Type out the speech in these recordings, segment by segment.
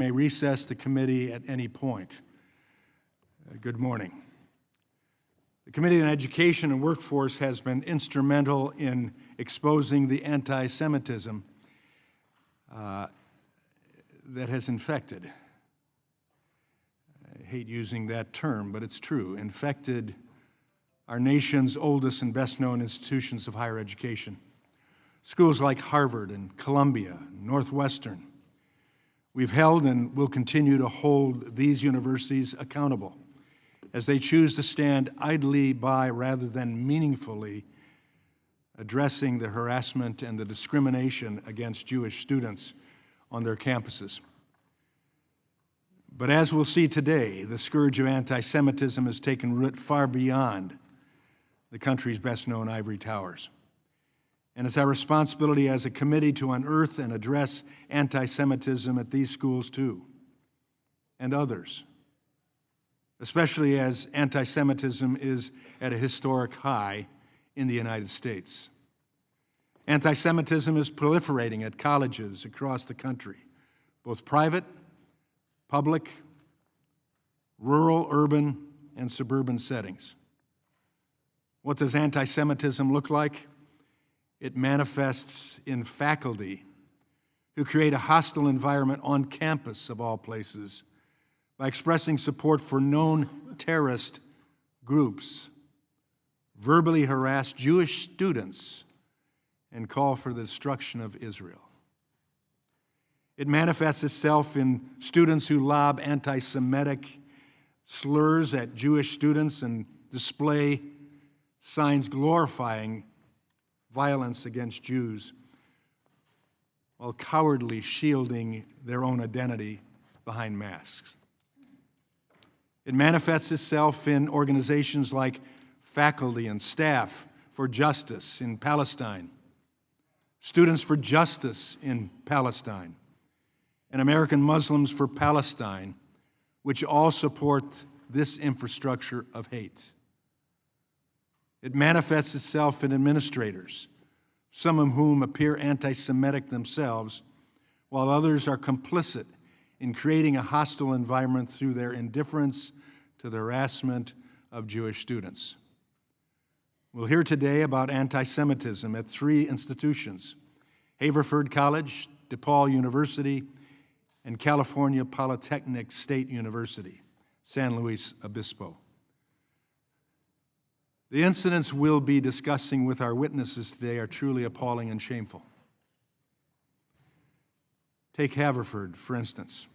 May recess the committee at any point. Good morning. The Committee on Education and Workforce has been instrumental in exposing the anti-Semitism that has infected. I hate using that term, but it's true. Infected our nation's oldest and best-known institutions of higher education. Schools like Harvard and Columbia, Northwestern. We've held and will continue to hold these universities accountable as they choose to stand idly by rather than meaningfully addressing the harassment and the discrimination against Jewish students on their campuses. But as we'll see today, the scourge of anti-Semitism has taken root far beyond the country's best-known ivory towers. And it's our responsibility as a committee to unearth and address anti-Semitism at these schools too, and others, especially as anti-Semitism is at a historic high in the United States. Anti-Semitism is proliferating at colleges across the country, both private, public, rural, urban, and suburban settings. What does anti-Semitism look like? It manifests in faculty who create a hostile environment on campus, of all places, by expressing support for known terrorist groups, verbally harass Jewish students, and call for the destruction of Israel. It manifests itself in students who lob anti-Semitic slurs at Jewish students and display signs glorifying violence against Jews while cowardly shielding their own identity behind masks. It manifests itself in organizations like Faculty and Staff for Justice in Palestine, Students for Justice in Palestine, and American Muslims for Palestine, which all support this infrastructure of hate. It manifests itself in administrators, some of whom appear anti-Semitic themselves, while others are complicit in creating a hostile environment through their indifference to the harassment of Jewish students. We'll hear today about anti-Semitism at three institutions: Haverford College, DePaul University, and California Polytechnic State University, San Luis Obispo. The incidents we'll be discussing with our witnesses today are truly appalling and shameful. Take Haverford, for instance,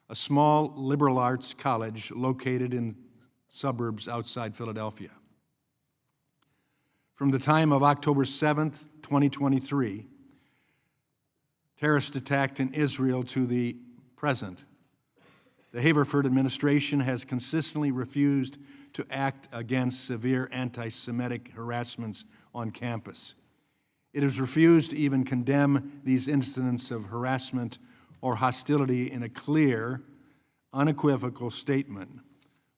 a small liberal arts college located in suburbs outside Philadelphia. From the time of October 7th, 2023, terrorist attack in Israel to the present, the Haverford administration has consistently refused to act against severe anti-Semitic harassments on campus. It has refused to even condemn these incidents of harassment or hostility in a clear, unequivocal statement,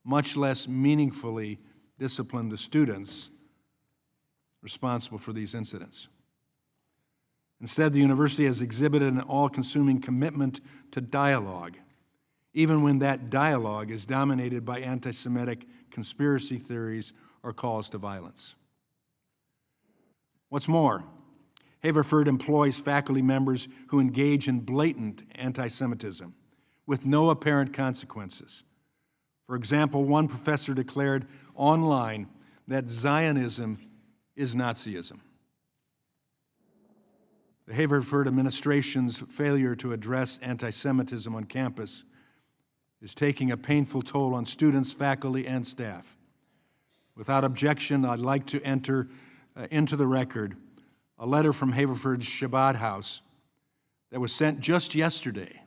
much less meaningfully discipline the students responsible for these incidents. Instead, the university has exhibited an all-consuming commitment to dialogue, even when that dialogue is dominated by anti-Semitic conspiracy theories or calls to violence. What's more, Haverford employs faculty members who engage in blatant anti-Semitism with no apparent consequences. For example, one professor declared online that Zionism is Nazism. The Haverford administration's failure to address anti-Semitism on campus is taking a painful toll on students, faculty, and staff. Without objection, I'd like to enter into the record a letter from Haverford's Shabbat House that was sent just yesterday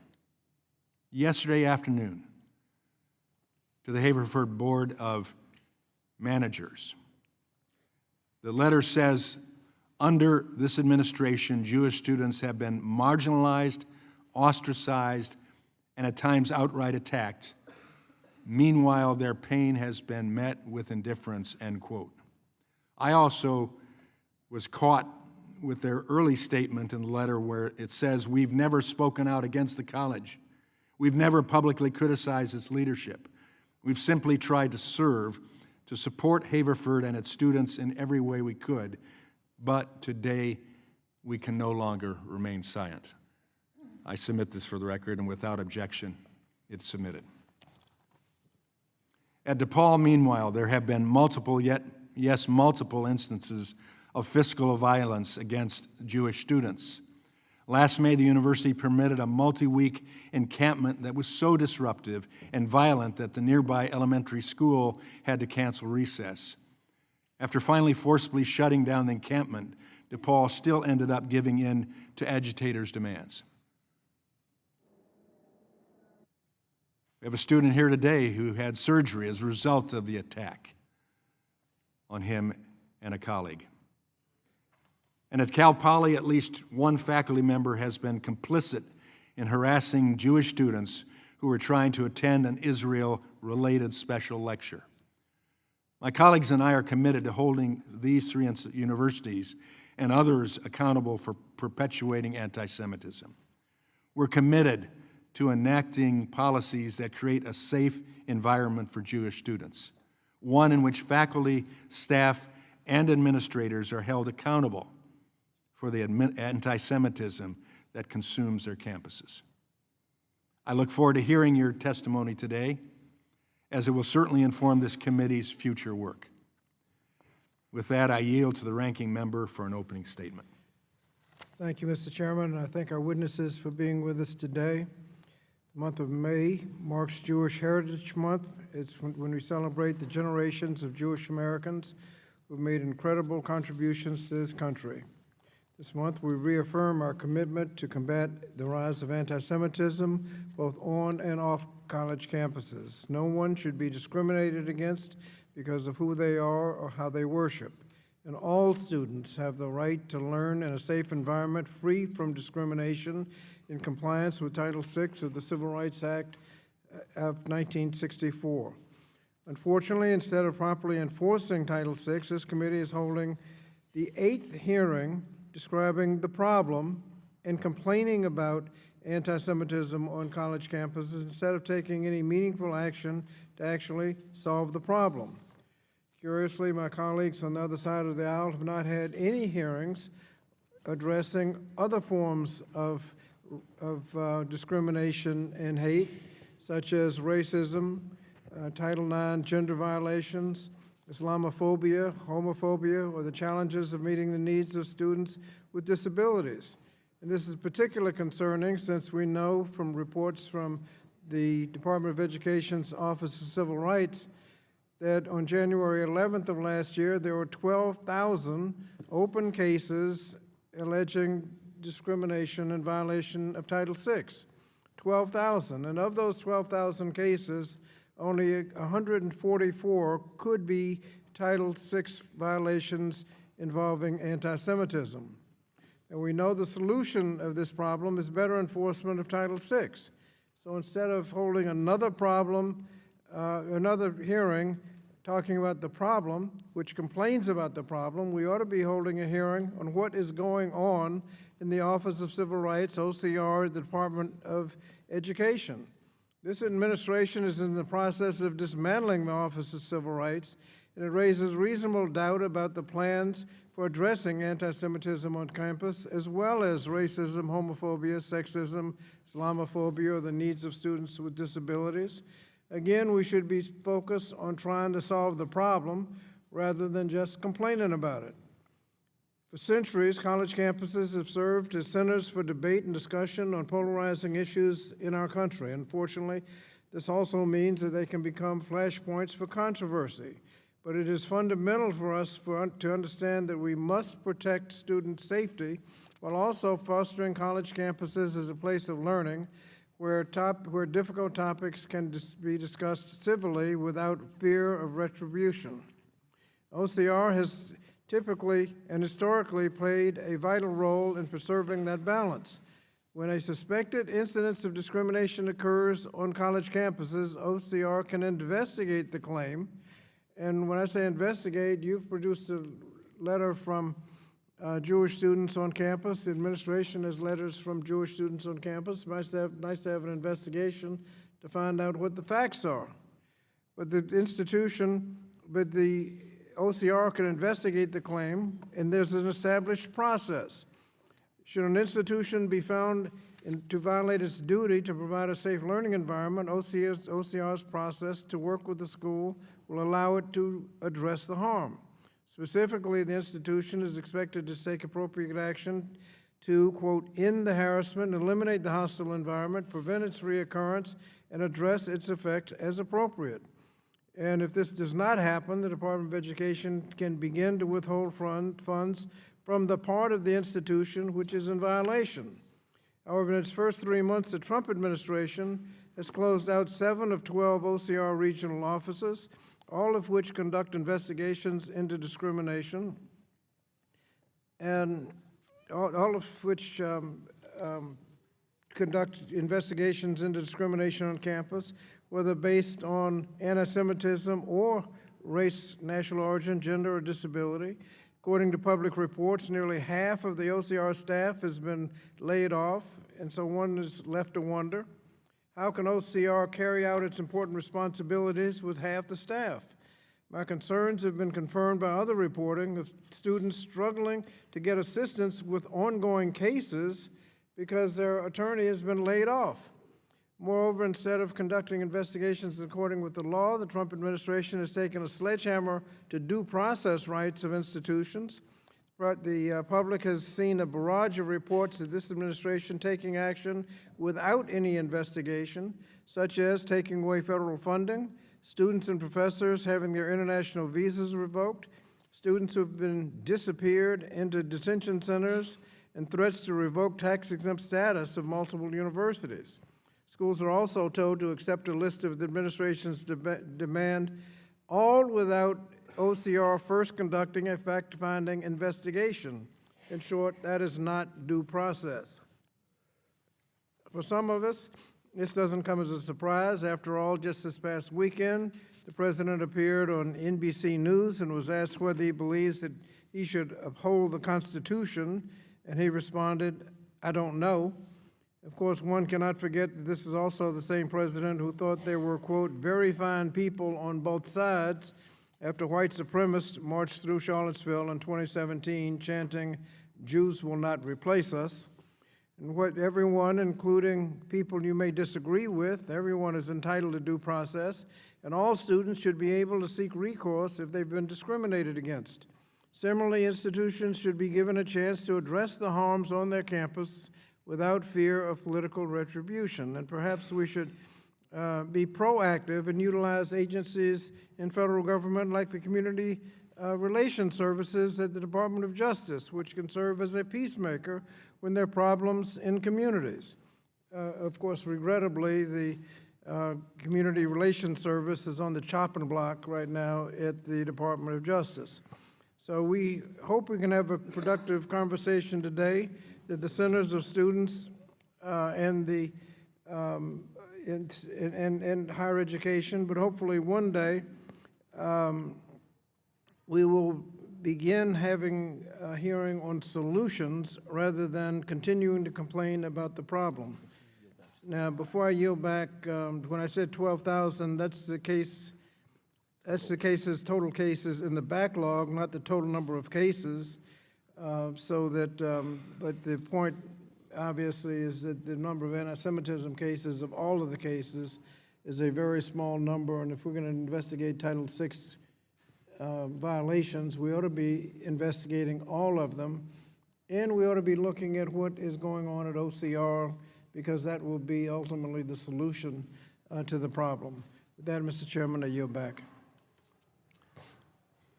afternoon, to the Haverford Board of Managers. The letter says, under this administration, Jewish students have been marginalized, ostracized, and at times outright attacked. Meanwhile, their pain has been met with indifference, end quote. I also was caught with their early statement in the letter where it says, "We've never spoken out against the college. We've never publicly criticized its leadership. We've simply tried to serve, to support Haverford and its students in every way we could, but today we can no longer remain silent. I submit this for the record, and without objection, it's submitted. At DePaul, meanwhile, there have been multiple instances of fiscal violence against Jewish students. Last May, the university permitted a multi-week encampment that was so disruptive and violent that the nearby elementary school had to cancel recess. After finally forcibly shutting down the encampment, DePaul still ended up giving in to agitators' demands. We have a student here today who had surgery as a result of the attack on him and a colleague. And at Cal Poly, at least one faculty member has been complicit in harassing Jewish students who were trying to attend an Israel-related special lecture. My colleagues and I are committed to holding these three universities and others accountable for perpetuating anti-Semitism. We're committed to enacting policies that create a safe environment for Jewish students, one in which faculty, staff, and administrators are held accountable for the anti-Semitism that consumes their campuses. I look forward to hearing your testimony today, as it will certainly inform this committee's future work. With that, I yield to the ranking member for an opening statement. Thank you, Mr. Chairman, and I thank our witnesses for being with us today. The month of May marks Jewish Heritage Month. It's when we celebrate the generations of Jewish Americans who have made incredible contributions to this country. This month, we reaffirm our commitment to combat the rise of anti-Semitism, both on and off college campuses. No one should be discriminated against because of who they are or how they worship. And all students have the right to learn in a safe environment free from discrimination in compliance with Title VI of the Civil Rights Act of 1964. Unfortunately, instead of properly enforcing Title VI, this committee is holding the 8th hearing describing the problem and complaining about anti-Semitism on college campuses instead of taking any meaningful action to actually solve the problem. Curiously, my colleagues on the other side of the aisle have not had any hearings addressing other forms of discrimination and hate, such as racism, Title IX gender violations, Islamophobia, homophobia, or the challenges of meeting the needs of students with disabilities. And this is particularly concerning since we know from reports from the Department of Education's Office of Civil Rights that on January 11th of last year, there were 12,000 open cases alleging discrimination and violation of Title VI. 12,000. And of those 12,000 cases, only 144 could be Title VI violations involving anti-Semitism. And we know the solution of this problem is better enforcement of Title VI. So instead of holding another hearing talking about the problem, which complains about the problem, we ought to be holding a hearing on what is going on in the Office of Civil Rights, OCR, the Department of Education. This administration is in the process of dismantling the Office of Civil Rights, and it raises reasonable doubt about the plans for addressing anti-Semitism on campus, as well as racism, homophobia, sexism, Islamophobia, or the needs of students with disabilities. Again, we should be focused on trying to solve the problem rather than just complaining about it. For centuries, college campuses have served as centers for debate and discussion on polarizing issues in our country. Unfortunately, this also means that they can become flashpoints for controversy. But it is fundamental for us to understand that we must protect student safety while also fostering college campuses as a place of learning where difficult topics can be discussed civilly without fear of retribution. OCR has typically and historically played a vital role in preserving that balance. When a suspected incidence of discrimination occurs on college campuses, OCR can investigate the claim. And when I say investigate, you've produced a letter from Jewish students on campus. The administration has letters from Jewish students on campus. Nice to have an investigation to find out what the facts are. But the OCR can investigate the claim, and there's an established process. Should an institution be found to violate its duty to provide a safe learning environment, OCR's process to work with the school will allow it to address the harm. Specifically, the institution is expected to take appropriate action to, quote, end the harassment, eliminate the hostile environment, prevent its reoccurrence, and address its effect as appropriate. And if this does not happen, the Department of Education can begin to withhold funds from the part of the institution which is in violation. However, in its first 3 months, the Trump administration has closed out 7 of 12 OCR regional offices, all of which conduct investigations into discrimination, and all of which conduct investigations into discrimination on campus, whether based on antisemitism or race, national origin, gender, or disability. According to public reports, nearly half of the OCR staff has been laid off, and so one is left to wonder, how can OCR carry out its important responsibilities with half the staff? My concerns have been confirmed by other reporting of students struggling to get assistance with ongoing cases because their attorney has been laid off. Moreover, instead of conducting investigations according with the law, the Trump administration has taken a sledgehammer to due process rights of institutions. But the public has seen a barrage of reports of this administration taking action without any investigation, such as taking away federal funding, students and professors having their international visas revoked, students who have been disappeared into detention centers, and threats to revoke tax-exempt status of multiple universities. Schools are also told to accept a list of the administration's demand, all without OCR first conducting a fact-finding investigation. In short, that is not due process. For some of us, this doesn't come as a surprise. After all, just this past weekend, the president appeared on NBC News and was asked whether he believes that he should uphold the Constitution, and he responded, "I don't know." Of course, one cannot forget that this is also the same president who thought there were, quote, very fine people on both sides after white supremacists marched through Charlottesville in 2017 chanting, "Jews will not replace us." And what everyone, including people you may disagree with, everyone is entitled to due process, and all students should be able to seek recourse if they've been discriminated against. Similarly, institutions should be given a chance to address the harms on their campus without fear of political retribution. And perhaps we should be proactive and utilize agencies in federal government like the Community Relations Services at the Department of Justice, which can serve as a peacemaker when there are problems in communities. Of course, regrettably, the Community Relations Service is on the chopping block right now at the Department of Justice. So we hope we can have a productive conversation today, that the centers of students and higher education, but hopefully one day we will begin having a hearing on solutions rather than continuing to complain about the problem. Now, before I yield back, when I said 12,000, that's the cases, total cases in the backlog, not the total number of cases. But the point, obviously, is that the number of anti-Semitism cases of all of the cases is a very small number, and if we're going to investigate Title VI violations, we ought to be investigating all of them, and we ought to be looking at what is going on at OCR, because that will be ultimately the solution to the problem. With that, Mr. Chairman, I yield back.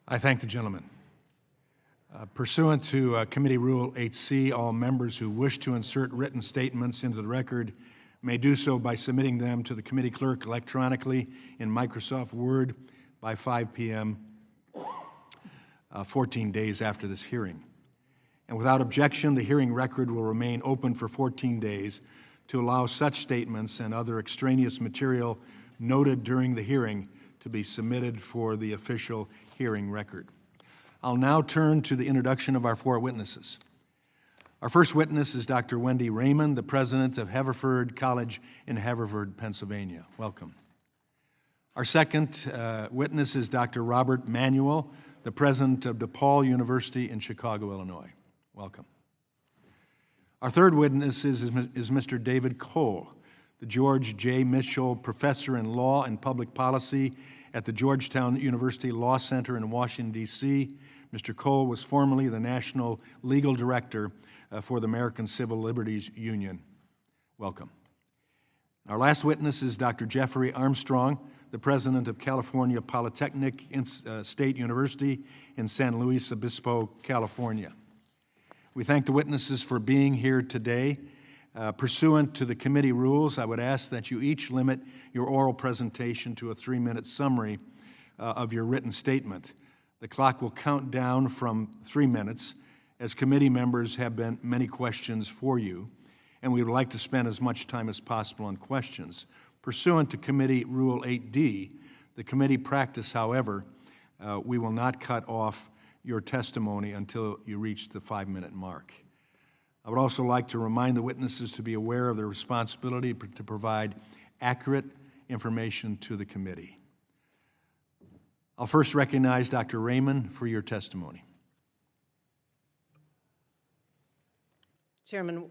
I thank the gentleman. Pursuant to Committee Rule 8C, all members who wish to insert written statements into the record may do so by submitting them to the committee clerk electronically in Microsoft Word by 5 p.m. 14 days after this hearing. And without objection, the hearing record will remain open for 14 days to allow such statements and other extraneous material noted during the hearing to be submitted for the official hearing record. I'll now turn to the introduction of our four witnesses. Our first witness is Dr. Wendy Raymond, the president of Haverford College in Haverford, Pennsylvania. Welcome. Our second witness is Dr. Robert Manuel, the president of DePaul University in Chicago, Illinois. Welcome. Our third witness is Mr. David Cole, the George J. Mitchell Professor in Law and Public Policy at the Georgetown University Law Center in Washington, D.C. Mr. Cole was formerly the National Legal Director for the American Civil Liberties Union. Welcome. Our last witness is Dr. Jeffrey Armstrong, the president of California Polytechnic State University in San Luis Obispo, California. We thank the witnesses for being here today. Pursuant to the committee rules, I would ask that you each limit your oral presentation to a 3-minute summary of your written statement. The clock will count down from 3 minutes, as committee members have been many questions for you, and we would like to spend as much time as possible on questions. Pursuant to Committee Rule 8D, the committee practice, however, we will not cut off your testimony until you reach the 5-minute mark. I would also like to remind the witnesses to be aware of their responsibility to provide accurate information to the committee. I'll first recognize Dr. Raymond for your testimony. Chairman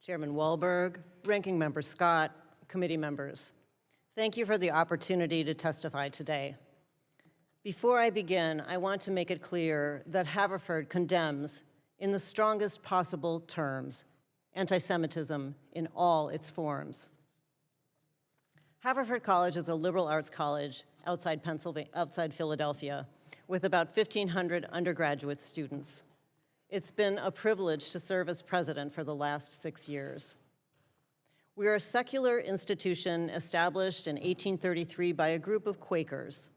Wahlberg, Ranking Member Scott, committee members, thank you for the opportunity to testify today. Before I begin, I want to make it clear that Haverford condemns, in the strongest possible terms, anti-Semitism in all its forms. Haverford College is a liberal arts college outside Philadelphia, with about 1,500 undergraduate students. It's been a privilege to serve as president for the last 6 years. We are a secular institution established in 1833 by a group of Quakers.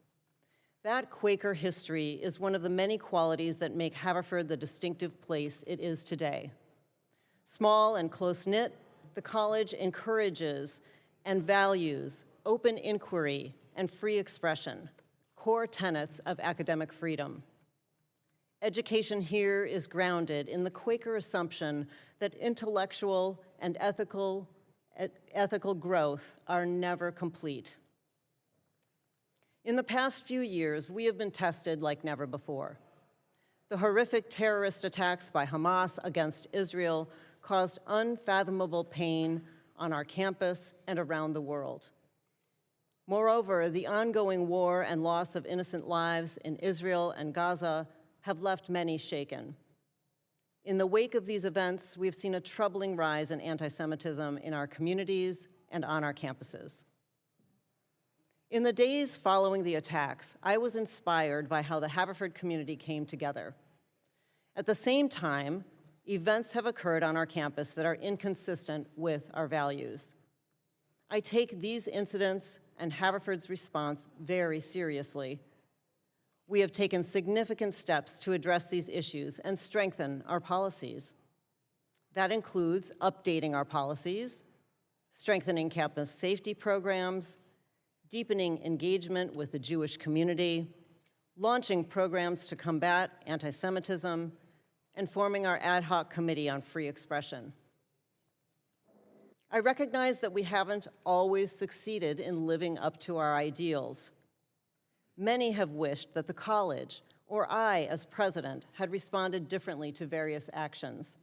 That Quaker history is one of the many qualities that make Haverford the distinctive place it is today. Small and close-knit, the college encourages and values open inquiry and free expression, core tenets of academic freedom. Education here is grounded in the Quaker assumption that intellectual and ethical growth are never complete. In the past few years, we have been tested like never before. The horrific terrorist attacks by Hamas against Israel caused unfathomable pain on our campus and around the world. Moreover, the ongoing war and loss of innocent lives in Israel and Gaza have left many shaken. In the wake of these events, we've seen a troubling rise in anti-Semitism in our communities and on our campuses. In the days following the attacks, I was inspired by how the Haverford community came together. At the same time, events have occurred on our campus that are inconsistent with our values. I take these incidents and Haverford's response very seriously. We have taken significant steps to address these issues and strengthen our policies. That includes updating our policies, strengthening campus safety programs, deepening engagement with the Jewish community, launching programs to combat anti-Semitism, and forming our ad hoc committee on free expression. I recognize that we haven't always succeeded in living up to our ideals. Many have wished that the college, or I as president, had responded differently to various actions.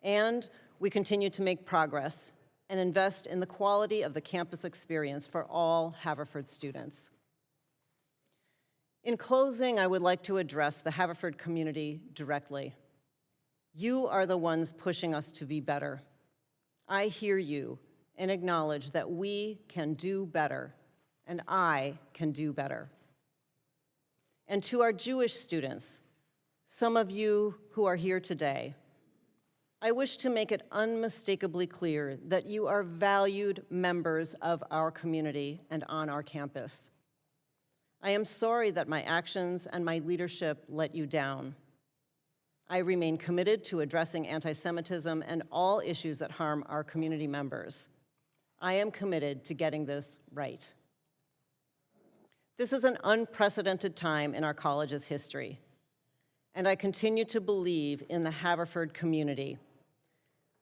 And we continue to make progress and invest in the quality of the campus experience for all Haverford students. In closing, I would like to address the Haverford community directly. You are the ones pushing us to be better. I hear you and acknowledge that we can do better, and I can do better. And to our Jewish students, some of you who are here today, I wish to make it unmistakably clear that you are valued members of our community and on our campus. I am sorry that my actions and my leadership let you down. I remain committed to addressing anti-Semitism and all issues that harm our community members. I am committed to getting this right. This is an unprecedented time in our college's history. and I continue to believe in the Haverford community.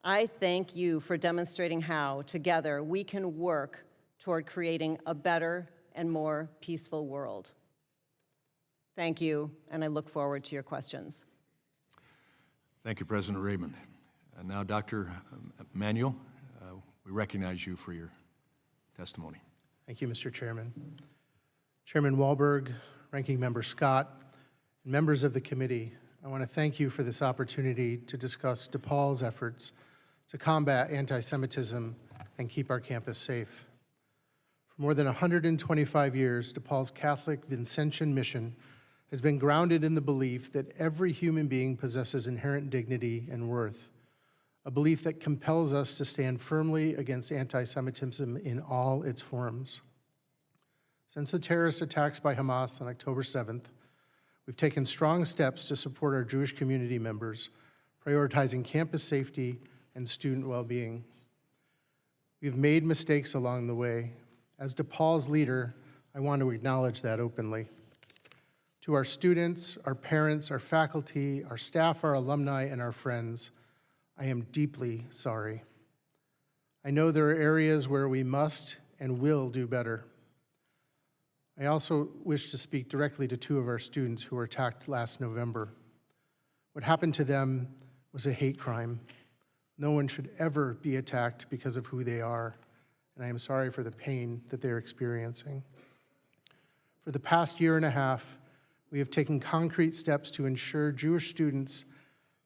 I thank you for demonstrating how, together, we can work toward creating a better and more peaceful world. Thank you, and I look forward to your questions. Thank you, President Raymond. And now, Dr. Manuel, we recognize you for your testimony. Thank you, Mr. Chairman. Chairman Wahlberg, Ranking Member Scott, and members of the committee, I want to thank you for this opportunity to discuss DePaul's efforts to combat anti-Semitism and keep our campus safe. For more than 125 years, DePaul's Catholic Vincentian mission has been grounded in the belief that every human being possesses inherent dignity and worth, a belief that compels us to stand firmly against anti-Semitism in all its forms. Since the terrorist attacks by Hamas on October 7th, we've taken strong steps to support our Jewish community members, prioritizing campus safety and student well-being. We've made mistakes along the way. As DePaul's leader, I want to acknowledge that openly. To our students, our parents, our faculty, our staff, our alumni, and our friends, I am deeply sorry. I know there are areas where we must and will do better. I also wish to speak directly to two of our students who were attacked last November. What happened to them was a hate crime. No one should ever be attacked because of who they are, and I am sorry for the pain that they're experiencing. For the past year and a half, we have taken concrete steps to ensure Jewish students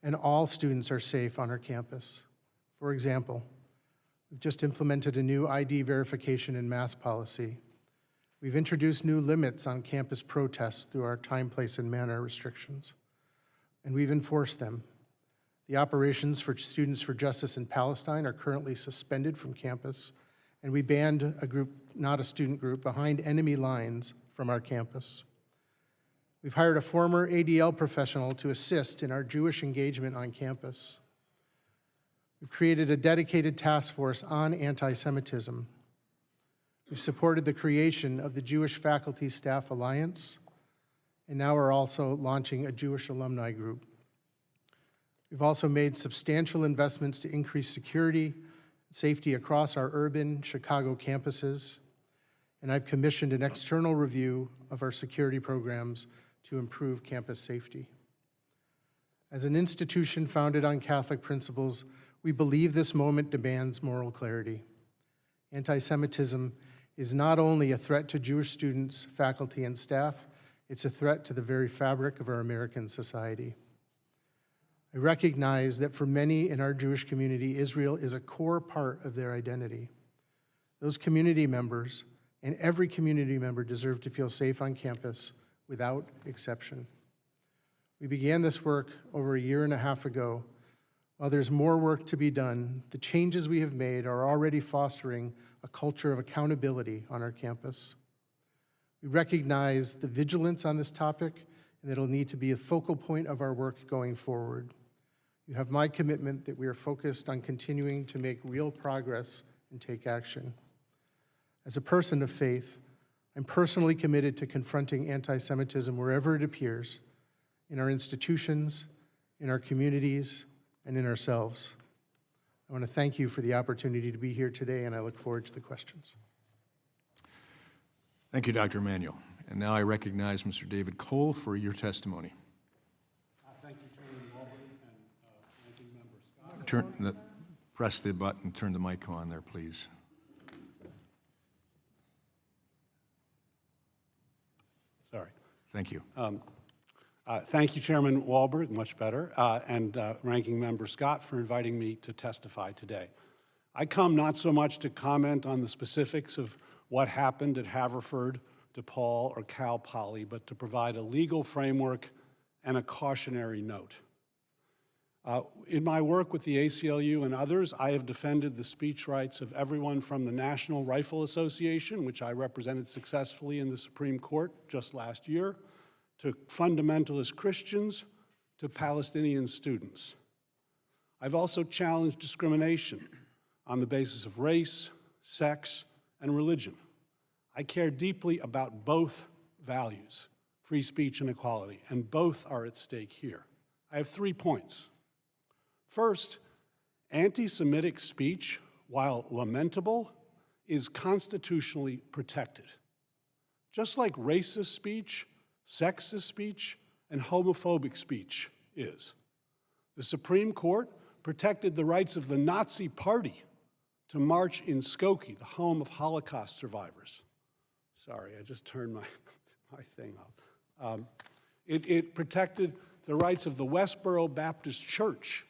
and all students are safe on our campus. For example, we've just implemented a new ID verification and mask policy. We've introduced new limits on campus protests through our time, place, and manner restrictions, and we've enforced them. The operations for Students for Justice in Palestine are currently suspended from campus, and we banned a group, not a student group, behind enemy lines from our campus. We've hired a former ADL professional to assist in our Jewish engagement on campus. We've created a dedicated task force on anti-Semitism. We've supported the creation of the Jewish Faculty Staff Alliance, and now we're also launching a Jewish alumni group. We've also made substantial investments to increase security and safety across our urban Chicago campuses, and I've commissioned an external review of our security programs to improve campus safety. As an institution founded on Catholic principles, we believe this moment demands moral clarity. Anti-Semitism is not only a threat to Jewish students, faculty, and staff, it's a threat to the very fabric of our American society. I recognize that for many in our Jewish community, Israel is a core part of their identity. Those community members and every community member deserve to feel safe on campus without exception. We began this work over a year and a half ago. While there's more work to be done, the changes we have made are already fostering a culture of accountability on our campus. We recognize the vigilance on this topic and that it'll need to be a focal point of our work going forward. You have my commitment that we are focused on continuing to make real progress and take action. As a person of faith, I'm personally committed to confronting anti-Semitism wherever it appears, in our institutions, in our communities, and in ourselves. I want to thank you for the opportunity to be here today, and I look forward to the questions. Thank you, Dr. Manuel. And now I recognize Mr. David Cole for your testimony. Thank you, Chairman Walberg and Ranking Member Scott. Press the button, turn the mic on there, please. Sorry. Thank you. Thank you, Chairman Walberg, much better, and Ranking Member Scott for inviting me to testify today. I come not so much to comment on the specifics of what happened at Haverford, DePaul, or Cal Poly, but to provide a legal framework and a cautionary note. In my work with the ACLU and others, I have defended the speech rights of everyone from the National Rifle Association, which I represented successfully in the Supreme Court just last year, to fundamentalist Christians, to Palestinian students. I've also challenged discrimination on the basis of race, sex, and religion. I care deeply about both values, free speech and equality, and both are at stake here. I have 3 points. First, anti-Semitic speech, while lamentable, is constitutionally protected. Just like racist speech, sexist speech, and homophobic speech is. The Supreme Court protected the rights of the Nazi Party to march in Skokie, the home of Holocaust survivors. Sorry, I just turned my thing off. It protected the rights of the Westboro Baptist Church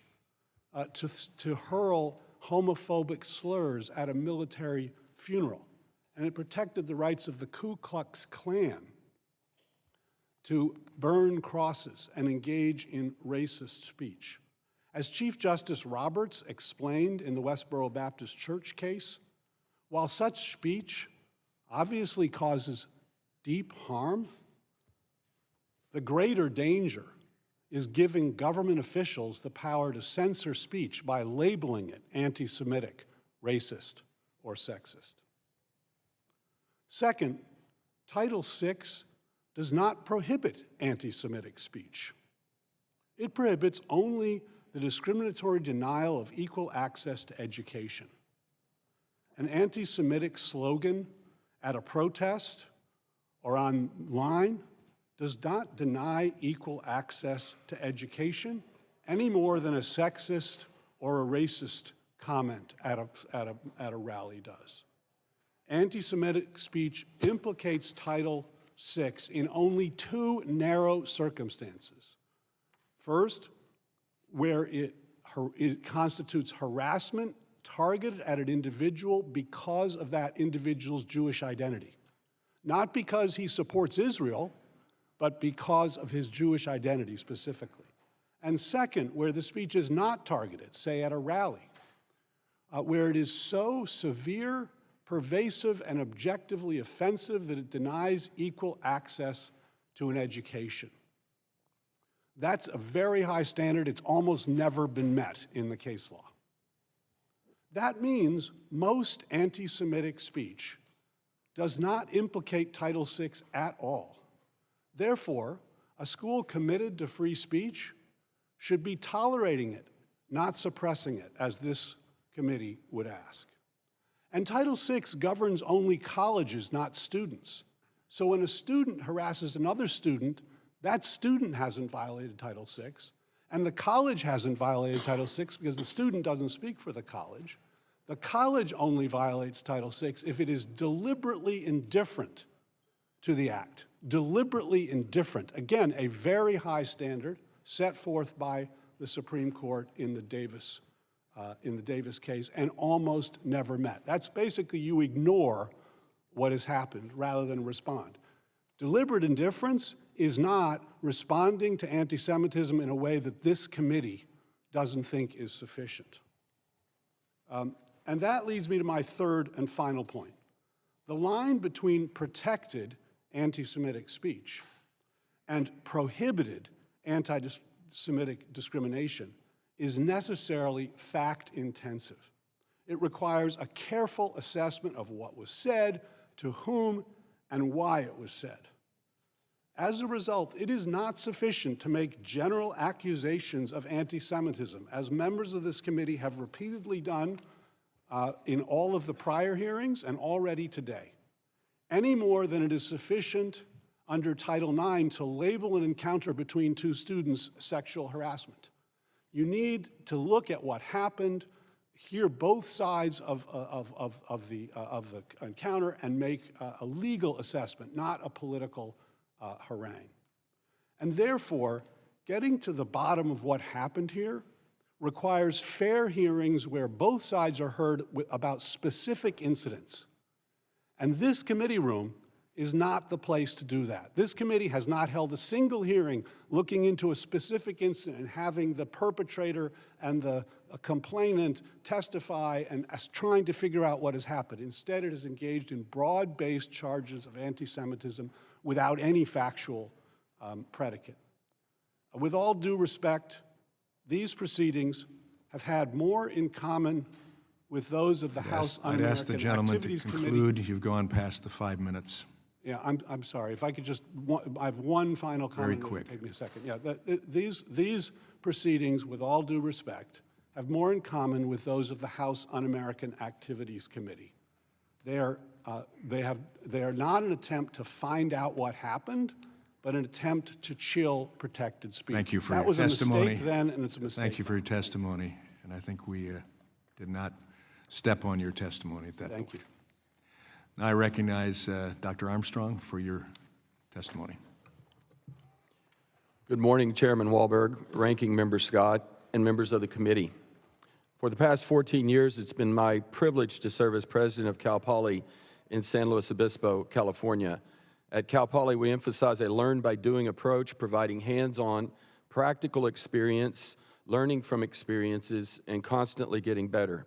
to hurl homophobic slurs at a military funeral. And it protected the rights of the Ku Klux Klan to burn crosses and engage in racist speech. As Chief Justice Roberts explained in the Westboro Baptist Church case, while such speech obviously causes deep harm, the greater danger is giving government officials the power to censor speech by labeling it anti-Semitic, racist, or sexist. Second, Title VI does not prohibit anti-Semitic speech. It prohibits only the discriminatory denial of equal access to education. An anti-Semitic slogan at a protest or online does not deny equal access to education any more than a sexist or a racist comment at a rally does. Anti-Semitic speech implicates Title VI in only 2 narrow circumstances. First, where it constitutes harassment targeted at an individual because of that individual's Jewish identity. Not because he supports Israel, but because of his Jewish identity specifically. And second, where the speech is not targeted, say at a rally, where it is so severe, pervasive, and objectively offensive that it denies equal access to an education. That's a very high standard. It's almost never been met in the case law. That means most anti-Semitic speech does not implicate Title VI at all. Therefore, a school committed to free speech should be tolerating it, not suppressing it, as this committee would ask. And Title VI governs only colleges, not students. So when a student harasses another student, that student hasn't violated Title VI, and the college hasn't violated Title VI because the student doesn't speak for the college. The college only violates Title VI if it is deliberately indifferent to the act. Deliberately indifferent. Again, a very high standard set forth by the Supreme Court in the Davis case and almost never met. That's basically you ignore what has happened rather than respond. Deliberate indifference is not responding to anti-Semitism in a way that this committee doesn't think is sufficient. And that leads me to my third and final point. The line between protected anti-Semitic speech and prohibited anti-Semitic discrimination is necessarily fact-intensive. It requires a careful assessment of what was said, to whom, and why it was said. As a result, it is not sufficient to make general accusations of anti-Semitism, as members of this committee have repeatedly done in all of the prior hearings and already today, any more than it is sufficient under Title IX to label an encounter between 2 students sexual harassment. You need to look at what happened, hear both sides of the encounter, and make a legal assessment, not a political harangue. And therefore, getting to the bottom of what happened here requires fair hearings where both sides are heard about specific incidents. And this committee room is not the place to do that. This committee has not held a single hearing looking into a specific incident and having the perpetrator and the complainant testify and trying to figure out what has happened. Instead, it is engaged in broad-based charges of anti-Semitism without any factual predicate. With all due respect, these proceedings have had more in common with those of the House I'd ask the Un-American gentleman to Activities Committee. conclude. You've gone past the 5 minutes. Yeah, I'm sorry. If I could just, I have one final comment. Very quick. Take me a second. Yeah, these proceedings, with all due respect, have more in common with those of the House Un-American Activities Committee. They are not an attempt to find out what happened, but an attempt to chill protected speech. Thank you for that your was testimony. a mistake then, and it's a mistake. Thank you for your testimony, and I think we did not step on your testimony at that point. Thank you. Now I recognize Dr. Armstrong for your testimony. Good morning, Chairman Wahlberg, Ranking Member Scott, and members of the committee. For the past 14 years, it's been my privilege to serve as president of Cal Poly in San Luis Obispo, California. At Cal Poly, we emphasize a learn-by-doing approach, providing hands-on, practical experience, learning from experiences, and constantly getting better.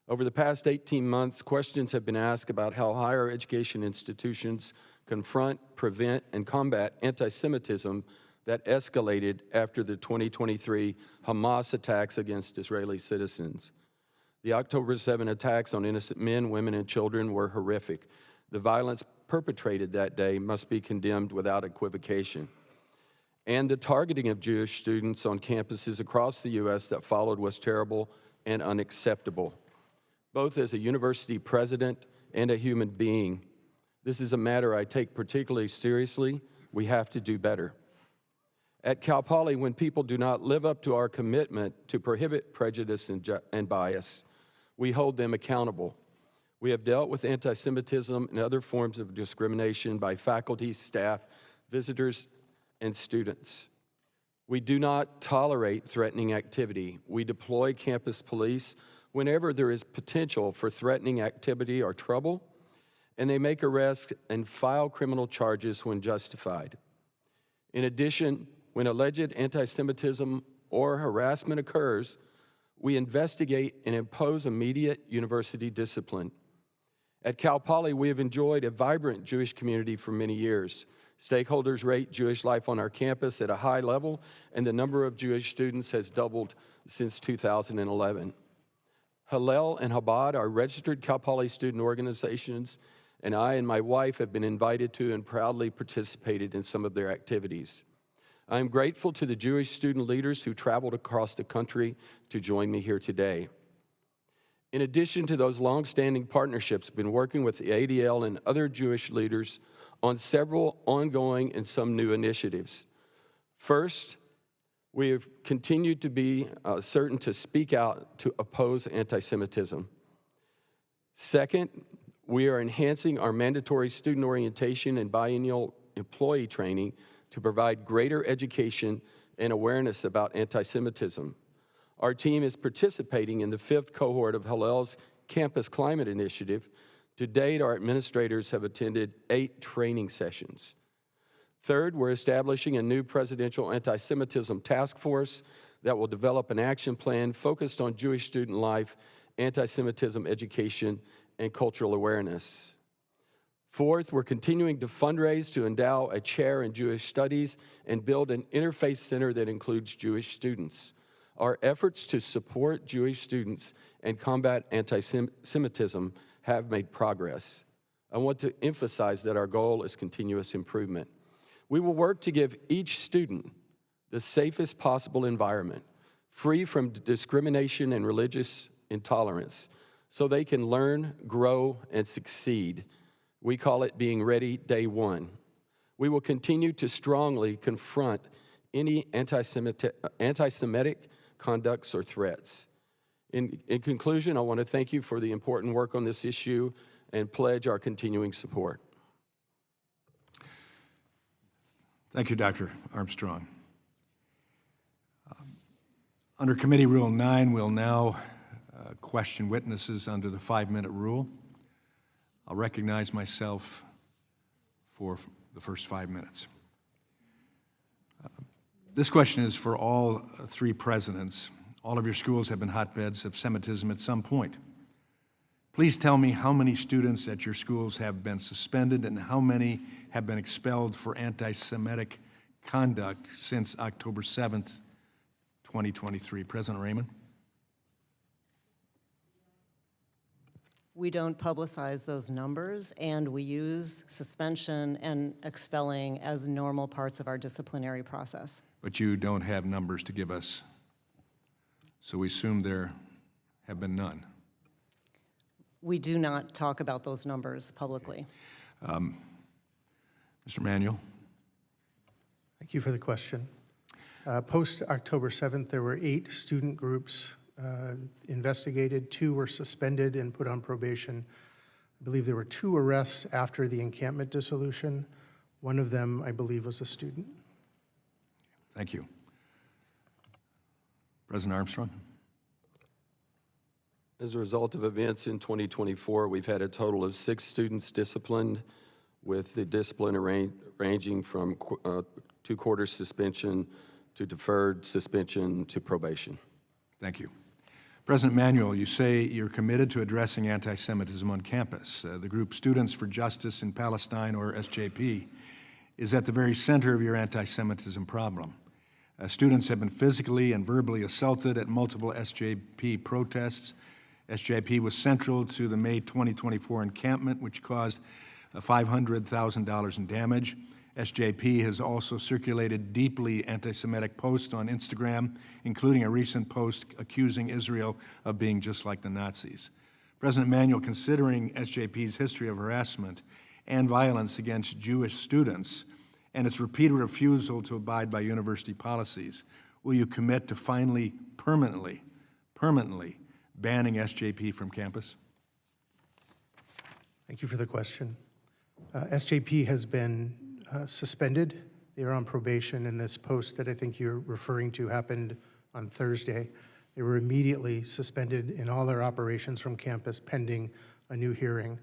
Over the past 18 months, questions have been asked about how higher education institutions confront, prevent, and combat anti-Semitism that escalated after the 2023 Hamas attacks against Israeli citizens. The October 7 attacks on innocent men, women, and children were horrific. The violence perpetrated that day must be condemned without equivocation. And the targeting of Jewish students on campuses across the U.S. that followed was terrible and unacceptable. Both as a university president and a human being, this is a matter I take particularly seriously. We have to do better. At Cal Poly, when people do not live up to our commitment to prohibit prejudice and bias, we hold them accountable. We have dealt with anti-Semitism and other forms of discrimination by faculty, staff, visitors, and students. We do not tolerate threatening activity. We deploy campus police whenever there is potential for threatening activity or trouble, and they make arrests and file criminal charges when justified. In addition, when alleged anti-Semitism or harassment occurs, we investigate and impose immediate university discipline. At Cal Poly, we have enjoyed a vibrant Jewish community for many years. Stakeholders rate Jewish life on our campus at a high level, and the number of Jewish students has doubled since 2011. Hillel and Chabad are registered Cal Poly student organizations, and I and my wife have been invited to and proudly participated in some of their activities. I am grateful to the Jewish student leaders who traveled across the country to join me here today. In addition to those long-standing partnerships, I've been working with the ADL and other Jewish leaders on several ongoing and some new initiatives. First, we have continued to be certain to speak out to oppose anti-Semitism. Second, we are enhancing our mandatory student orientation and biennial employee training to provide greater education and awareness about anti-Semitism. Our team is participating in the 5th cohort of Hillel's Campus Climate Initiative. To date, our administrators have attended 8 training sessions. Third, we're establishing a new presidential anti-Semitism task force that will develop an action plan focused on Jewish student life, anti-Semitism education, and cultural awareness. Fourth, we're continuing to fundraise to endow a chair in Jewish studies and build an interfaith center that includes Jewish students. Our efforts to support Jewish students and combat anti-Semitism have made progress. I want to emphasize that our goal is continuous improvement. We will work to give each student the safest possible environment, free from discrimination and religious intolerance, so they can learn, grow, and succeed. We call it being ready day one. We will continue to strongly confront any anti-Semitic conducts or threats. In conclusion, I want to thank you for the important work on this issue and pledge our continuing support. Thank you, Dr. Armstrong. Under Committee Rule 9, we'll now question witnesses under the 5-minute rule. I'll recognize myself for the first 5 minutes. This question is for all 3 presidents. All of your schools have been hotbeds of Semitism at some point. Please tell me how many students at your schools have been suspended and how many have been expelled for anti-Semitic conduct since October 7th, 2023. President Raymond? We don't publicize those numbers, and we use suspension and expelling as normal parts of our disciplinary process. But you don't have numbers to give us, so we assume there have been none. We do not talk about those numbers publicly. Mr. Manuel? Thank you for the question. Post-October 7th, there were 8 student groups investigated. 2 were suspended and put on probation. I believe there were 2 arrests after the encampment dissolution. One of them, I believe, was a student. Thank you. President Armstrong? As a result of events in 2024, we've had a total of 6 students disciplined, with the discipline ranging from 2-quarter suspension to deferred suspension to probation. Thank you. President Manuel, you say you're committed to addressing anti-Semitism on campus. The group Students for Justice in Palestine, or SJP, is at the very center of your anti-Semitism problem. Students have been physically and verbally assaulted at multiple SJP protests. SJP was central to the May 2024 encampment, which caused $500,000 in damage. SJP has also circulated deeply anti-Semitic posts on Instagram, including a recent post accusing Israel of being just like the Nazis. President Manuel, considering SJP's history of harassment and violence against Jewish students and its repeated refusal to abide by university policies, will you commit to finally permanently banning SJP from campus? Thank you for the question. SJP has been suspended. They are on probation, and this post that I think you're referring to happened on Thursday. They were immediately suspended in all their operations from campus pending a new hearing.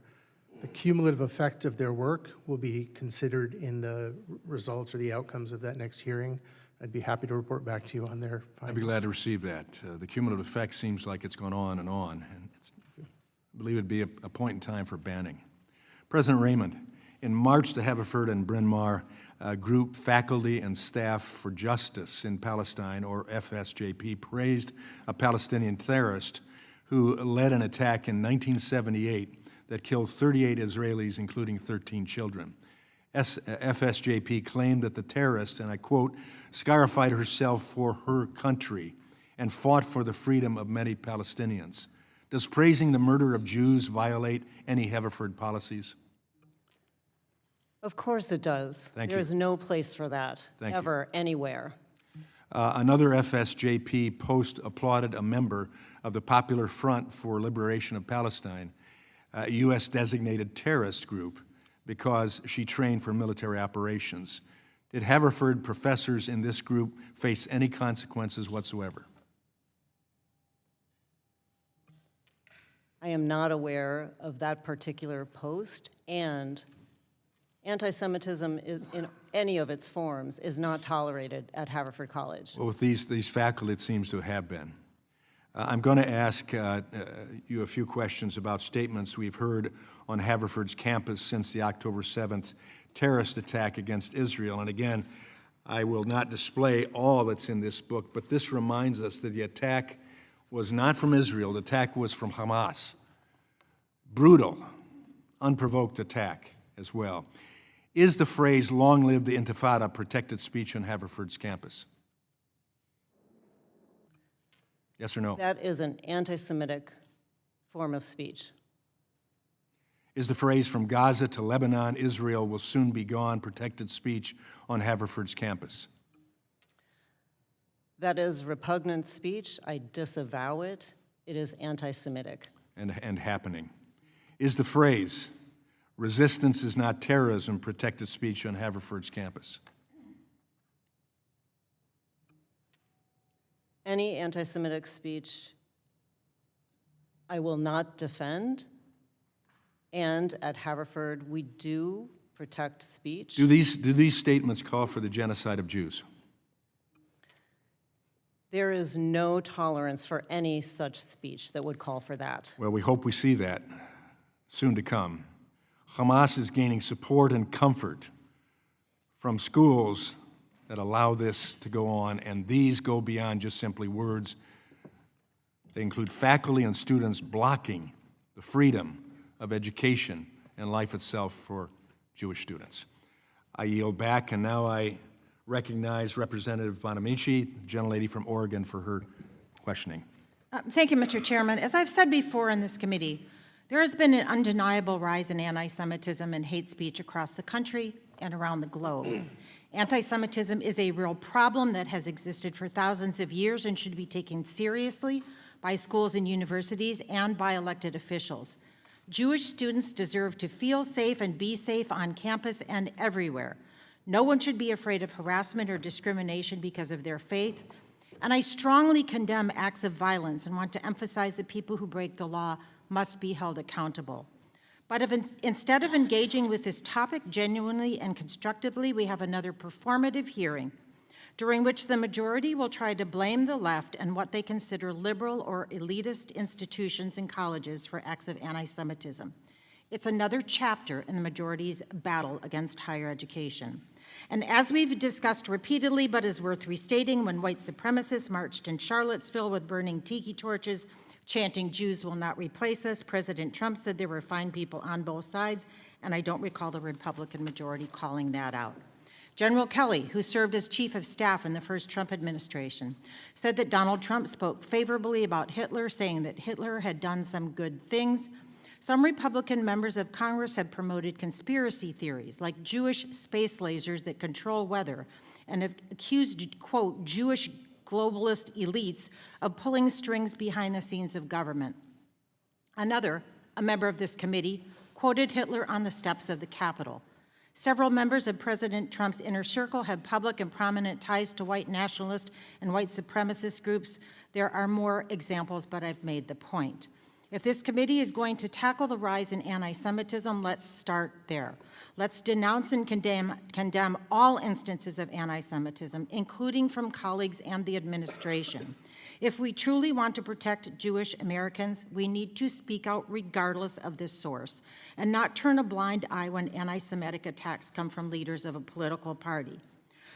The cumulative effect of their work will be considered in the results or the outcomes of that next hearing. I'd be happy to report back to you on their I'd findings. be glad to receive that. The cumulative effect seems like it's gone on, and I believe it'd be a point in time for banning. President Raymond, in March, the Haverford and Bryn Mawr group Faculty and Staff for Justice in Palestine, or FSJP, praised a Palestinian terrorist who led an attack in 1978 that killed 38 Israelis, including 13 children. FSJP claimed that the terrorist, and I quote, scarified herself for her country and fought for the freedom of many Palestinians. Does praising the murder of Jews violate any Haverford policies? Of course it does. Thank you. There's no place for that, Thank you. ever, anywhere. Another FSJP post applauded a member of the Popular Front for Liberation of Palestine, a U.S.-designated terrorist group, because she trained for military operations. Did Haverford professors in this group face any consequences whatsoever? I am not aware of that particular post, and anti-Semitism in any of its forms is not tolerated at Haverford College. Well, with these faculty, it seems to have been. I'm going to ask you a few questions about statements we've heard on Haverford's campus since the October 7th terrorist attack against Israel. And again, I will not display all that's in this book, but this reminds us that the attack was not from Israel. The attack was from Hamas. Brutal, unprovoked attack as well. Is the phrase, "long live the Intifada," protected speech on Haverford's campus? Yes or no? That is an anti-Semitic form of speech. Is the phrase, "from Gaza to Lebanon, Israel will soon be gone," protected speech on Haverford's campus? That is repugnant speech. I disavow it. It is anti-Semitic. And happening. Is the phrase, "resistance is not terrorism," protected speech on Haverford's campus? Any anti-Semitic speech I will not defend, and at Haverford, we do protect speech. Do these statements call for the genocide of Jews? There is no tolerance for any such speech that would call for that. Well, we hope we see that soon to come. Hamas is gaining support and comfort from schools that allow this to go on, and these go beyond just simply words. They include faculty and students blocking the freedom of education and life itself for Jewish students. I yield back, and now I recognize Representative Bonamici, the gentlelady from Oregon, for her questioning. Thank you, Mr. Chairman. As I've said before in this committee, there has been an undeniable rise in anti-Semitism and hate speech across the country and around the globe. Anti-Semitism is a real problem that has existed for thousands of years and should be taken seriously by schools and universities and by elected officials. Jewish students deserve to feel safe and be safe on campus and everywhere. No one should be afraid of harassment or discrimination because of their faith. And I strongly condemn acts of violence and want to emphasize that people who break the law must be held accountable. But if instead of engaging with this topic genuinely and constructively, we have another performative hearing during which the majority will try to blame the left and what they consider liberal or elitist institutions and colleges for acts of anti-Semitism. It's another chapter in the majority's battle against higher education. And as we've discussed repeatedly, but is worth restating, when white supremacists marched in Charlottesville with burning tiki torches, chanting, "Jews will not replace us," President Trump said there were fine people on both sides, and I don't recall the Republican majority calling that out. General Kelly, who served as chief of staff in the first Trump administration, said that Donald Trump spoke favorably about Hitler, saying that Hitler had done some good things. Some Republican members of Congress have promoted conspiracy theories like Jewish space lasers that control weather and have accused, quote, Jewish globalist elites of pulling strings behind the scenes of government. Another, a member of this committee, quoted Hitler on the steps of the Capitol. Several members of President Trump's inner circle have public and prominent ties to white nationalist and white supremacist groups. There are more examples, but I've made the point. If this committee is going to tackle the rise in anti-Semitism, let's start there. Let's denounce and condemn all instances of anti-Semitism, including from colleagues and the administration. If we truly want to protect Jewish Americans, we need to speak out regardless of this source and not turn a blind eye when anti-Semitic attacks come from leaders of a political party.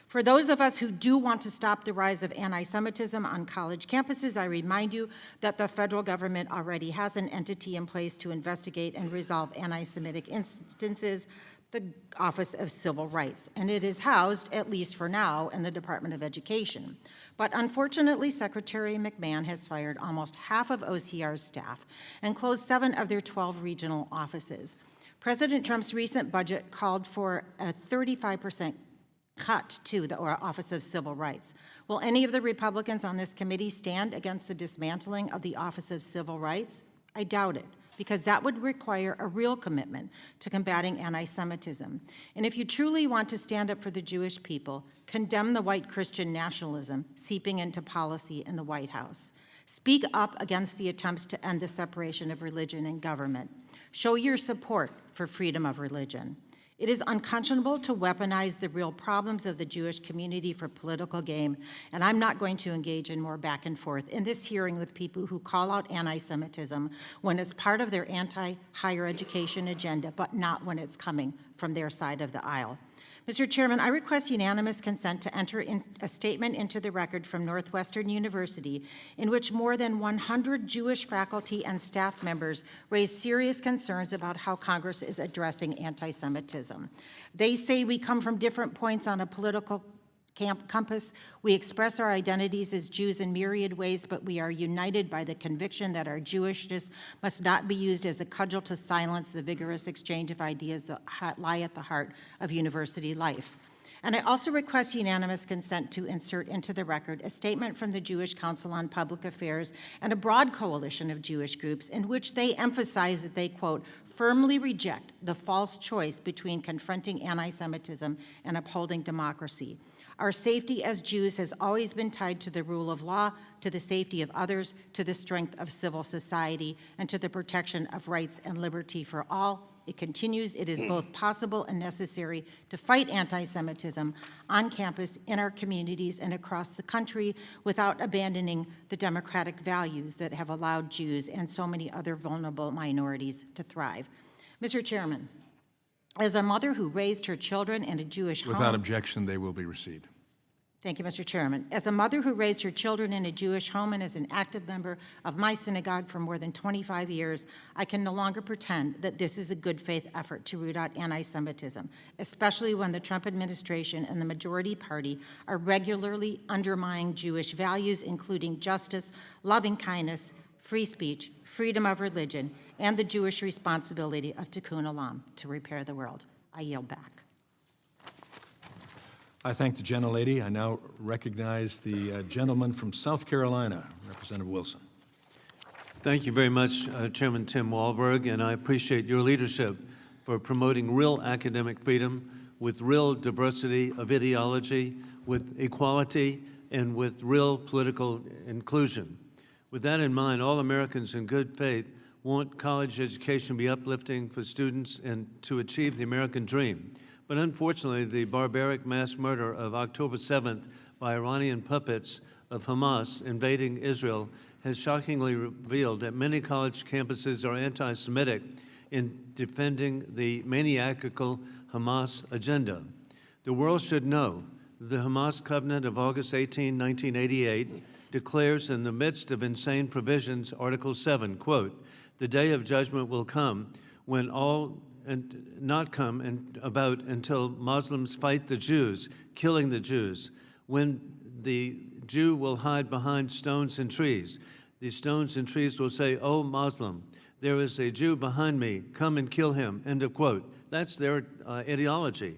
For those of us who do want to stop the rise of anti-Semitism on college campuses, I remind you that the federal government already has an entity in place to investigate and resolve anti-Semitic instances, the Office of Civil Rights, and it is housed, at least for now, in the Department of Education. But unfortunately, Secretary McMahon has fired almost half of OCR's staff and closed 7 of their 12 regional offices. President Trump's recent budget called for a 35% cut to the Office of Civil Rights. Will any of the Republicans on this committee stand against the dismantling of the Office of Civil Rights? I doubt it, because that would require a real commitment to combating anti-Semitism. And if you truly want to stand up for the Jewish people, condemn the white Christian nationalism seeping into policy in the White House. Speak up against the attempts to end the separation of religion and government. Show your support for freedom of religion. It is unconscionable to weaponize the real problems of the Jewish community for political gain, and I'm not going to engage in more back and forth in this hearing with people who call out anti-Semitism when it's part of their anti-higher education agenda, but not when it's coming from their side of the aisle. Mr. Chairman, I request unanimous consent to enter in a statement into the record from Northwestern University in which more than 100 Jewish faculty and staff members raised serious concerns about how Congress is addressing anti-Semitism. They say we come from different points on a political compass. We express our identities as Jews in myriad ways, but we are united by the conviction that our Jewishness must not be used as a cudgel to silence the vigorous exchange of ideas that lie at the heart of university life. And I also request unanimous consent to insert into the record a statement from the Jewish Council on Public Affairs and a broad coalition of Jewish groups in which they emphasize that they, quote, firmly reject the false choice between confronting anti-Semitism and upholding democracy. Our safety as Jews has always been tied to the rule of law, to the safety of others, to the strength of civil society, and to the protection of rights and liberty for all. It continues, it is both possible and necessary to fight anti-Semitism on campus, in our communities, and across the country without abandoning the democratic values that have allowed Jews and so many other vulnerable minorities to thrive. Mr. Chairman, as a mother who raised her children in a Jewish home— Without objection, they will be received. Thank you, Mr. Chairman. As a mother who raised her children in a Jewish home and as an active member of my synagogue for more than 25 years, I can no longer pretend that this is a good faith effort to root out anti-Semitism, especially when the Trump administration and the majority party are regularly undermining Jewish values, including justice, loving kindness, free speech, freedom of religion, and the Jewish responsibility of tikkun olam, to repair the world. I yield back. I thank the gentlelady. I now recognize the gentleman from South Carolina, Representative Wilson. Thank you very much, Chairman Tim Walberg, and I appreciate your leadership for promoting real academic freedom with real diversity of ideology, with equality, and with real political inclusion. With that in mind, all Americans in good faith want college education to be uplifting for students and to achieve the American dream. But unfortunately, the barbaric mass murder of October 7th by Iranian puppets of Hamas invading Israel has shockingly revealed that many college campuses are anti-Semitic in defending the maniacal Hamas agenda. The world should know the Hamas Covenant of August 18, 1988 declares in the midst of insane provisions, Article 7, quote, "The day of judgment will come when all and not come and about until Muslims fight the Jews, killing the Jews, when the Jew will hide behind stones and trees. The stones and trees will say, 'Oh, Muslim, there is a Jew behind me, come and kill him,'" end of quote. That's their ideology.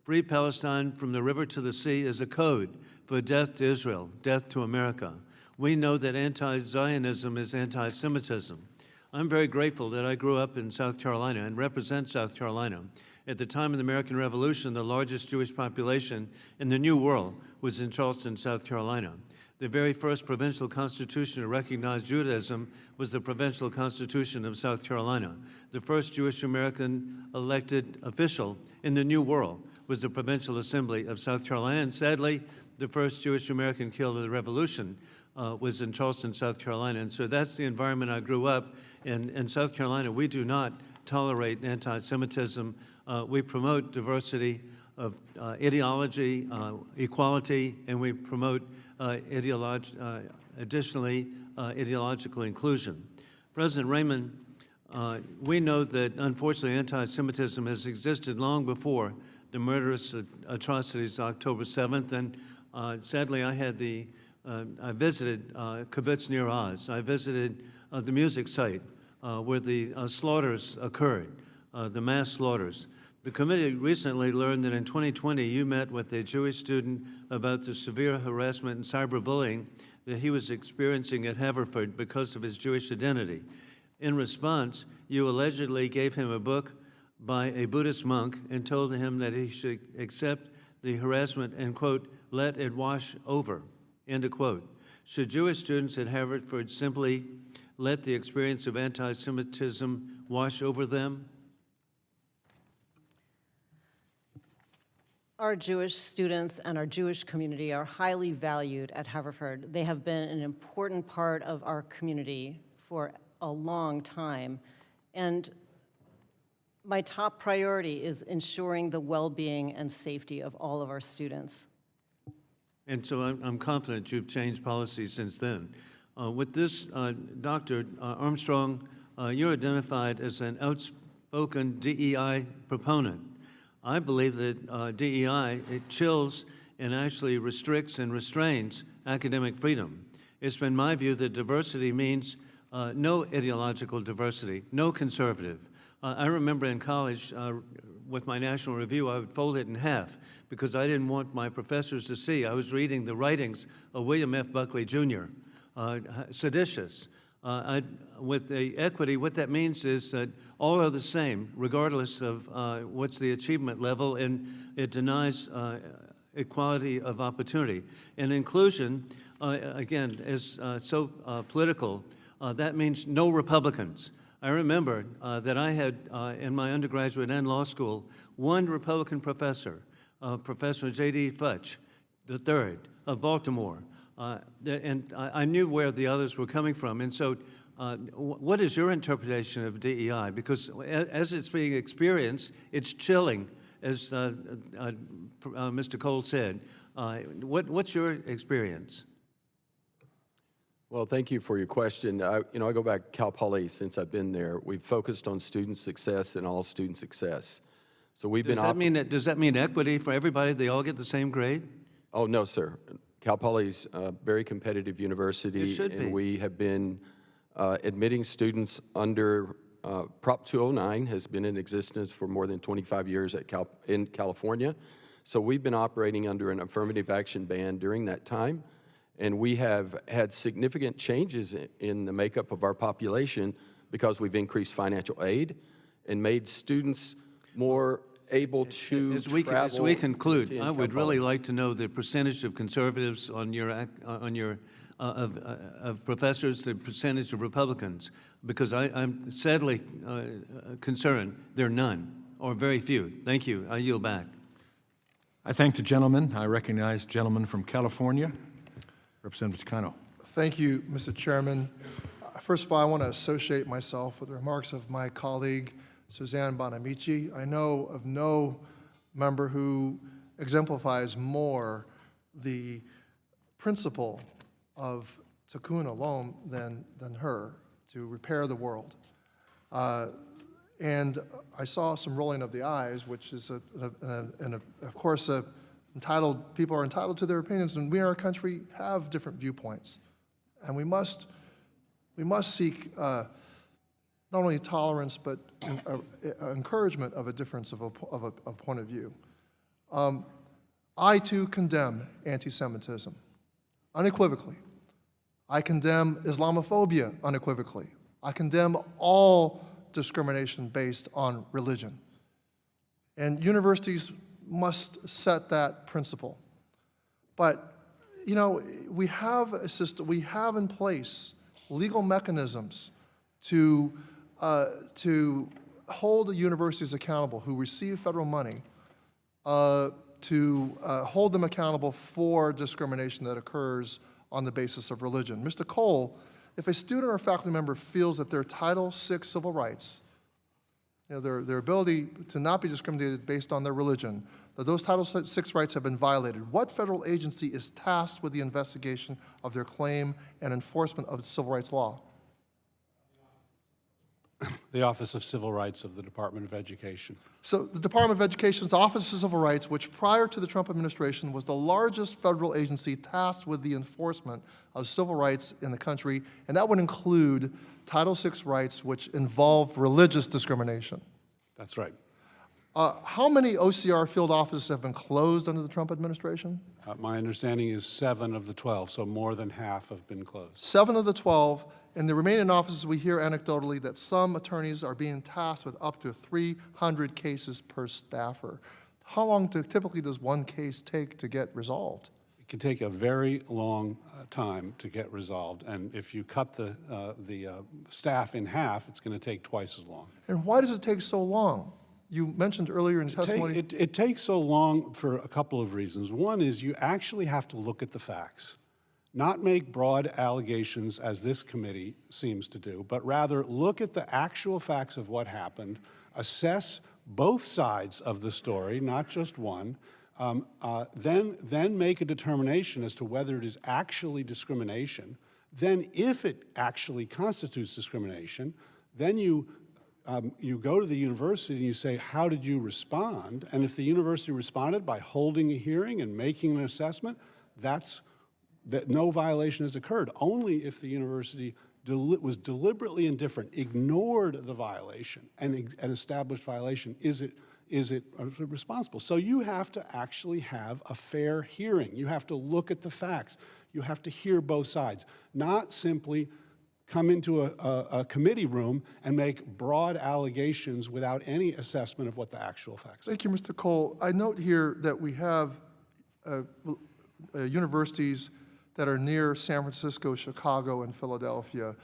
Free Palestine from the river to the sea is a code for death to Israel, death to America. We know that anti-Zionism is anti-Semitism. I'm very grateful that I grew up in South Carolina and represent South Carolina. At the time of the American Revolution, the largest Jewish population in the New World was in Charleston, South Carolina. The very first provincial constitution to recognize Judaism was the Provincial Constitution of South Carolina. The first Jewish American elected official in the New World was the Provincial Assembly of South Carolina, and sadly, the first Jewish American killed in the Revolution was in Charleston, South Carolina. And so that's the environment I grew up in. In South Carolina, we do not tolerate anti-Semitism. We promote diversity of ideology, equality, and we promote additionally ideological inclusion. President Raymond, we know that unfortunately anti-Semitism has existed long before the murderous atrocities of October 7th, and sadly I visited Kibbutz Nir Oz. I visited the music site where the slaughters occurred, the mass slaughters. The committee recently learned that in 2020 you met with a Jewish student about the severe harassment and cyberbullying that he was experiencing at Haverford because of his Jewish identity. In response, you allegedly gave him a book by a Buddhist monk and told him that he should accept the harassment and, quote, "let it wash over," end of quote. Should Jewish students at Haverford simply let the experience of anti-Semitism wash over them? Our Jewish students and our Jewish community are highly valued at Haverford. They have been an important part of our community for a long time. And my top priority is ensuring the well-being and safety of all of our students. And so I'm confident you've changed policy since then. With this, Dr. Armstrong, you're identified as an outspoken DEI proponent. I believe that DEI, it chills and actually restricts and restrains academic freedom. It's been my view that diversity means no ideological diversity, no conservative. I remember in college, with my National Review, I would fold it in half because I didn't want my professors to see. I was reading the writings of William F. Buckley, Jr., seditious. With the equity, what that means is that all are the same, regardless of what's the achievement level, and it denies equality of opportunity. And inclusion, again, is so political. That means no Republicans. I remember that I had, in my undergraduate and law school, one Republican professor, Professor J.D. Futch III of Baltimore. And I knew where the others were coming from. And so what is your interpretation of DEI? Because as it's being experienced, it's chilling as Mr. Cole said. What's your experience? Well, thank you for your question. I go back to Cal Poly since I've been there. We've focused on student success and all student success. So we've Does that mean equity for everybody? They all get the same grade? Oh, no, sir. Cal Poly's a very competitive university. It should be. And we have been admitting students under Prop 209 has been in existence for more than 25 years in California. So we've been operating under an affirmative action ban during that time. And we have had significant changes in the makeup of our population because we've increased financial aid and made students more able to As we travel. conclude, to I would Cal really Poly. like to know the percentage of conservatives of professors, the percentage of Republicans, because I'm sadly concerned there are none or very few. Thank you. I yield back. I thank the gentleman. I recognize the gentleman from California, Representative Takano. Thank you, Mr. Chairman. First of all, I want to associate myself with the remarks of my colleague, Suzanne Bonamici. I know of no member who exemplifies more the principle of tikkun olam than her, to repair the world. And I saw some rolling of the eyes, which is, of course, people are entitled to their opinions, and we in our country have different viewpoints. And we must seek not only tolerance, but encouragement of a difference of a point of view. I, too, condemn anti-Semitism unequivocally. I condemn Islamophobia unequivocally. I condemn all discrimination based on religion. And universities must set that principle. But, you know, we have a system, we have in place legal mechanisms to hold the universities accountable who receive federal money, to hold them accountable for discrimination that occurs on the basis of religion. Mr. Cole, if a student or faculty member feels that their Title VI civil rights, you know, their ability to not be discriminated based on their religion, that those Title VI rights have been violated, what federal agency is tasked with the investigation of their claim and enforcement of civil rights law? The Office of Civil Rights of the Department of Education. So the Department of Education's Office of Civil Rights, which prior to the Trump administration was the largest federal agency tasked with the enforcement of civil rights in the country, and that would include Title VI rights which involve religious discrimination. That's right. How many OCR field offices have been closed under the Trump administration? My understanding is 7 of the 12, so more than half have been closed. 7 of the 12. In the remaining offices, we hear anecdotally that some attorneys are being tasked with up to 300 cases per staffer. How long typically does one case take to get resolved? It can take a very long time to get resolved, and if you cut the staff in half, it's going to take twice as long. And why does it take so long? You mentioned earlier in your testimony. It takes so long for a couple of reasons. One is you actually have to look at the facts, not make broad allegations as this committee seems to do, but rather look at the actual facts of what happened, assess both sides of the story, not just one, then make a determination as to whether it is actually discrimination. Then if it actually constitutes discrimination, then you go to the university and you say, how did you respond? And if the university responded by holding a hearing and making an assessment, that no violation has occurred. Only if the university was deliberately indifferent, ignored the violation, and an established violation, is it responsible. So you have to actually have a fair hearing. You have to look at the facts. You have to hear both sides, not simply come into a committee room and make broad allegations without any assessment of what the actual facts are. Thank you, Mr. Cole. I note here that we have universities that are near San Francisco, Chicago, and Philadelphia.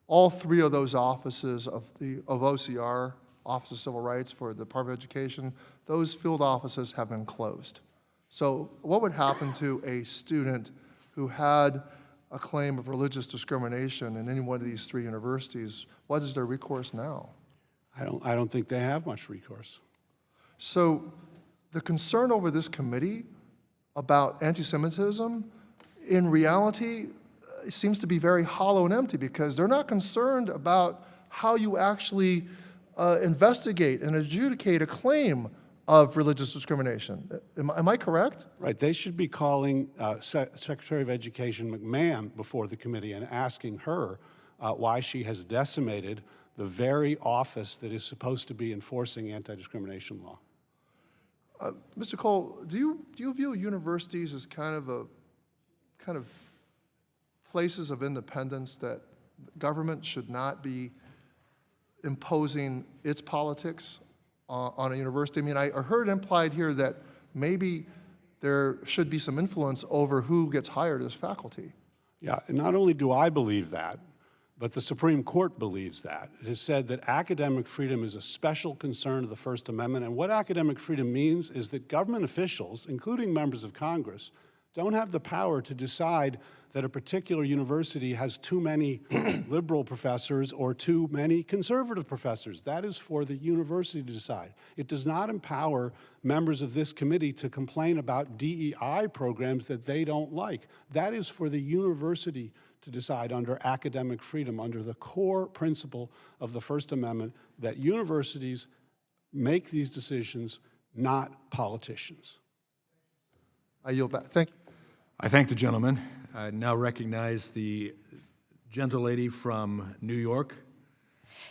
All 3 of those offices of OCR, Office of Civil Rights for the Department of Education, those field offices have been closed. So what would happen to a student who had a claim of religious discrimination in any one of these 3 universities? What is their recourse now? I don't think they have much recourse. So the concern over this committee about anti-Semitism, in reality, seems to be very hollow and empty, because they're not concerned about how you actually investigate and adjudicate a claim of religious discrimination. Am I correct? Right, they should be calling Secretary of Education McMahon before the committee and asking her why she has decimated the very office that is supposed to be enforcing anti-discrimination law. Mr. Cole, do you view universities as kind of places of independence that government should not be imposing its politics on a university? I mean, I heard implied here that maybe there should be some influence over who gets hired as faculty. Yeah, and not only do I believe that, but the Supreme Court believes that. It has said that academic freedom is a special concern of the First Amendment, and what academic freedom means is that government officials, including members of Congress, don't have the power to decide that a particular university has too many liberal professors or too many conservative professors. That is for the university to decide. It does not empower members of this committee to complain about DEI programs that they don't like. That is for the university to decide under academic freedom, under the core principle of the First Amendment, that universities make these decisions, not politicians. I yield back. Thank you. I thank the gentleman. I now recognize the gentlelady from New York.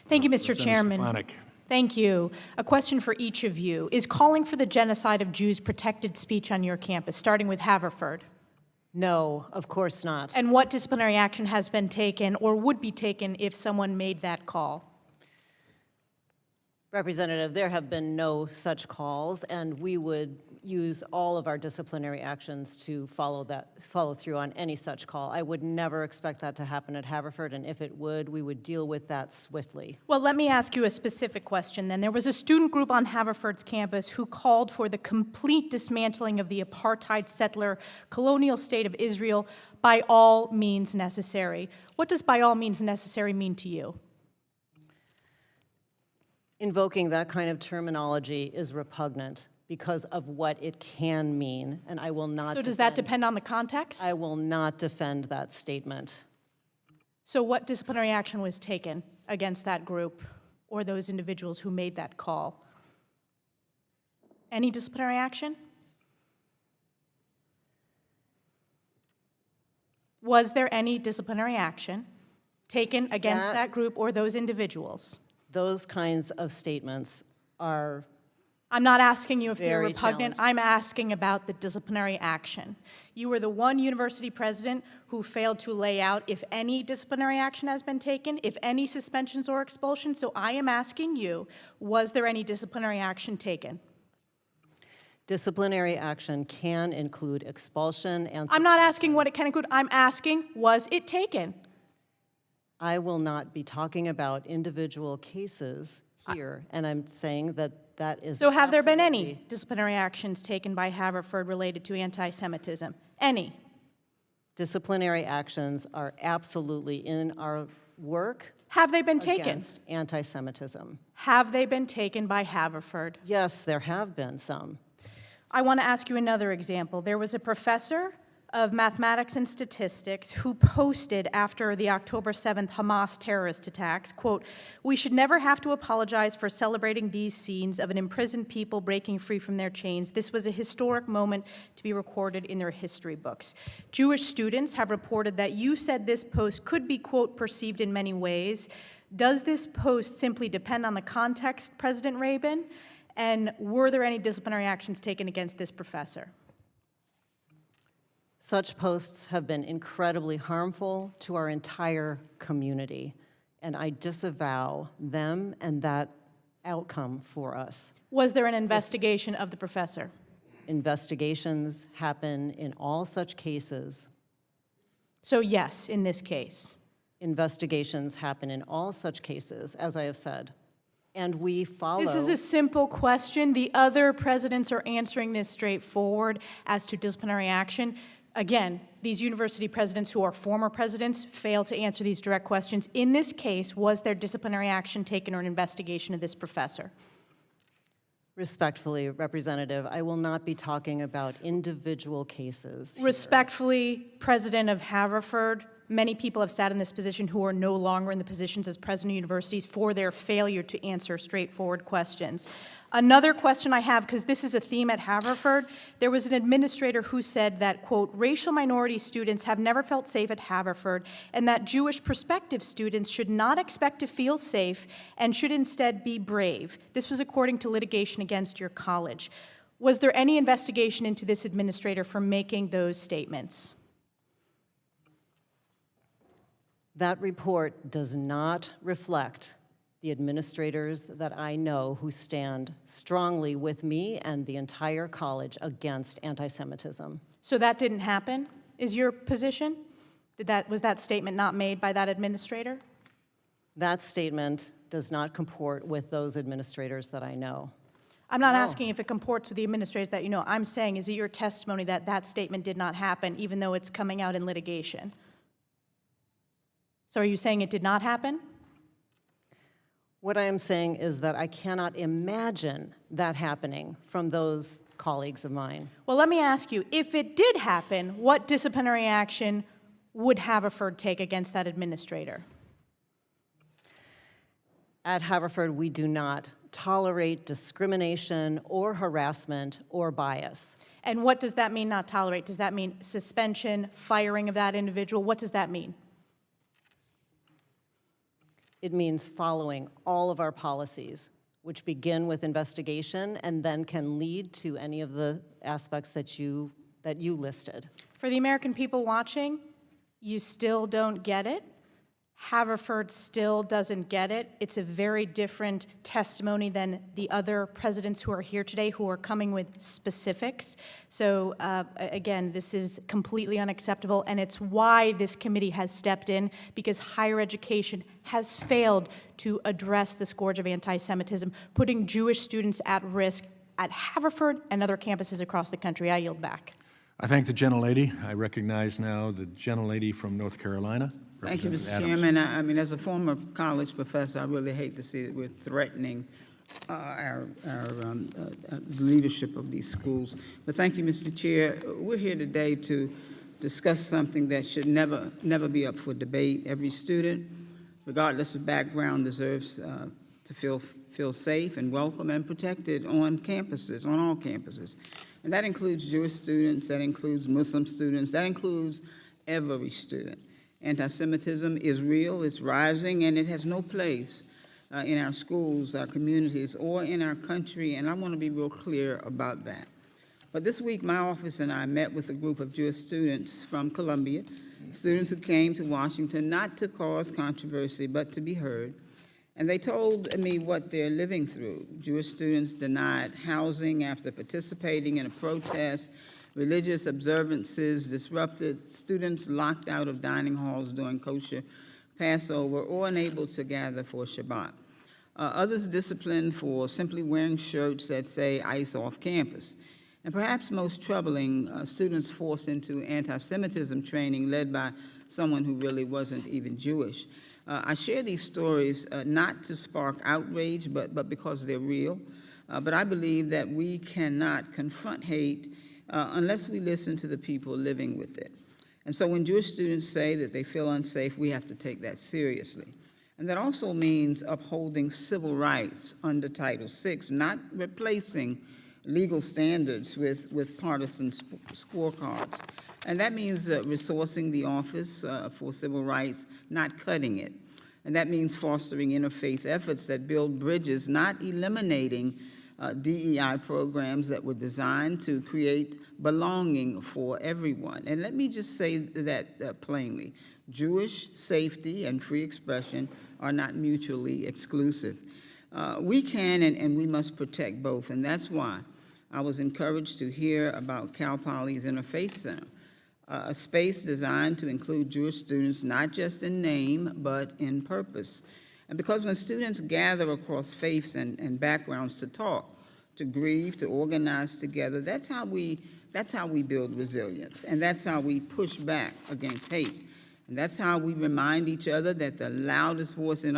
Thank you, Mr. Representative Chairman. Stefanik. Thank you. A question for each of you. Is calling for the genocide of Jews protected speech on your campus, starting with Haverford? No, of course not. And what disciplinary action has been taken or would be taken if someone made that call? Representative, there have been no such calls, and we would use all of our disciplinary actions to follow through on any such call. I would never expect that to happen at Haverford, and if it would, we would deal with that swiftly. Well, let me ask you a specific question then. There was a student group on Haverford's campus who called for the complete dismantling of the apartheid settler colonial state of Israel by all means necessary. What does by all means necessary mean to you? Invoking that kind of terminology is repugnant because of what it can mean, and I will not So does that depend on the context? I will not defend that statement. So what disciplinary action was taken against that group or those individuals who made that call? Any disciplinary action? Was there any disciplinary action taken against that group or those individuals? Those kinds of statements are I'm not asking you if they're very repugnant. challenging. I'm asking about the disciplinary action. You were the one university president who failed to lay out if any disciplinary action has been taken, if any suspensions or expulsions. So I am asking you, was there any disciplinary action taken? disciplinary action can include expulsion and I'm not asking what it can include. I'm asking, was it taken? I will not be talking about individual cases here, and I'm saying that that is So have there been any absolutely- disciplinary actions taken by Haverford related to anti-Semitism? Any? Disciplinary actions are absolutely in our work Have they been taken? against anti-Semitism. Have they been taken by Haverford? Yes, there have been some. I want to ask you another example. There was a professor of mathematics and statistics who posted after the October 7th Hamas terrorist attacks, quote, "We should never have to apologize for celebrating these scenes of an imprisoned people breaking free from their chains. This was a historic moment to be recorded in their history books." Jewish students have reported that you said this post could be, quote, "perceived in many ways." Does this post simply depend on the context, President Rabin? And were there any disciplinary actions taken against this professor? Such posts have been incredibly harmful to our entire community, and I disavow them and that outcome for us. Was there an investigation of the professor? Investigations happen in all such cases. So yes, in this case. Investigations happen in all such cases, as I have said, and we follow. This is a simple question. The other presidents are answering this straightforward as to disciplinary action. Again, these university presidents who are former presidents fail to answer these direct questions. In this case, was there disciplinary action taken or an investigation of this professor? Respectfully, Representative, I will not be talking about individual cases here. Respectfully, President of Haverford, many people have sat in this position who are no longer in the positions as president of universities for their failure to answer straightforward questions. Another question I have, because this is a theme at Haverford, there was an administrator who said that, quote, racial minority students have never felt safe at Haverford, and that Jewish prospective students should not expect to feel safe and should instead be brave. This was according to litigation against your college. Was there any investigation into this administrator for making those statements? That report does not reflect the administrators that I know who stand strongly with me and the entire college against anti-Semitism. So that didn't happen, is your position? Was that statement not made by that administrator? That statement does not comport with those administrators that I know. I'm not asking if it comports with the administrators that you know. I'm saying, is it your testimony that that statement did not happen, even though it's coming out in litigation? So are you saying it did not happen? What I am saying is that I cannot imagine that happening from those colleagues of mine. Well, let me ask you, if it did happen, what disciplinary action would Haverford take against that administrator? At Haverford, we do not tolerate discrimination or harassment or bias. And what does that mean, not tolerate? Does that mean suspension, firing of that individual? What does that mean? It means following all of our policies, which begin with investigation and then can lead to any of the aspects that you listed. For the American people watching, you still don't get it. Haverford still doesn't get it. It's a very different testimony than the other presidents who are here today who are coming with specifics. So again, this is completely unacceptable, and it's why this committee has stepped in, because higher education has failed to address the scourge of anti-Semitism, putting Jewish students at risk at Haverford and other campuses across the country. I yield back. I thank the gentlelady. I recognize now the gentlelady from North Carolina. Thank you, Mr. Adams. Chairman. I mean, as a former college professor, I really hate to see that we're threatening our leadership of these schools. But thank you, Mr. Chair. We're here today to discuss something that should never be up for debate. Every student, regardless of background, deserves to feel safe and welcome and protected on campuses, on all campuses. And that includes Jewish students, that includes Muslim students, that includes every student. Anti-Semitism is real, it's rising, and it has no place in our schools, our communities, or in our country, and I want to be real clear about that. But this week, my office and I met with a group of Jewish students from Columbia, students who came to Washington not to cause controversy, but to be heard. And they told me what they're living through. Jewish students denied housing after participating in a protest, religious observances disrupted, students locked out of dining halls during kosher Passover or unable to gather for Shabbat. Others disciplined for simply wearing shirts that say ICE off campus. And perhaps most troubling, students forced into anti-Semitism training led by someone who really wasn't even Jewish. I share these stories not to spark outrage, but because they're real. But I believe that we cannot confront hate unless we listen to the people living with it. And so when Jewish students say that they feel unsafe, we have to take that seriously. And that also means upholding civil rights under Title VI, not replacing legal standards with partisan scorecards. And that means resourcing the Office for Civil Rights, not cutting it. And that means fostering interfaith efforts that build bridges, not eliminating DEI programs that were designed to create belonging for everyone. And let me just say that plainly. Jewish safety and free expression are not mutually exclusive. We can and we must protect both, and that's why I was encouraged to hear about Cal Poly's Interfaith Center, a space designed to include Jewish students not just in name, but in purpose. And because when students gather across faiths and backgrounds to talk, to grieve, to organize together, that's how we build resilience, and that's how we push back against hate. And that's how we remind each other that the loudest voices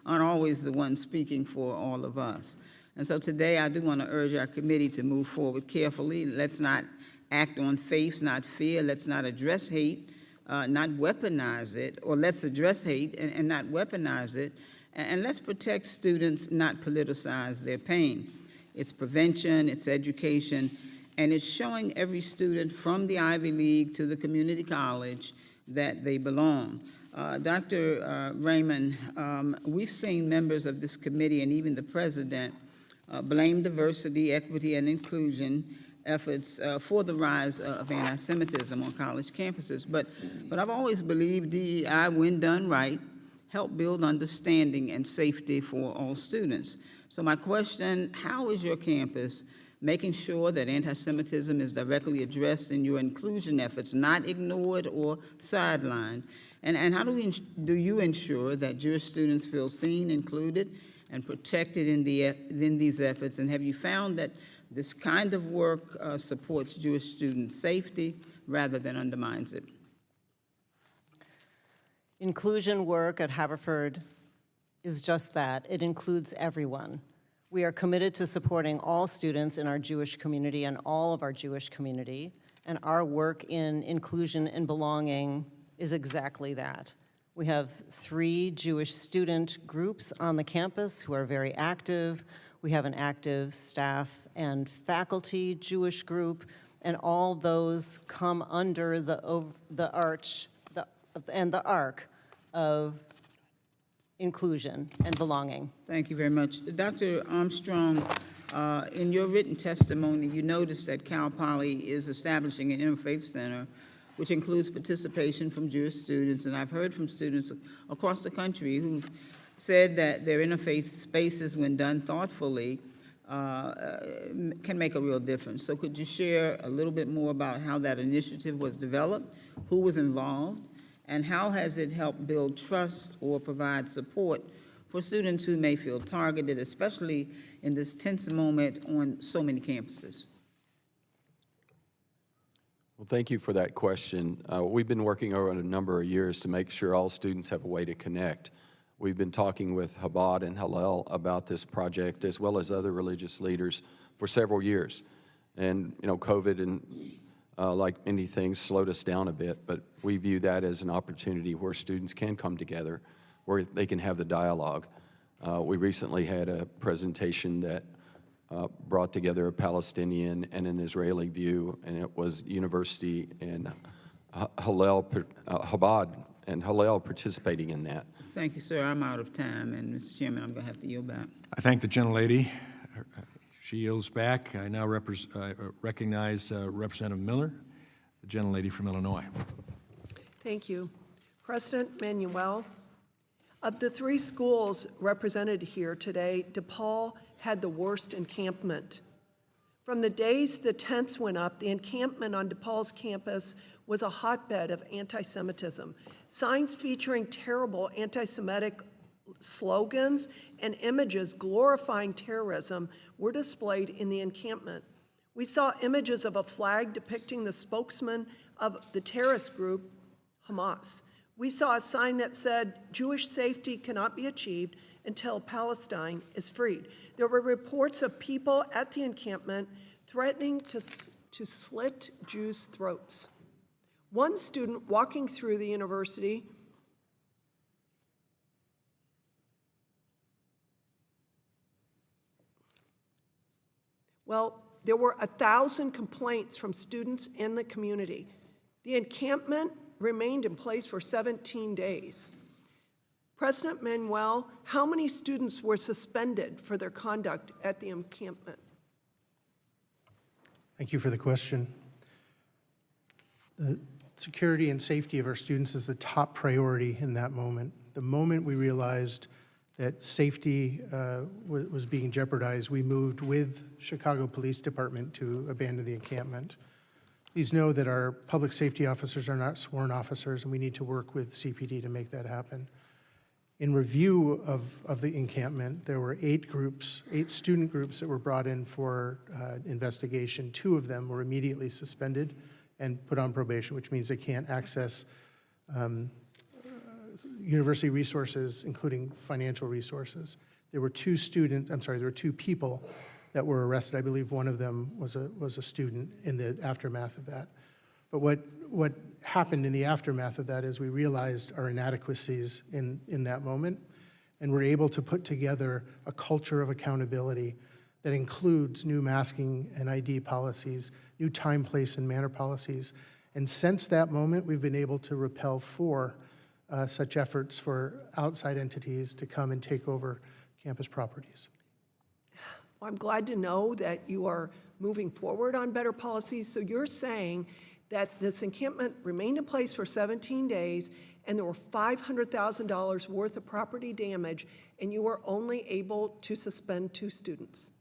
aren't always the ones speaking for all of us. And so today I do want to urge our committee to move forward carefully. Let's not act on faith, not fear. Let's not address hate, not weaponize it, or let's address hate and not weaponize it. And let's protect students, not politicize their pain. It's prevention, it's education, and it's showing every student from the Ivy League to the community college that they belong. Dr. Raymond, we've seen members of this committee and even the president blame diversity, equity, and inclusion efforts for the rise of anti-Semitism on college campuses. But I've always believed DEI, when done right, help build understanding and safety for all students. So my question, how is your campus making sure that anti-Semitism is directly addressed in your inclusion efforts, not ignored or sidelined? And how do you ensure that Jewish students feel seen, included, and protected in these efforts? And have you found that this kind of work supports Jewish student safety rather than undermines it? Inclusion work at Haverford is just that. It includes everyone. We are committed to supporting all students in our Jewish community and all of our Jewish community, and our work in inclusion and belonging is exactly that. We have 3 Jewish student groups on the campus who are very active. We have an active staff and faculty Jewish group, and all those come under the arch and the arc of inclusion and belonging. Thank you very much. Dr. Armstrong, in your written testimony, you noticed that Cal Poly is establishing an interfaith center, which includes participation from Jewish students, and I've heard from students across the country who've said that their interfaith spaces, when done thoughtfully, can make a real difference. So could you share a little bit more about how that initiative was developed, who was involved, and how has it helped build trust or provide support for students who may feel targeted, especially in this tense moment on so many campuses? Well, thank you for that question. We've been working over a number of years to make sure all students have a way to connect. We've been talking with Chabad and Hillel about this project, as well as other religious leaders, for several years. And, you know, COVID and like many things slowed us down a bit, but we view that as an opportunity where students can come together, where they can have the dialogue. We recently had a presentation that brought together a Palestinian and an Israeli view, and it was university and Chabad and Hillel participating in that. Thank you, sir. I'm out of time, and Mr. Chairman, I'm going to have to yield back. I thank the gentlelady. She yields back. I now recognize Representative Miller, the gentlelady from Illinois. Thank you. President Manuel, of the 3 schools represented here today, DePaul had the worst encampment. From the days the tents went up, the encampment on DePaul's campus was a hotbed of anti-Semitism. Signs featuring terrible anti-Semitic slogans and images glorifying terrorism were displayed in the encampment. We saw images of a flag depicting the spokesman of the terrorist group, Hamas. We saw a sign that said, "Jewish safety cannot be achieved until Palestine is freed." There were reports of people at the encampment threatening to slit Jews' throats. One student walking through the university there were 1,000 complaints from students in the community. The encampment remained in place for 17 days. President Manuel, how many students were suspended for their conduct at the encampment? Thank you for the question. The security and safety of our students is the top priority in that moment. The moment we realized that safety was being jeopardized, we moved with Chicago Police Department to abandon the encampment. Please know that our public safety officers are not sworn officers, and we need to work with CPD to make that happen. In review of the encampment, there were 8 student groups that were brought in for investigation. 2 of them were immediately suspended and put on probation, which means they can't access university resources, including financial resources. There were two people that were arrested. I believe one of them was a student in the aftermath of that. But what happened in the aftermath of that is we realized our inadequacies in that moment, and we're able to put together a culture of accountability that includes new masking and ID policies, new time, place, and manner policies. And since that moment, we've been able to repel 4 such efforts for outside entities to come and take over campus properties. Well, I'm glad to know that you are moving forward on better policies. So you're saying that this encampment remained in place for 17 days, and there were $500,000 worth of property damage, and you were only able to suspend 2 students.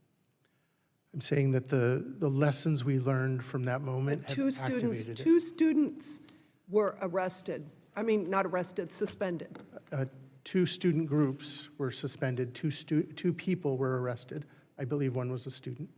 I'm saying that the lessons we learned from that moment have activated it. 2 students were arrested. I mean, not arrested, suspended. 2 student groups were suspended. 2 people were arrested. I believe one was a student.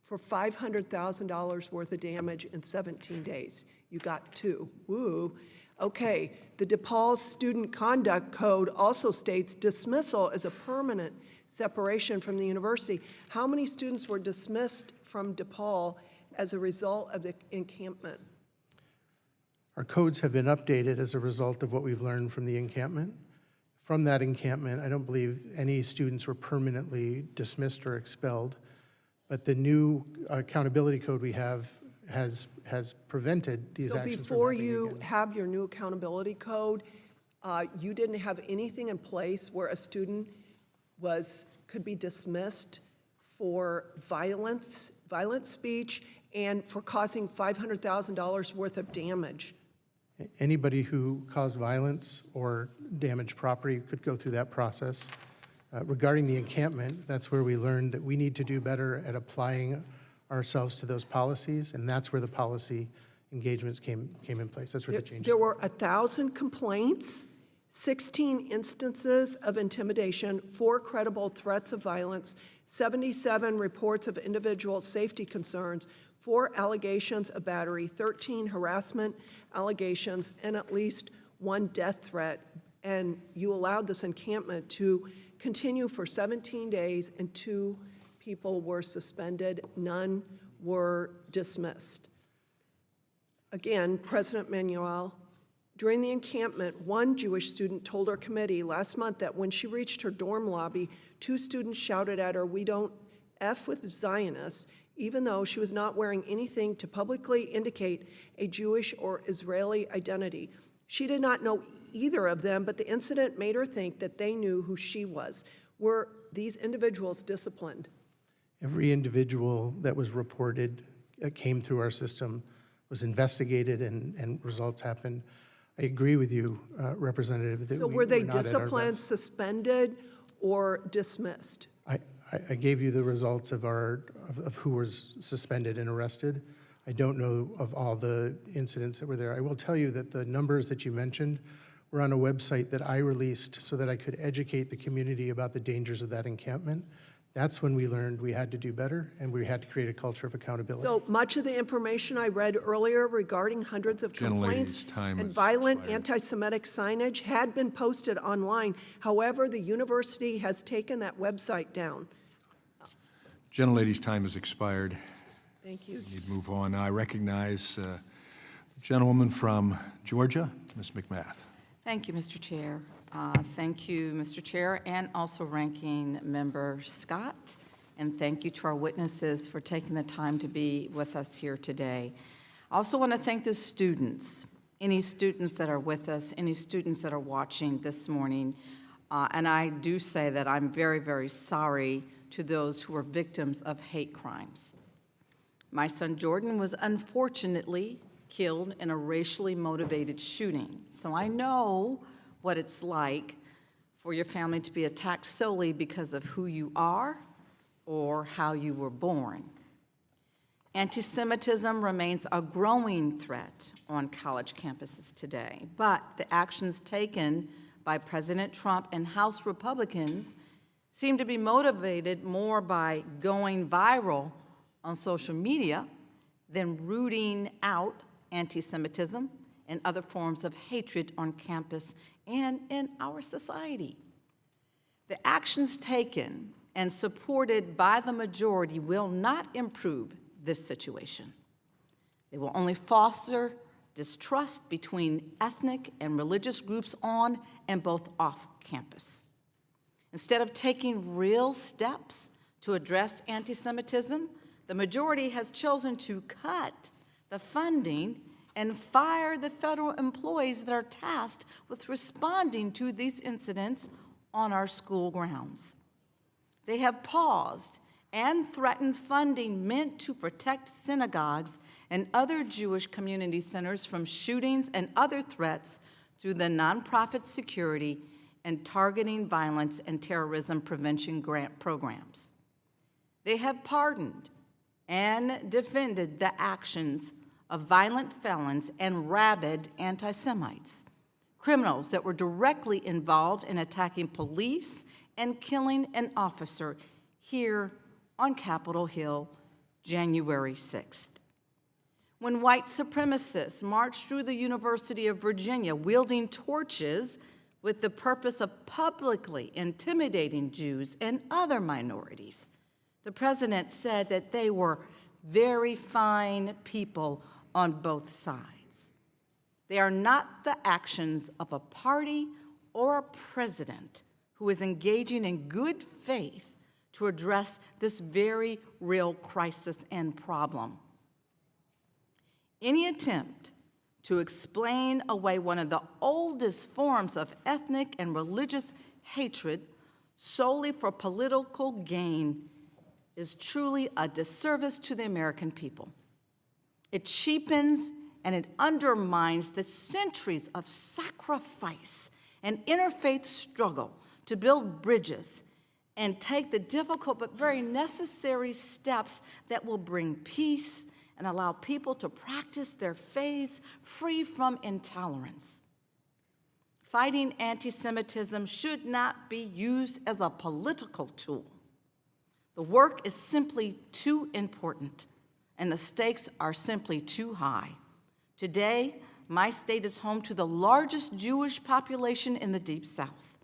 For $500,000 worth of damage in 17 days. You got 2. Woo. Okay, the DePaul Student Conduct Code also states dismissal is a permanent separation from the university. How many students were dismissed from DePaul as a result of the encampment? Our codes have been updated as a result of what we've learned from the encampment. From that encampment, I don't believe any students were permanently dismissed or expelled, but the new accountability code we have has prevented these actions from happening. So before you have your new accountability code, you didn't have anything in place where a student could be dismissed for violent speech and for causing $500,000 worth of damage? Anybody who caused violence or damaged property could go through that process. Regarding the encampment, that's where we learned that we need to do better at applying ourselves to those policies, and that's where the policy engagements came in place. That's where the changes. There were 1,000 complaints, 16 instances of intimidation, 4 credible threats of violence, 77 reports of individual safety concerns, 4 allegations of battery, 13 harassment allegations, and at least 1 death threat. And you allowed this encampment to continue for 17 days, and 2 people were suspended. None were dismissed. Again, President Manuel, during the encampment, 1 Jewish student told our committee last month that when she reached her dorm lobby, 2 students shouted at her, "We don't F with Zionists," even though she was not wearing anything to publicly indicate a Jewish or Israeli identity. She did not know either of them, but the incident made her think that they knew who she was. Were these individuals disciplined? Every individual that was reported came through our system, was investigated, and results happened. I agree with you, Representative, that So we were they not at our disciplined, best. suspended, or dismissed? I gave you the results of who was suspended and arrested. I don't know of all the incidents that were there. I will tell you that the numbers that you mentioned were on a website that I released so that I could educate the community about the dangers of that encampment. That's when we learned we had to do better, and we had to create a culture of accountability. So much of the information I read earlier regarding hundreds of complaints and violent anti-Semitic signage had been posted online. However, the university has taken that website down. Gentlelady's time has expired. Thank you. We need to move on. Now I recognize the gentlewoman from Georgia, Ms. McMath. Thank you, Mr. Chair. Thank you, Mr. Chair, and also Ranking Member Scott. And thank you to our witnesses for taking the time to be with us here today. I also want to thank the students, any students that are with us, any students that are watching this morning. And I do say that I'm very, very sorry to those who are victims of hate crimes. My son Jordan was unfortunately killed in a racially motivated shooting. So I know what it's like for your family to be attacked solely because of who you are or how you were born. Anti-Semitism remains a growing threat on college campuses today, but the actions taken by President Trump and House Republicans seem to be motivated more by going viral on social media than rooting out anti-Semitism and other forms of hatred on campus and in our society. The actions taken and supported by the majority will not improve this situation. They will only foster distrust between ethnic and religious groups on and both off campus. Instead of taking real steps to address anti-Semitism, the majority has chosen to cut the funding and fire the federal employees that are tasked with responding to these incidents on our school grounds. They have paused and threatened funding meant to protect synagogues and other Jewish community centers from shootings and other threats through the nonprofit security and targeting violence and terrorism prevention grant programs. They have pardoned and defended the actions of violent felons and rabid anti-Semites, criminals that were directly involved in attacking police and killing an officer here on Capitol Hill, January 6th. When white supremacists marched through the University of Virginia wielding torches with the purpose of publicly intimidating Jews and other minorities, the president said that they were very fine people on both sides. They are not the actions of a party or a president who is engaging in good faith to address this very real crisis and problem. Any attempt to explain away one of the oldest forms of ethnic and religious hatred solely for political gain is truly a disservice to the American people. It cheapens and it undermines the centuries of sacrifice and interfaith struggle to build bridges and take the difficult but very necessary steps that will bring peace and allow people to practice their faiths free from intolerance. Fighting anti-Semitism should not be used as a political tool. The work is simply too important, and the stakes are simply too high. Today, my state is home to the largest Jewish population in the Deep South.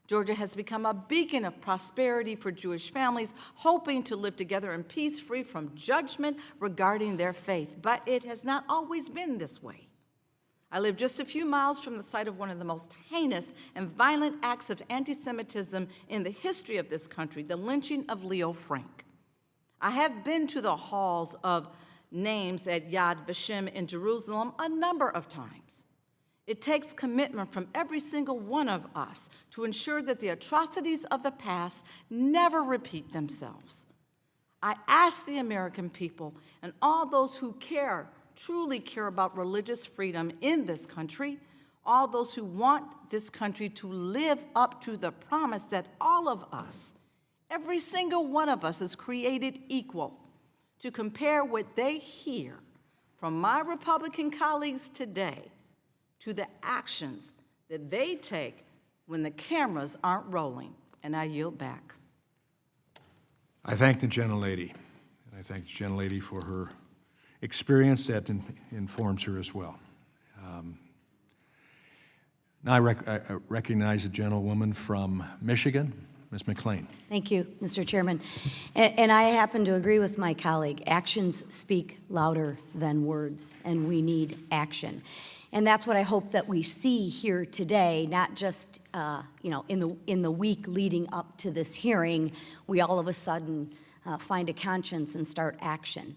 Georgia has become a beacon of prosperity for Jewish families, hoping to live together in peace, free from judgment regarding their faith. But it has not always been this way. I live just a few miles from the site of one of the most heinous and violent acts of anti-Semitism in the history of this country, the lynching of Leo Frank. I have been to the halls of names at Yad Vashem in Jerusalem a number of times. It takes commitment from every single one of us to ensure that the atrocities of the past never repeat themselves. I ask the American people and all those who care, truly care about religious freedom in this country, all those who want this country to live up to the promise that all of us, every single one of us, is created equal, to compare what they hear from my Republican colleagues today to the actions that they take when the cameras aren't rolling. And I yield back. I thank the gentlelady, and I thank the gentlelady for her experience that informs her as well. Now I recognize a gentlewoman from Michigan, Ms. McLean. Thank you, Mr. Chairman. And I happen to agree with my colleague. Actions speak louder than words, and we need action. And that's what I hope that we see here today, not just in the week leading up to this hearing, we all of a sudden find a conscience and start action.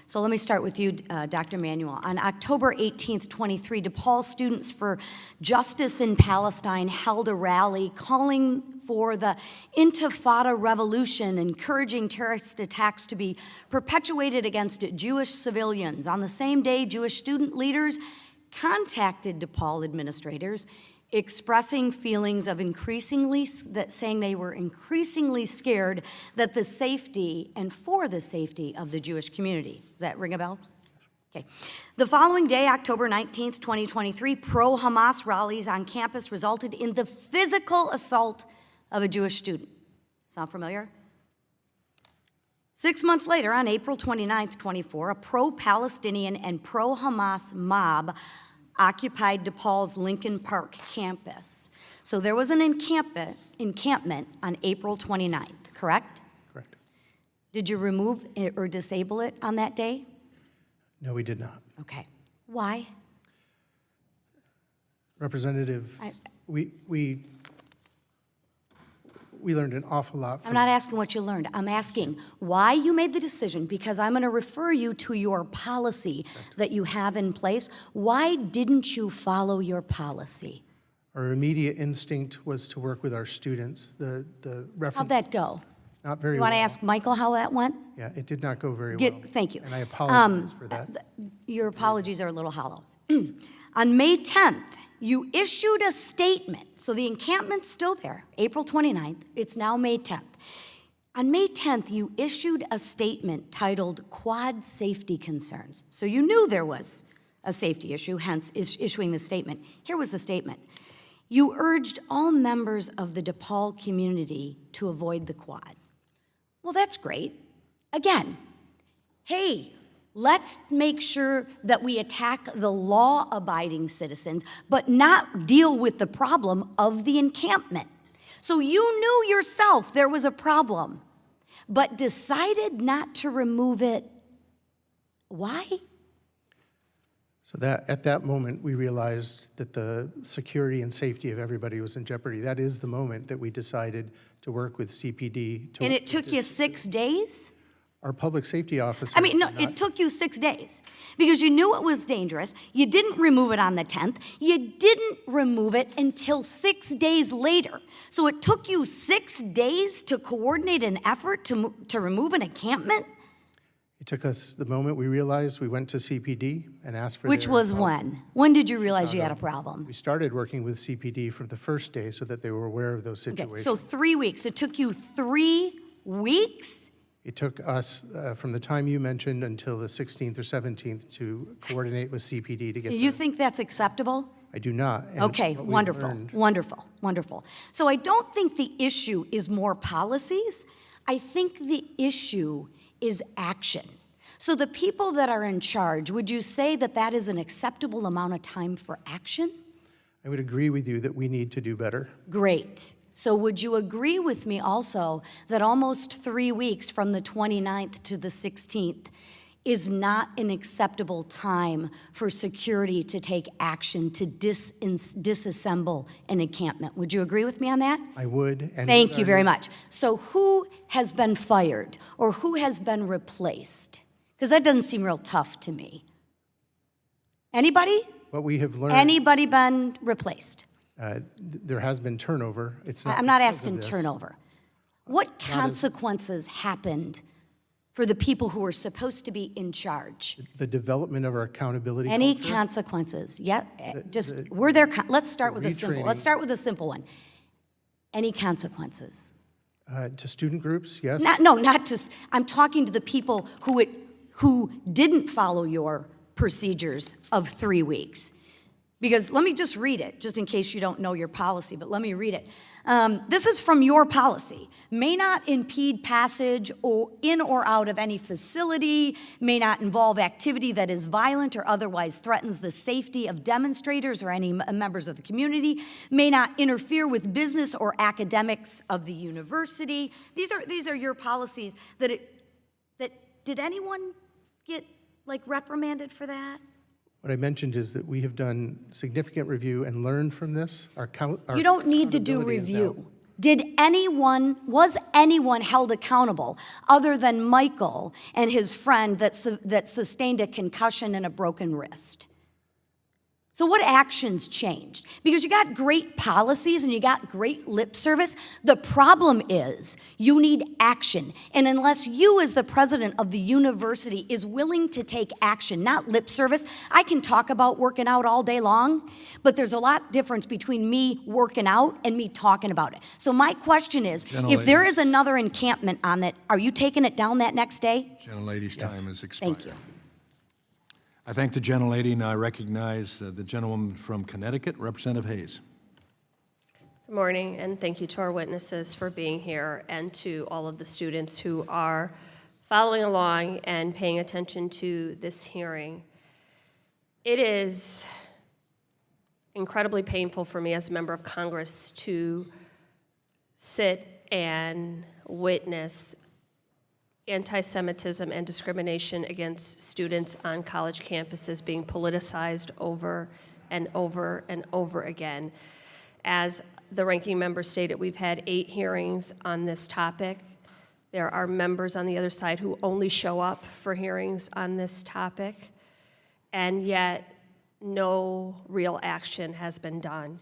So let me start with you, Dr. Manuel. On October 18th, 23, DePaul Students for Justice in Palestine held a rally calling for the Intifada revolution, encouraging terrorist attacks to be perpetuated against Jewish civilians. On the same day, Jewish student leaders contacted DePaul administrators expressing feelings of saying they were increasingly scared that the safety and for the safety of the Jewish community. Does that ring a bell? Okay. The following day, October 19th, 2023, pro-Hamas rallies on campus resulted in the physical assault of a Jewish student. Sound familiar? 6 months later, on April 29th, 24, a pro-Palestinian and pro-Hamas mob occupied DePaul's Lincoln Park campus. So there was an encampment on April 29th, correct? Correct. Did you remove it or disable it on that day? No, we did not. Okay. Why? Representative, we learned an awful lot I'm from. not asking what you learned. I'm asking why you made the decision, because I'm going to refer you to your policy that you have in place. Why didn't you follow your policy? Our immediate instinct was to work with our students. The reference. How'd that go? Not very You well. want to ask Michael how that went? Yeah, it did not go very well. Thank you. And I apologize for that. Your apologies are a little hollow. On May 10th, you issued a statement. So the encampment's still there, April 29th. It's now May 10th. On May 10th, you issued a statement titled Quad Safety Concerns. So you knew there was a safety issue, hence issuing the statement. Here was the statement. You urged all members of the DePaul community to avoid the quad. Well, that's great. Again, hey, let's make sure that we attack the law-abiding citizens, but not deal with the problem of the encampment. So you knew yourself there was a problem, but decided not to remove it. Why? So that, at that moment, we realized that the security and safety of everybody was in jeopardy. That is the moment that we decided to work with CPD. And it took you 6 days? Our public safety officer. I mean, no, it took you 6 days because you knew it was dangerous. You didn't remove it on the 10th. You didn't remove it until 6 days later. So it took you 6 days to coordinate an effort to remove an encampment? It took us, the moment we realized, we went to CPD and asked for Which their was help. when? When did you realize you had a problem? We started working with CPD from the first day so that they were aware of those Okay, situations. so 3 weeks. It took you 3 weeks? It took us, from the time you mentioned until the 16th or 17th, to coordinate with CPD to get You the- think that's acceptable? I do not. And Okay, what we've wonderful, learned- wonderful, wonderful. So I don't think the issue is more policies. I think the issue is action. So the people that are in charge, would you say that that is an acceptable amount of time for action? I would agree with you that we need to do better. Great. So would you agree with me also that almost 3 weeks from the 29th to the 16th is not an acceptable time for security to take action to disassemble an encampment? Would you agree with me on that? I would. And Thank you very much. So who has been fired or who has been replaced? Because that doesn't seem real tough to me. Anybody? What we have learned. Anybody been replaced? There has been turnover. It's not I'm not because of asking this. turnover. What consequences happened for the people who were supposed to be in charge? The development of our accountability Any culture. consequences? Yeah, just, were there, let's start with a simple, retraining. let's start with a simple one. Any consequences? To student groups, yes. Not just, I'm talking to the people who didn't follow your procedures of 3 weeks. Because let me just read it, just in case you don't know your policy, but let me read it. This is from your policy. May not impede passage or in or out of any facility, may not involve activity that is violent or otherwise threatens the safety of demonstrators or any members of the community, may not interfere with business or academics of the university. These are your policies did anyone get reprimanded for that? What I mentioned is that we have done significant review and learned from this. You don't need to do review. Was anyone held accountable other than Michael and his friend that sustained a concussion and a broken wrist? So what actions changed? Because you got great policies and you got great lip service. The problem is you need action. And unless you as the president of the university is willing to take action, not lip service, I can talk about working out all day long, but there's a lot difference between me working out and me talking about it. So my question is, if there is another encampment on that, are you taking it down that next day? Gentlelady's time has expired. Thank you. I thank the gentlelady, and I recognize the gentlewoman from Connecticut, Representative Hayes. Good morning, and thank you to our witnesses for being here and to all of the students who are following along and paying attention to this hearing. It is incredibly painful for me as a member of Congress to sit and witness anti-Semitism and discrimination against students on college campuses being politicized over and over and over again. As the ranking member stated, we've had 8 hearings on this topic. There are members on the other side who only show up for hearings on this topic, and yet no real action has been done.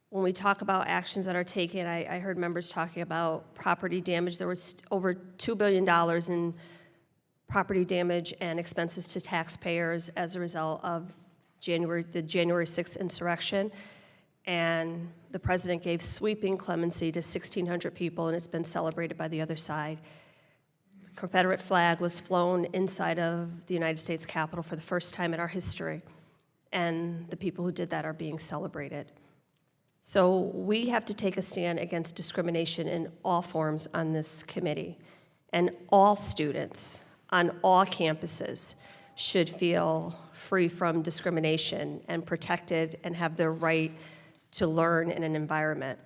When we talk about actions that are taken, I heard members talking about property damage. There was over $2 billion in property damage and expenses to taxpayers as a result of the January 6th insurrection. And the president gave sweeping clemency to 1,600 people, and it's been celebrated by the other side. The Confederate flag was flown inside of the United States Capitol for the first time in our history, and the people who did that are being celebrated. So we have to take a stand against discrimination in all forms on this committee, and all students on all campuses should feel free from discrimination and protected and have their right to learn in an environment.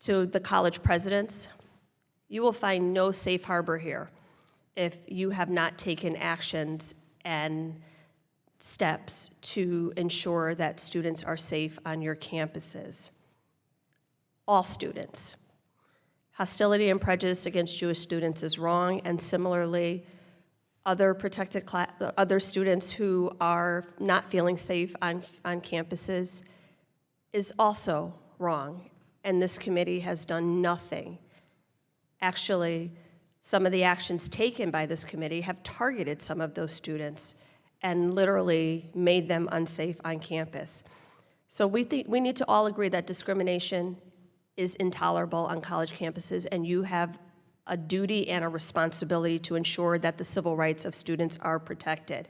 To the college presidents, you will find no safe harbor here if you have not taken actions and steps to ensure that students are safe on your campuses. All students. Hostility and prejudice against Jewish students is wrong, and similarly, other students who are not feeling safe on campuses is also wrong, and this committee has done nothing. Actually, some of the actions taken by this committee have targeted some of those students and literally made them unsafe on campus. So we need to all agree that discrimination is intolerable on college campuses, and you have a duty and a responsibility to ensure that the civil rights of students are protected.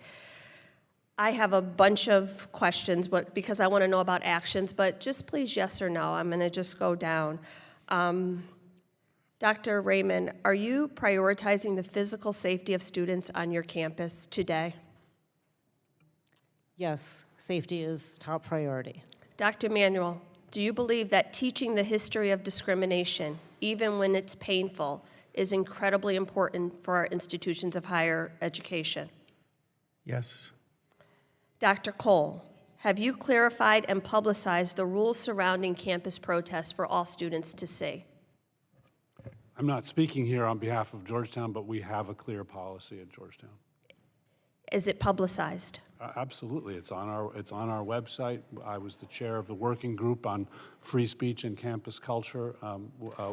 I have a bunch of questions, but because I want to know about actions, but just please yes or no. I'm going to just go down. Dr. Raymond, are you prioritizing the physical safety of students on your campus today? Yes, safety is top priority. Dr. Manuel, do you believe that teaching the history of discrimination, even when it's painful, is incredibly important for our institutions of higher education? Yes. Dr. Cole, have you clarified and publicized the rules surrounding campus protests for all students to see? I'm not speaking here on behalf of Georgetown, but we have a clear policy at Georgetown. Is it publicized? Absolutely, it's on our website. I was the chair of the working group on free speech and campus culture.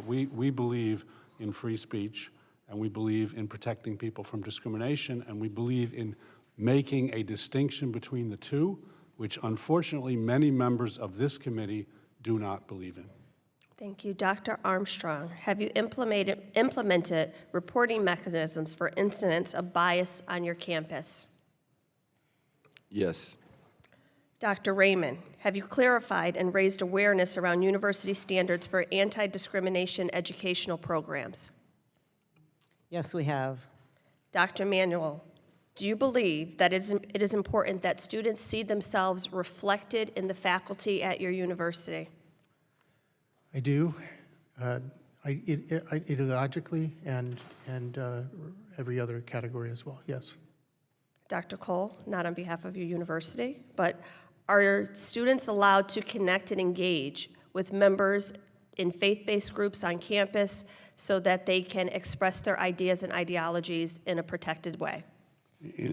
We believe in free speech, and we believe in protecting people from discrimination, and we believe in making a distinction between the two, which unfortunately many members of this committee do not believe in. Thank you. Dr. Armstrong, have you implemented reporting mechanisms for incidents of bias on your campus? Yes. Dr. Raymond, have you clarified and raised awareness around university standards for anti-discrimination educational programs? Yes, we have. Dr. Manuel, do you believe that it is important that students see themselves reflected in the faculty at your university? I do, ideologically and every other category as well, yes. Dr. Cole, not on behalf of your university, but are students allowed to connect and engage with members in faith-based groups on campus so that they can express their ideas and ideologies in a protected way?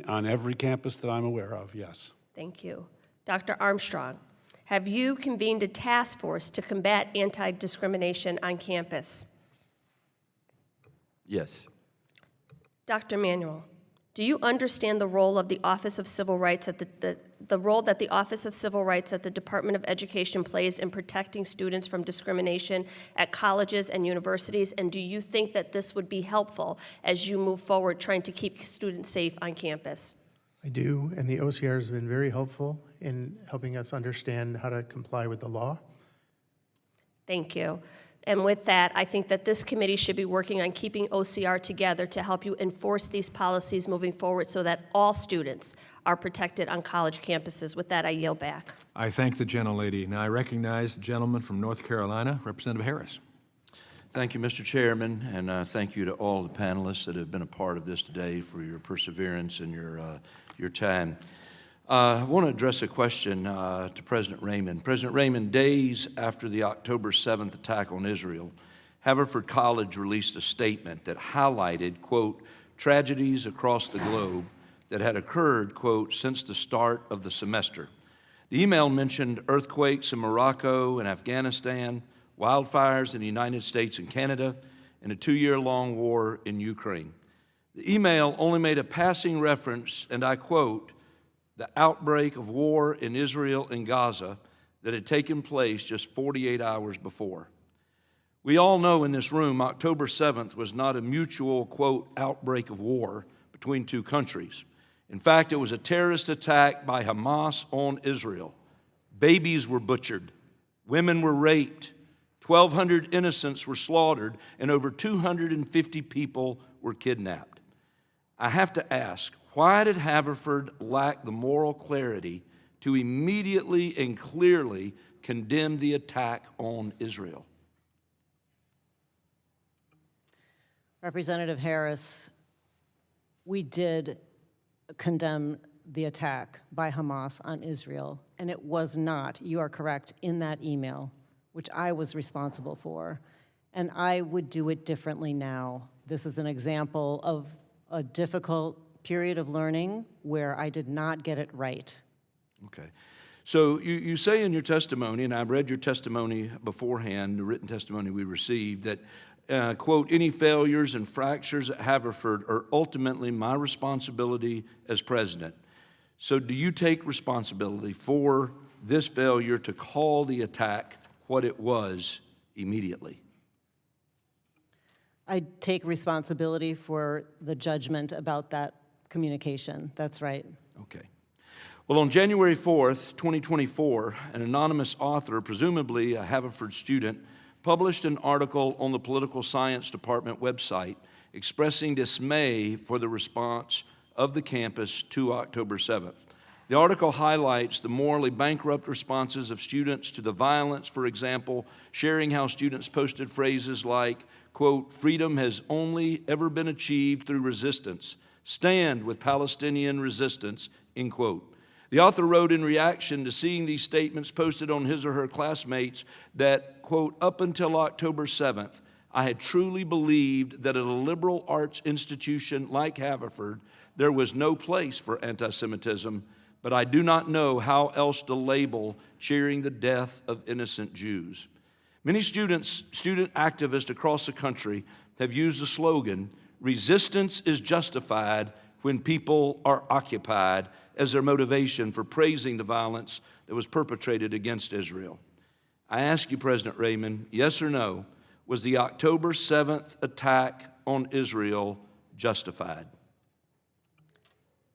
On every campus that I'm aware of, yes. Thank you. Dr. Armstrong, have you convened a task force to combat anti-discrimination on campus? Yes. Dr. Manuel, do you understand the role of the Office of Civil Rights at the role that the Office of Civil Rights at the Department of Education plays in protecting students from discrimination at colleges and universities? And do you think that this would be helpful as you move forward trying to keep students safe on campus? I do, and the OCR has been very helpful in helping us understand how to comply with the law. Thank you. And with that, I think that this committee should be working on keeping OCR together to help you enforce these policies moving forward so that all students are protected on college campuses. With that, I yield back. I thank the gentlelady. Now I recognize the gentleman from North Carolina, Representative Harris. Thank you, Mr. Chairman, and thank you to all the panelists that have been a part of this today for your perseverance and your time. I want to address a question to President Raymond. President Raymond, days after the October 7th attack on Israel, Haverford College released a statement that highlighted, quote, tragedies across the globe that had occurred, quote, since the start of the semester. The email mentioned earthquakes in Morocco and Afghanistan, wildfires in the United States and Canada, and a 2-year-long war in Ukraine. The email only made a passing reference, and I quote, the outbreak of war in Israel and Gaza that had taken place just 48 hours before. We all know in this room October 7th was not a mutual, quote, outbreak of war between two countries. In fact, it was a terrorist attack by Hamas on Israel. Babies were butchered, women were raped, 1,200 innocents were slaughtered, and over 250 people were kidnapped. I have to ask, why did Haverford lack the moral clarity to immediately and clearly condemn the attack on Israel? Representative Harris, we did condemn the attack by Hamas on Israel, and it was not, you are correct, in that email, which I was responsible for, and I would do it differently now. This is an example of a difficult period of learning where I did not get it right. Okay. So you say in your testimony, and I've read your testimony beforehand, the written testimony we received, that, quote, any failures and fractures at Haverford are ultimately my responsibility as president. So do you take responsibility for this failure to call the attack what it was immediately? I take responsibility for the judgment about that communication. That's right. Okay. Well, on January 4th, 2024, an anonymous author, presumably a Haverford student, published an article on the Political Science Department website expressing dismay for the response of the campus to October 7th. The article highlights the morally bankrupt responses of students to the violence, for example, sharing how students posted phrases like, quote, freedom has only ever been achieved through resistance. Stand with Palestinian resistance, end quote. The author wrote in reaction to seeing these statements posted on his or her classmates that, quote, up until October 7th, I had truly believed that at a liberal arts institution like Haverford, there was no place for anti-Semitism, but I do not know how else to label cheering the death of innocent Jews. Many student activists across the country have used the slogan, resistance is justified when people are occupied, as their motivation for praising the violence that was perpetrated against Israel. I ask you, President Raymond, yes or no, was the October 7th attack on Israel justified?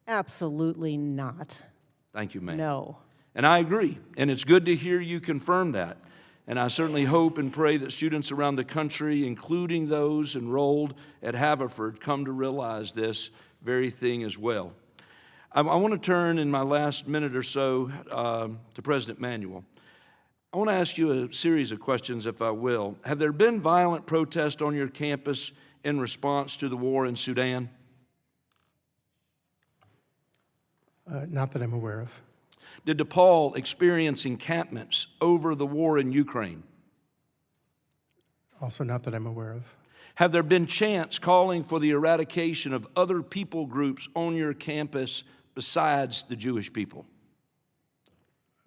Absolutely not. Thank you, ma'am. No. And I agree, and it's good to hear you confirm that. And I certainly hope and pray that students around the country, including those enrolled at Haverford, come to realize this very thing as well. I want to turn in my last minute or so to President Manuel. I want to ask you a series of questions, if I will. Have there been violent protests on your campus in response to the war in Sudan? Not that I'm aware of. Did DePaul experience encampments over the war in Ukraine? Also not that I'm aware of. Have there been chants calling for the eradication of other people groups on your campus besides the Jewish people?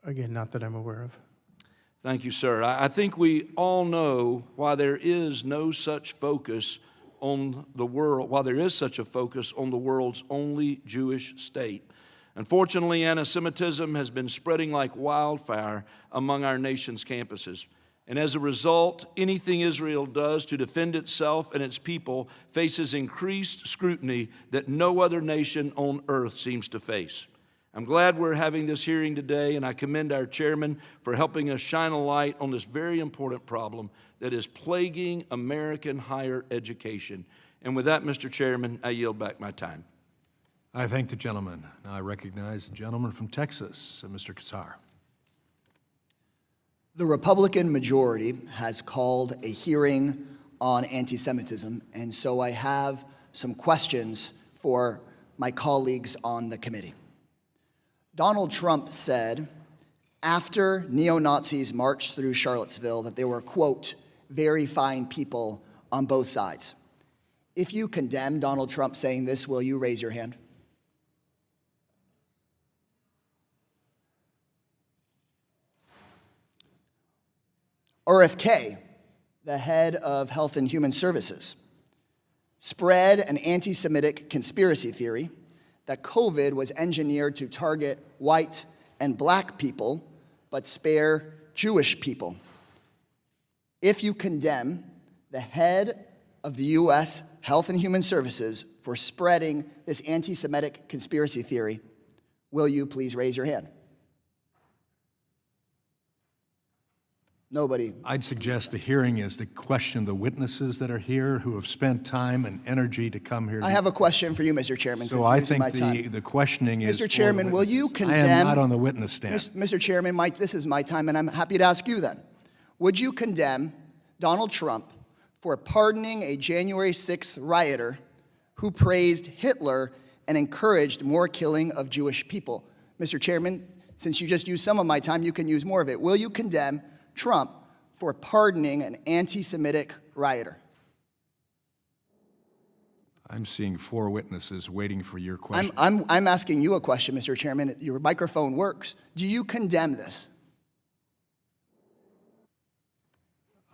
Again, not that I'm aware of. Thank you, sir. I think we all know why there is no such focus on the world, why there is such a focus on the world's only Jewish state. Unfortunately, antisemitism has been spreading like wildfire among our nation's campuses. And as a result, anything Israel does to defend itself and its people faces increased scrutiny that no other nation on earth seems to face. I'm glad we're having this hearing today, and I commend our chairman for helping us shine a light on this very important problem that is plaguing American higher education. And with that, Mr. Chairman, I yield back my time. I thank the gentleman. Now I recognize the gentleman from Texas, Mr. Kassar. The Republican majority has called a hearing on anti-Semitism, and so I have some questions for my colleagues on the committee. Donald Trump said after neo-Nazis marched through Charlottesville that they were, quote, very fine people on both sides. If you condemn Donald Trump saying this, will you raise your hand? RFK, the head of Health and Human Services, spread an anti-Semitic conspiracy theory that COVID was engineered to target white and black people, but spare Jewish people. If you condemn the head of the U.S. Health and Human Services for spreading this anti-Semitic conspiracy theory, will you please raise your hand? Nobody. I'd suggest the hearing is to question the witnesses that are here who have spent time and energy to come here. I have a question for you, Mr. Chairman. So I think the questioning is Mr. Chairman, will you condemn? I am not on the witness stand. Mr. Chairman, this is my time, and I'm happy to ask you then. Would you condemn Donald Trump for pardoning a January 6th rioter who praised Hitler and encouraged more killing of Jewish people? Mr. Chairman, since you just used some of my time, you can use more of it. Will you condemn Trump for pardoning an anti-Semitic rioter? I'm seeing 4 witnesses waiting for your question. I'm asking you a question, Mr. Chairman. Your microphone works. Do you condemn this?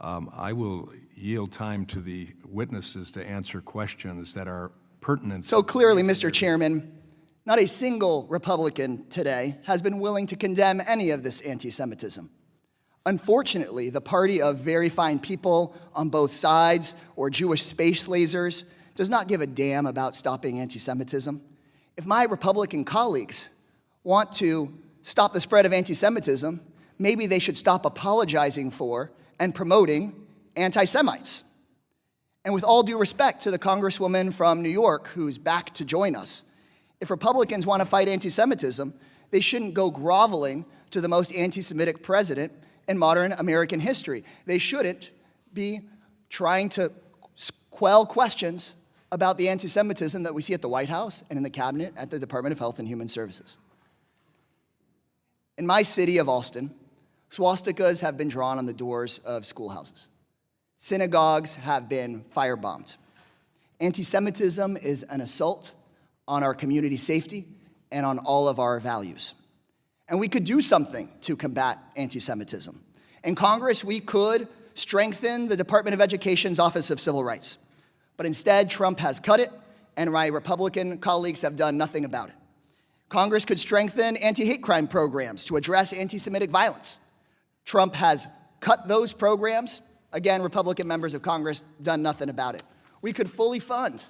I will yield time to the witnesses to answer questions that are pertinent. So clearly, Mr. Chairman, not a single Republican today has been willing to condemn any of this anti-Semitism. Unfortunately, the party of very fine people on both sides, or Jewish space lasers, does not give a damn about stopping anti-Semitism. If my Republican colleagues want to stop the spread of anti-Semitism, maybe they should stop apologizing for and promoting anti-Semites. And with all due respect to the Congresswoman from New York who's back to join us, if Republicans want to fight anti-Semitism, they shouldn't go groveling to the most anti-Semitic president in modern American history. They shouldn't be trying to quell questions about the anti-Semitism that we see at the White House and in the cabinet at the Department of Health and Human Services. In my city of Alston, swastikas have been drawn on the doors of schoolhouses. Synagogues have been firebombed. Anti-Semitism is an assault on our community safety and on all of our values. And we could do something to combat anti-Semitism. In Congress, we could strengthen the Department of Education's Office of Civil Rights. But instead, Trump has cut it, and my Republican colleagues have done nothing about it. Congress could strengthen anti-hate crime programs to address anti-Semitic violence. Trump has cut those programs. Again, Republican members of Congress done nothing about it. We could fully fund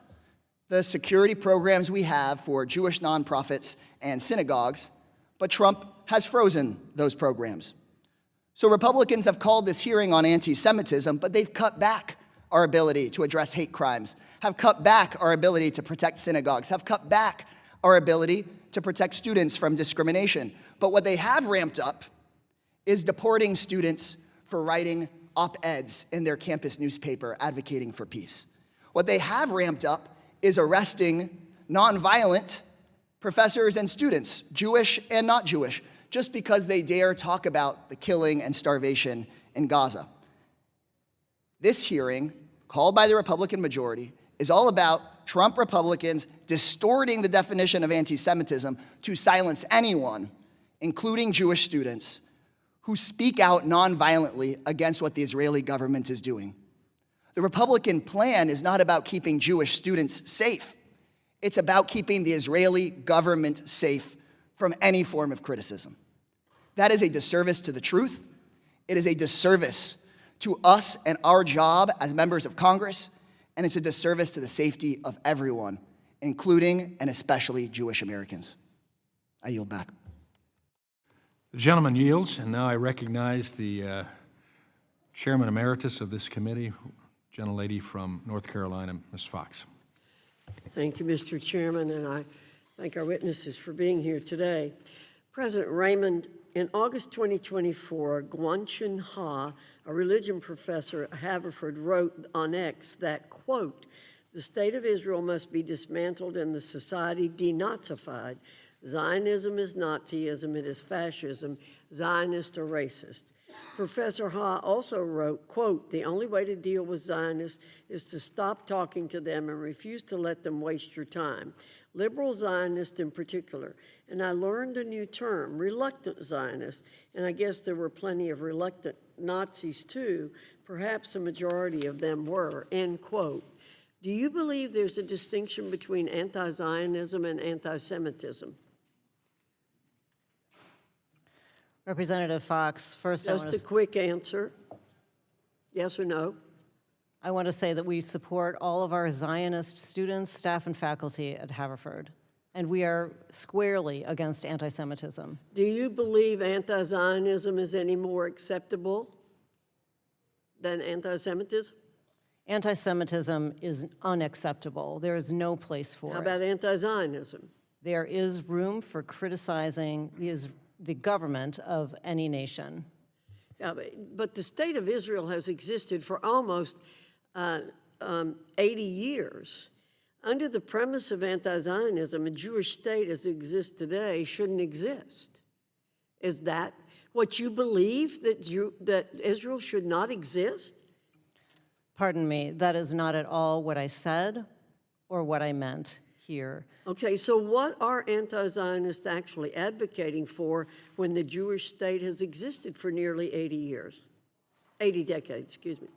the security programs we have for Jewish nonprofits and synagogues, but Trump has frozen those programs. So Republicans have called this hearing on anti-Semitism, but they've cut back our ability to address hate crimes, have cut back our ability to protect synagogues, have cut back our ability to protect students from discrimination. But what they have ramped up is deporting students for writing op-eds in their campus newspaper advocating for peace. What they have ramped up is arresting nonviolent professors and students, Jewish and not Jewish, just because they dare talk about the killing and starvation in Gaza. This hearing, called by the Republican majority, is all about Trump Republicans distorting the definition of anti-Semitism to silence anyone, including Jewish students, who speak out nonviolently against what the Israeli government is doing. The Republican plan is not about keeping Jewish students safe. It's about keeping the Israeli government safe from any form of criticism. That is a disservice to the truth. It is a disservice to us and our job as members of Congress, and it's a disservice to the safety of everyone, including and especially Jewish Americans. I yield back. The gentleman yields, and now I recognize the Chairman Emeritus of this committee, gentlelady from North Carolina, Ms. Fox. Thank you, Mr. Chairman, and I thank our witnesses for being here today. President Raymond, in August 2024, Guanchen Ha, a religion professor at Haverford, wrote on X that, quote, "The state of Israel must be dismantled and the society denazified. Zionism is Nazism, it is fascism. Zionists are racist." Professor Ha also wrote, quote, "The only way to deal with Zionists is to stop talking to them and refuse to let them waste your time. Liberal Zionists in particular." And I learned a new term, reluctant Zionists, and I guess there were plenty of reluctant Nazis too. Perhaps a majority of them were, end quote. Do you believe there's a distinction between anti-Zionism and anti-Semitism? Representative Fox, first I want Just a quick answer. Yes or no? I want to say that we support all of our Zionist students, staff, and faculty at Haverford, and we are squarely against anti-Semitism. Do you believe anti-Zionism is any more acceptable than anti-Semitism? Anti-Semitism is unacceptable. There is no place for it. How about anti-Zionism? There is room for criticizing the government of any nation. Yeah, but the state of Israel has existed for almost 80 years. Under the premise of anti-Zionism, a Jewish state as it exists today shouldn't exist. Is that what you believe, that Israel should not exist? Pardon me, that is not at all what I said or what I meant here. Okay, so what are anti-Zionists actually advocating for when the Jewish state has existed for nearly 80 years? 80 decades, excuse me.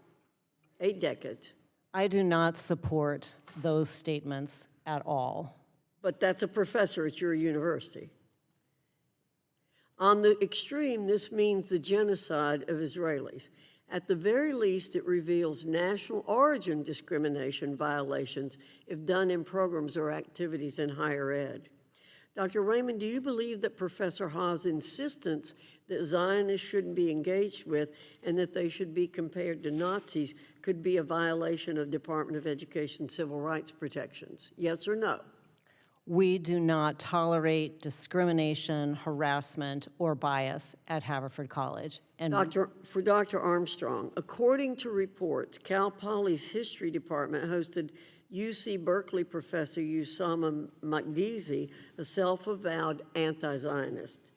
8 decades. I do not support those statements at all. But that's a professor at your university. On the extreme, this means the genocide of Israelis. At the very least, it reveals national origin discrimination violations if done in programs or activities in higher ed. Dr. Raymond, do you believe that Professor Ha's insistence that Zionists shouldn't be engaged with and that they should be compared to Nazis could be a violation of Department of Education civil rights protections? Yes or no? We do not tolerate discrimination, harassment, or bias at Haverford College. And For Dr. Armstrong, according to reports, Cal Poly's history department hosted UC Berkeley professor Usama Makdizi, a self-avowed anti-Zionist.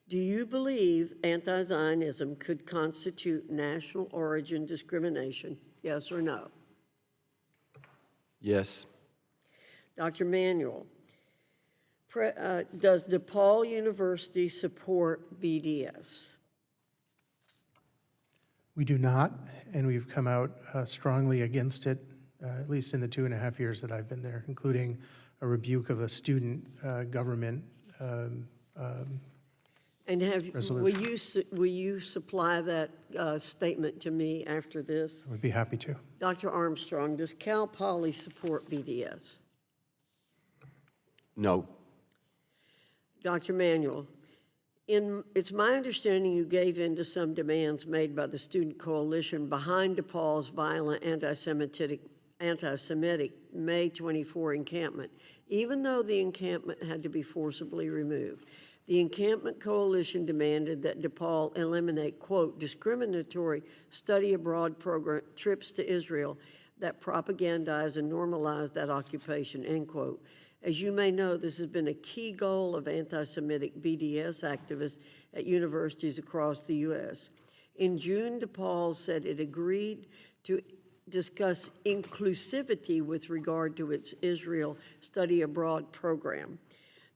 Do you believe anti-Zionism could constitute national origin discrimination? Yes or no? Yes. Dr. Manuel, does DePaul University support BDS? We do not, and we've come out strongly against it, at least in the 2.5 years that I've been there, including a rebuke of a student government And resolution. will you supply that statement to me after this? I would be happy to. Dr. Armstrong, does Cal Poly support BDS? No. Dr. Manuel, it's my understanding you gave in to some demands made by the student coalition behind DePaul's violent anti-Semitic May 24 encampment, even though the encampment had to be forcibly removed. The Encampment Coalition demanded that DePaul eliminate, quote, discriminatory study abroad program trips to Israel that propagandize and normalize that occupation, end quote. As you may know, this has been a key goal of anti-Semitic BDS activists at universities across the U.S. In June, DePaul said it agreed to discuss inclusivity with regard to its Israel study abroad program.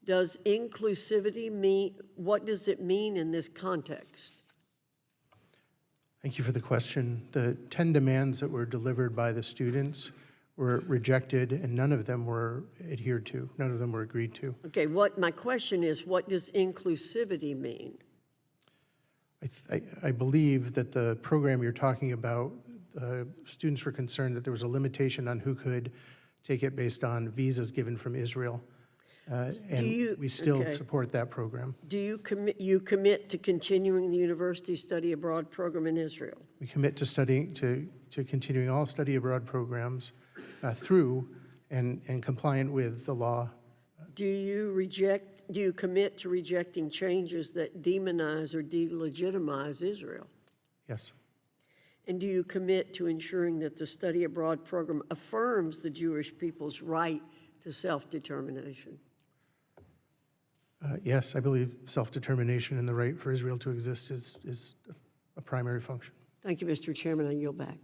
Does inclusivity mean, what does it mean in this context? Thank you for the question. The 10 demands that were delivered by the students were rejected, and none of them were adhered to. None of them were agreed to. Okay, my question is, what does inclusivity mean? I believe that the program you're talking about, students were concerned that there was a limitation on who could take it based on visas given from Israel. And we still support that program. Do you commit to continuing the university study abroad program in Israel? We commit to studying, to continuing all study abroad programs through and compliant with the law. Do you commit to rejecting changes that demonize or delegitimize Israel? Yes. And do you commit to ensuring that the study abroad program affirms the Jewish people's right to self-determination? Yes, I believe self-determination and the right for Israel to exist is a primary function. Thank you, Mr. Chairman. I yield back.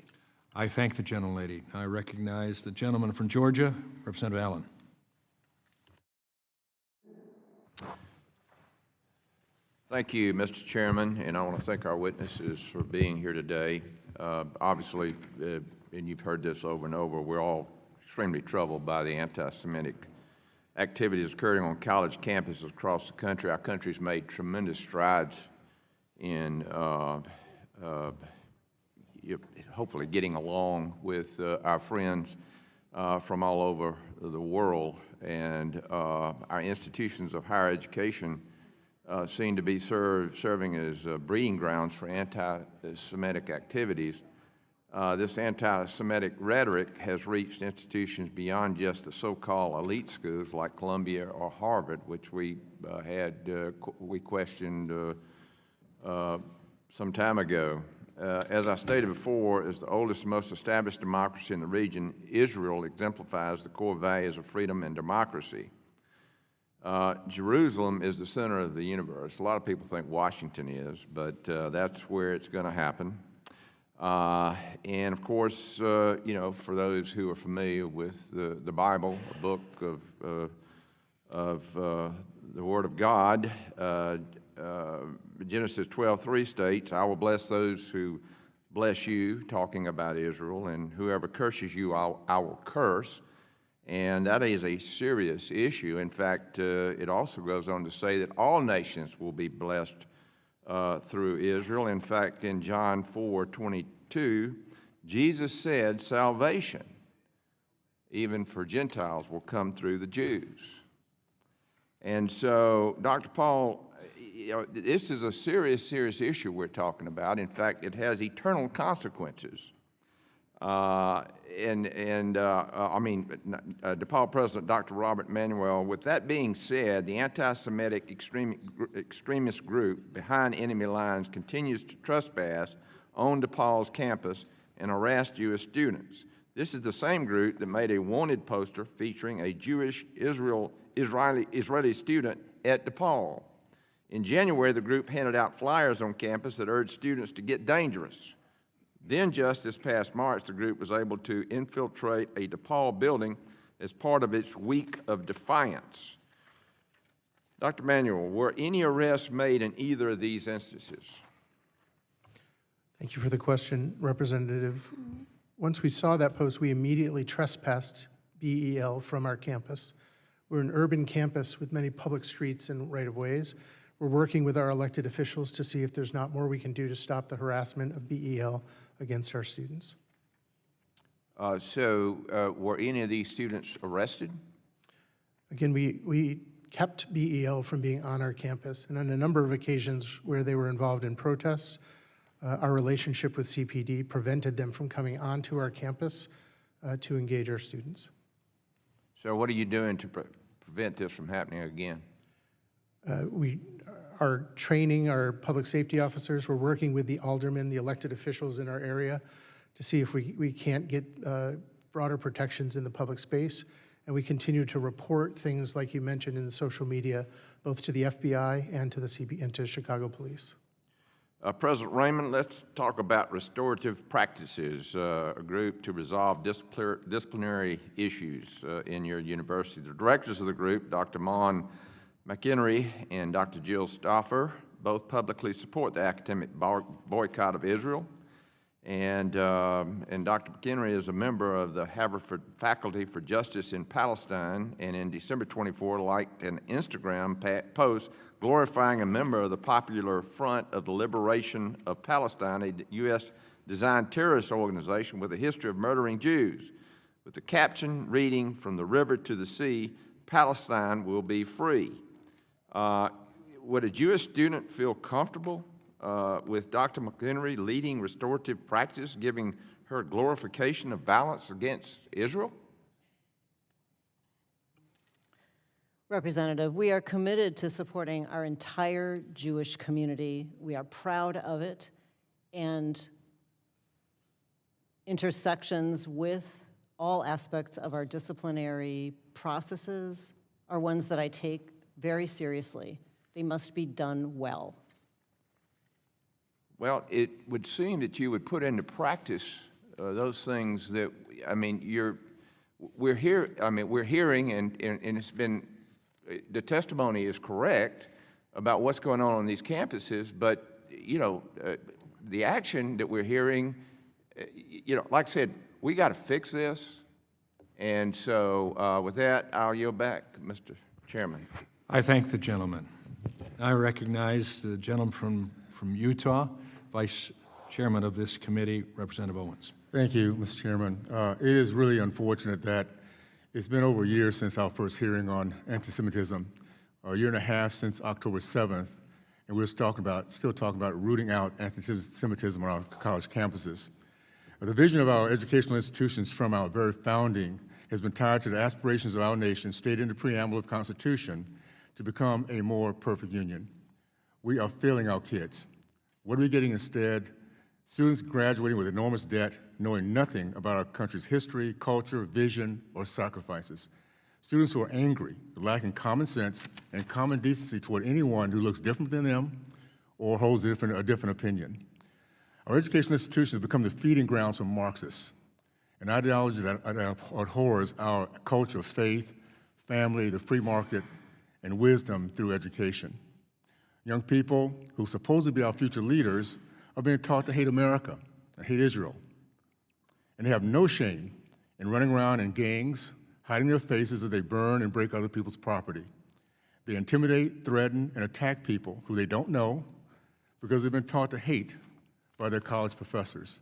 I thank the gentlelady. I recognize the gentleman from Georgia, Representative Allen. Thank you, Mr. Chairman, and I want to thank our witnesses for being here today. Obviously, and you've heard this over and over, we're all extremely troubled by the anti-Semitic activities occurring on college campuses across the country. Our country's made tremendous strides in hopefully getting along with our friends from all over the world, and our institutions of higher education seem to be serving as breeding grounds for anti-Semitic activities. This anti-Semitic rhetoric has reached institutions beyond just the so-called elite schools like Columbia or Harvard, which we questioned some time ago. As I stated before, as the oldest and most established democracy in the region, Israel exemplifies the core values of freedom and democracy. Jerusalem is the center of the universe. A lot of people think Washington is, but that's where it's going to happen. And of course, you know, for those who are familiar with the Bible, a book of the Word of God, Genesis 12:3 states, "I will bless those who bless you," talking about Israel, "and whoever curses you, I will curse." And that is a serious issue. In fact, it also goes on to say that all nations will be blessed through Israel. In fact, in John 4:22, Jesus said salvation, even for Gentiles, will come through the Jews. And so, Dr. Paul, you know, this is a serious issue we're talking about. In fact, it has eternal consequences. DePaul President Dr. Robert Manuel, with that being said, the anti-Semitic extremist group behind enemy lines continues to trespass on DePaul's campus and harass Jewish students. This is the same group that made a wanted poster featuring a Jewish Israeli student at DePaul. In January, the group handed out flyers on campus that urged students to get dangerous. Then, just this past March, the group was able to infiltrate a DePaul building as part of its week of defiance. Dr. Manuel, were any arrests made in either of these instances? Thank you for the question, Representative. Once we saw that post, we immediately trespassed BEL from our campus. We're an urban campus with many public streets and right-of-ways. We're working with our elected officials to see if there's not more we can do to stop the harassment of BEL against our students. Were any of these students arrested? Again, we kept BEL from being on our campus, and on a number of occasions where they were involved in protests, our relationship with CPD prevented them from coming onto our campus to engage our students. So what are you doing to prevent this from happening again? We are training our public safety officers. We're working with the aldermen, the elected officials in our area, to see if we can't get broader protections in the public space. And we continue to report things like you mentioned in the social media, both to the FBI and to to Chicago Police. President Raymond, let's talk about restorative practices, a group to resolve disciplinary issues in your university. The directors of the group, Dr. Mon McHenry and Dr. Jill Stauffer, both publicly support the academic boycott of Israel. And Dr. McHenry is a member of the Haverford Faculty for Justice in Palestine, and in December 24 liked an Instagram post glorifying a member of the Popular Front of the Liberation of Palestine, a U.S.-designed terrorist organization with a history of murdering Jews, with the caption reading, "From the river to the sea, Palestine will be free. Would a Jewish student feel comfortable with Dr. McHenry leading restorative practice, giving her glorification of violence against Israel? Representative, we are committed to supporting our entire Jewish community. We are proud of it, and intersections with all aspects of our disciplinary processes are ones that I take very seriously. They must be done well. Well, it would seem that you would put into practice those things that, I mean, we're hearing, and it's been, the testimony is correct about what's going on these campuses, but, you know, the action that we're hearing, you know, like I said, we got to fix this. And so with that, I'll yield back, Mr. Chairman. I thank the gentleman. I recognize the gentleman from Utah, Vice Chairman of this committee, Representative Owens. Thank you, Mr. Chairman. It is really unfortunate that it's been over a year since our first hearing on anti-Semitism, a year and a half since October 7th, and we're still talking about rooting out anti-Semitism on our college campuses. The vision of our educational institutions from our very founding has been tied to the aspirations of our nation, stated in the preamble of the Constitution, to become a more perfect union. We are failing our kids. What are we getting instead? Students graduating with enormous debt, knowing nothing about our country's history, culture, vision, or sacrifices. Students who are angry, lacking common sense and common decency toward anyone who looks different than them or holds a different opinion. Our educational institutions become the feeding grounds for Marxists, an ideology that abhors our culture of faith, family, the free market, and wisdom through education. Young people who supposedly be our future leaders are being taught to hate America and hate Israel. And they have no shame in running around in gangs, hiding their faces as they burn and break other people's property. They intimidate, threaten, and attack people who they don't know because they've been taught to hate by their college professors.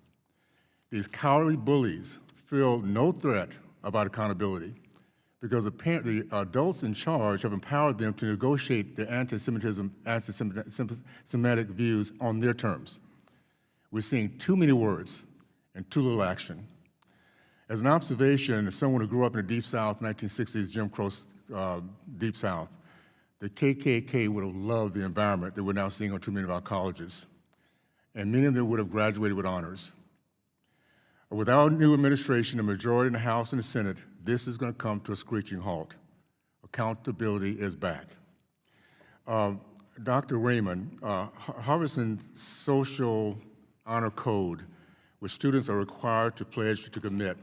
These cowardly bullies feel no threat about accountability because the adults in charge have empowered them to negotiate their anti-Semitic views on their terms. We're seeing too many words and too little action. As an observation, as someone who grew up in the Deep South, 1960s, Jim Crow Deep South, the KKK would have loved the environment that we're now seeing on too many of our colleges. And many of them would have graduated with honors. With our new administration, the majority in the House and the Senate, this is going to come to a screeching halt. Accountability is back. Dr. Raymond, Harvard's social honor code, which students are required to pledge to commit,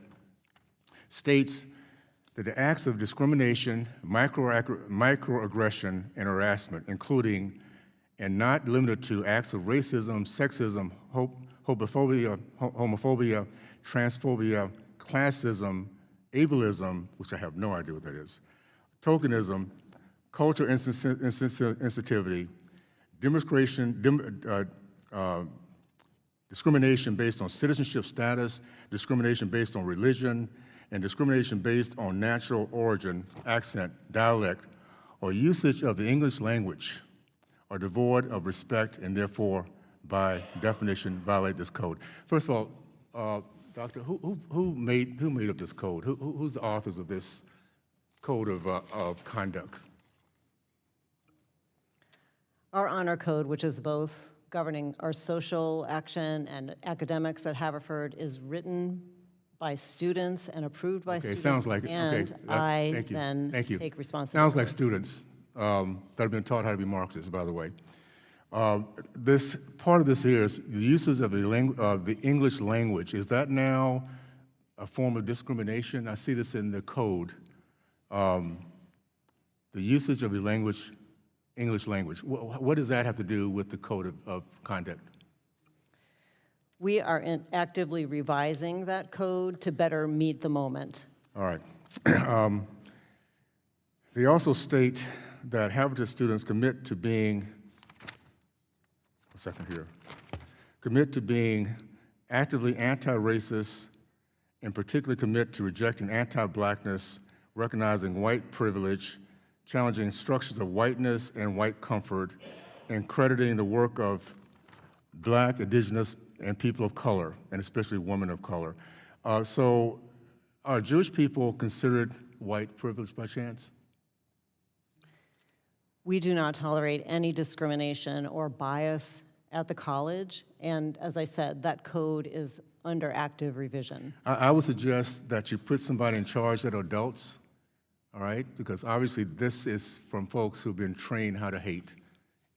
states that the acts of discrimination, microaggression, and harassment, including and not limited to acts of racism, sexism, homophobia, transphobia, classism, ableism, which I have no idea what that is, tokenism, cultural insensitivity, discrimination based on citizenship status, discrimination based on religion, and discrimination based on natural origin, accent, dialect, or usage of the English language are devoid of respect and therefore, by definition, violate this code. First of all, Doctor, who made up this code? Who's the authors of this code of conduct? Our honor code, which is both governing our social action and academics at Haverford, is written by students and approved by students. Sounds like and I then take responsibility. Sounds like students that have been taught how to be Marxists, by the way. This part of this here is the uses of the English language. Is that now a form of discrimination? I see this in the code. The usage of the English language. What does that have to do with the code of conduct? We are actively revising that code to better meet the moment. All right. They also state that Haverford students commit to being actively anti-racist and particularly commit to rejecting anti-blackness, recognizing white privilege, challenging structures of whiteness and white comfort, and crediting the work of Black, Indigenous, and people of color, and especially women of color. So are Jewish people considered white privilege by chance? We do not tolerate any discrimination or bias at the college, and as I said, that code is under active revision. I would suggest that you put somebody in charge that are adults, all right? Because obviously this is from folks who've been trained how to hate,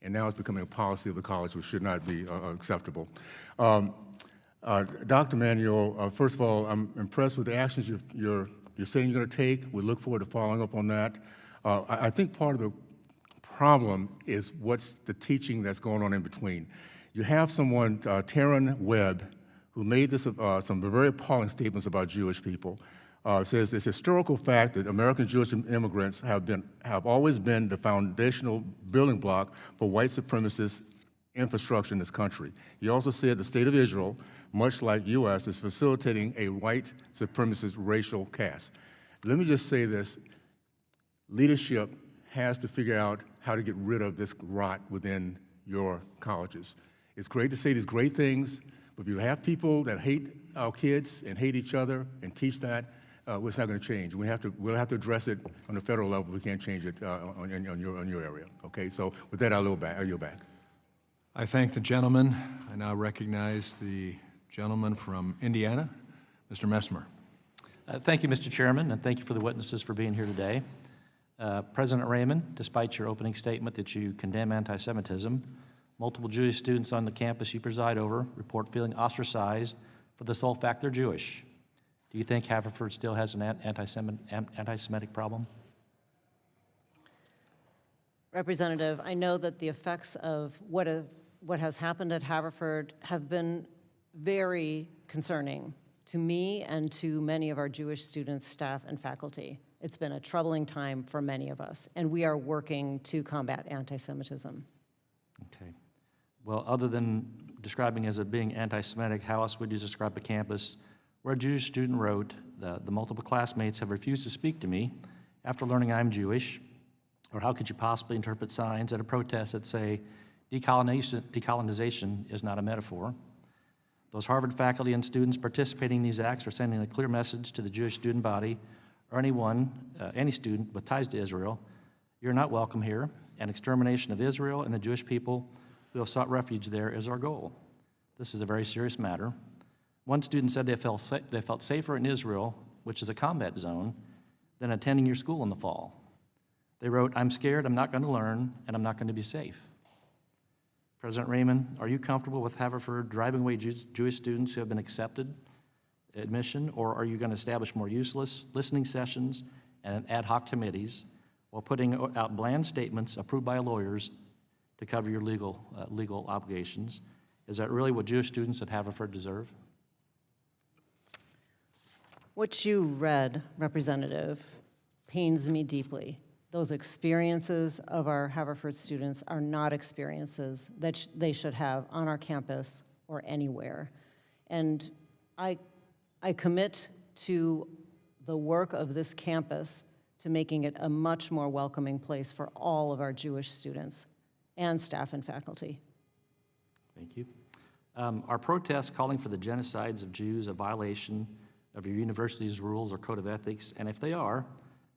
and now it's becoming a policy of the college, which should not be acceptable. Dr. Manuel, first of all, I'm impressed with the actions you're saying you're going to take. We look forward to following up on that. I think part of the problem is what's the teaching that's going on in between. You have someone, Taryn Webb, who made this, some very appalling statements about Jewish people. Says it's a historical fact that American Jewish immigrants have always been the foundational building block for white supremacist infrastructure in this country. He also said the state of Israel, much like U.S., is facilitating a white supremacist racial caste. Let me just say this, leadership has to figure out how to get rid of this rot within your colleges. It's great to say these great things, but if you have people that hate our kids and hate each other and teach that, it's not going to change. We'll have to address it on the federal level. We can't change it on your area. Okay, so with that, I'll yield back. I thank the gentleman. I now recognize the gentleman from Indiana, Mr. Messmer. Thank you, Mr. Chairman, and thank you for the witnesses for being here today. President Raymond, despite your opening statement that you condemn anti-Semitism, multiple Jewish students on the campus you preside over report feeling ostracized for the sole fact they're Jewish. Do you think Haverford still has an anti-Semitic problem? Representative, I know that the effects of what has happened at Haverford have been very concerning to me and to many of our Jewish students, staff, and faculty. It's been a troubling time for many of us, and we are working to combat anti-Semitism. Okay. Well, other than describing as it being anti-Semitic, how else would you describe a campus where a Jewish student wrote, the multiple classmates have refused to speak to me after learning I'm Jewish? Or how could you possibly interpret signs at a protest that say decolonization is not a metaphor? Those Harvard faculty and students participating in these acts are sending a clear message to the Jewish student body or any student with ties to Israel: you're not welcome here, and extermination of Israel and the Jewish people who have sought refuge there is our goal. This is a very serious matter. One student said they felt safer in Israel, which is a combat zone, than attending your school in the fall. They wrote, I'm scared, I'm not going to learn, and I'm not going to be safe. President Raymond, are you comfortable with Haverford driving away Jewish students who have been accepted admission, or are you going to establish more useless listening sessions and ad hoc committees while putting out bland statements approved by lawyers to cover your legal obligations? Is that really what Jewish students at Haverford deserve? What you read, Representative, pains me deeply. Those experiences of our Haverford students are not experiences that they should have on our campus or anywhere. And I commit to the work of this campus to making it a much more welcoming place for all of our Jewish students and staff and faculty. Thank you. Are protests calling for the genocides of Jews a violation of your university's rules or code of ethics? And if they are,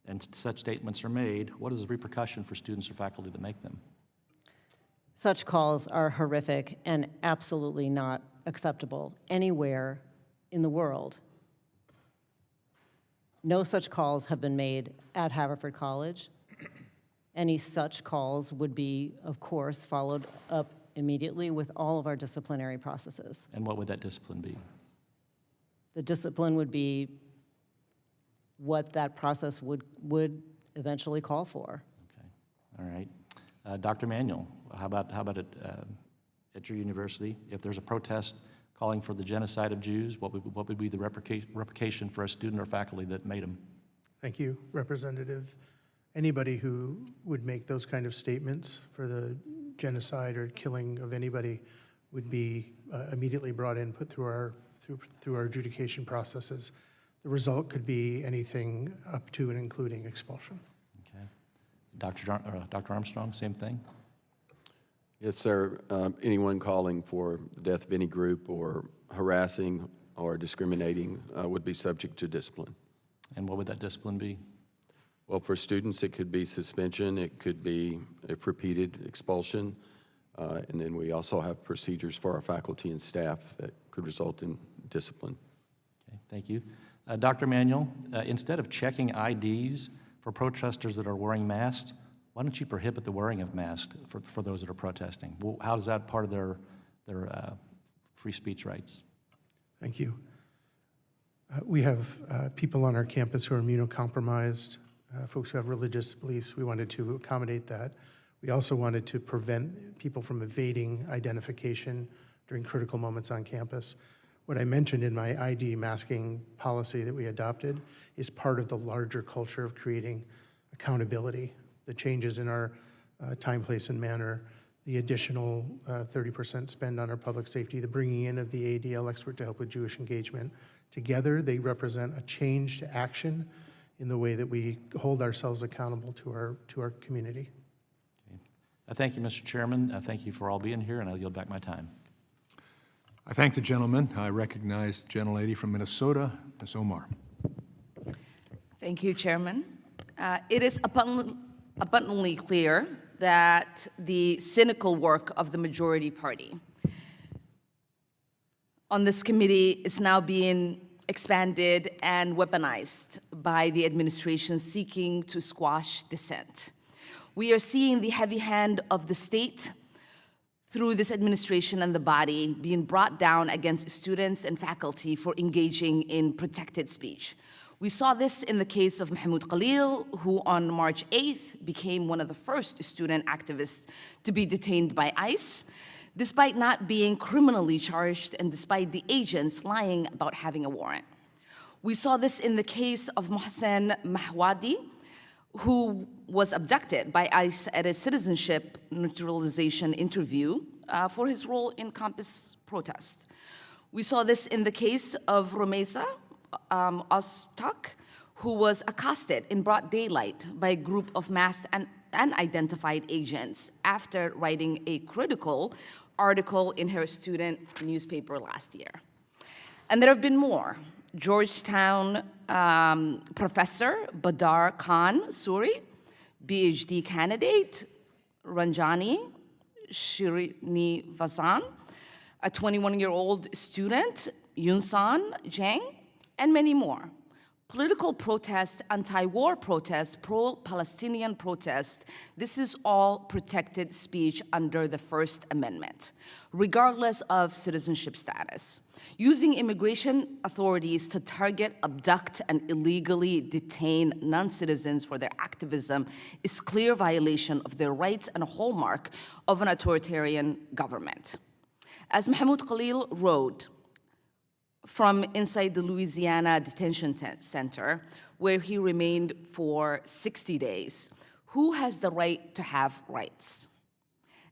and such statements are made, what is the repercussion for students or faculty that make them? Such calls are horrific and absolutely not acceptable anywhere in the world. No such calls have been made at Haverford College. Any such calls would be, of course, followed up immediately with all of our disciplinary processes. And what would that discipline be? The discipline would be what that process would eventually call for. All right. Dr. Manuel, how about at your university? If there's a protest calling for the genocide of Jews, what would be the replication for a student or faculty that made them? Thank you, Representative. Anybody who would make those kind of statements for the genocide or killing of anybody would be immediately brought in, put through our adjudication processes. The result could be anything up to and including expulsion. Okay. Dr. Armstrong, same thing? Yes, sir. Anyone calling for the death of any group or harassing or discriminating would be subject to discipline. And what would that discipline be? Well, for students, it could be suspension. It could be, if repeated, expulsion. And then we also have procedures for our faculty and staff that could result in discipline. Okay, thank you. Dr. Manuel, instead of checking IDs for protesters that are wearing masks, why don't you prohibit the wearing of masks for those that are protesting? Well, how is that part of their free speech rights? Thank you. We have people on our campus who are immunocompromised, folks who have religious beliefs. We wanted to accommodate that. We also wanted to prevent people from evading identification during critical moments on campus. What I mentioned in my ID masking policy that we adopted is part of the larger culture of creating accountability, the changes in our time, place, and manner, the additional 30% spend on our public safety, the bringing in of the ADL expert to help with Jewish engagement. Together, they represent a change to action in the way that we hold ourselves accountable to our community. Okay. Thank you, Mr. Chairman. Thank you for all being here, and I'll yield back my time. I thank the gentleman. I recognize the gentlelady from Minnesota, Ms. Omar. Thank you, Chairman. It is abundantly clear that the cynical work of the majority party on this committee is now being expanded and weaponized by the administration seeking to squash dissent. We are seeing the heavy hand of the state through this administration and the body being brought down against students and faculty for engaging in protected speech. We saw this in the case of Mahmoud Khalil, who on March 8th became one of the first student activists to be detained by ICE, despite not being criminally charged and despite the agents lying about having a warrant. We saw this in the case of Mohsen Mahwadi, who was abducted by ICE at a citizenship naturalization interview for his role in campus protest. We saw this in the case of Romeza Ozturk, who was accosted in broad daylight by a group of masked and unidentified agents after writing a critical article in her student newspaper last year. And there have been more. Georgetown professor Badar Khan Suri, PhD candidate Ranjani Srinivazan, a 21-year-old student Yunsan Jang, and many more. Political protests, anti-war protests, pro-Palestinian protests, this is all protected speech under the First Amendment, regardless of citizenship status. Using immigration authorities to target, abduct, and illegally detain non-citizens for their activism is clear violation of their rights and a hallmark of an authoritarian government. As Mahmoud Khalil wrote, from inside the Louisiana Detention Center, where he remained for 60 days. Who has the right to have rights?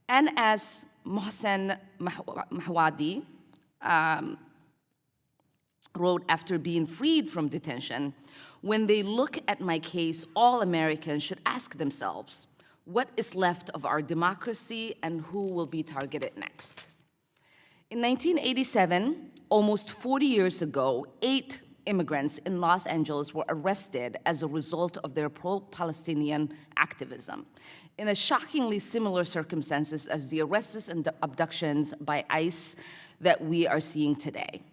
And as Mohsen Mahwadi wrote after being freed from detention, when they look at my case, all Americans should ask themselves, what is left of our democracy and who will be targeted next? In 1987, almost 40 years ago, 8 immigrants in Los Angeles were arrested as a result of their pro-Palestinian activism, in a shockingly similar circumstances as the arrests and the abductions by ICE that we are seeing today.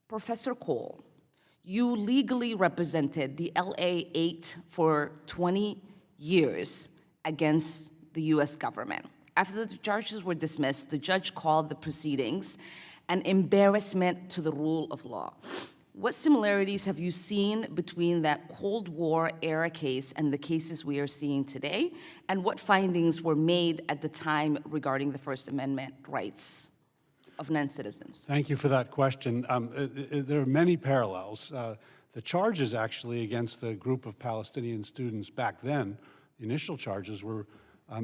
Professor Cole, you legally represented the LA 8 for 20 years against the US government. After the charges were dismissed, the judge called the proceedings an embarrassment to the rule of law. What similarities have you seen between that Cold War era case and the cases we are seeing today? And what findings were made at the time regarding the First Amendment rights of non-citizens? Thank you for that question. There are many parallels. The charges actually against the group of Palestinian students back then, the initial charges were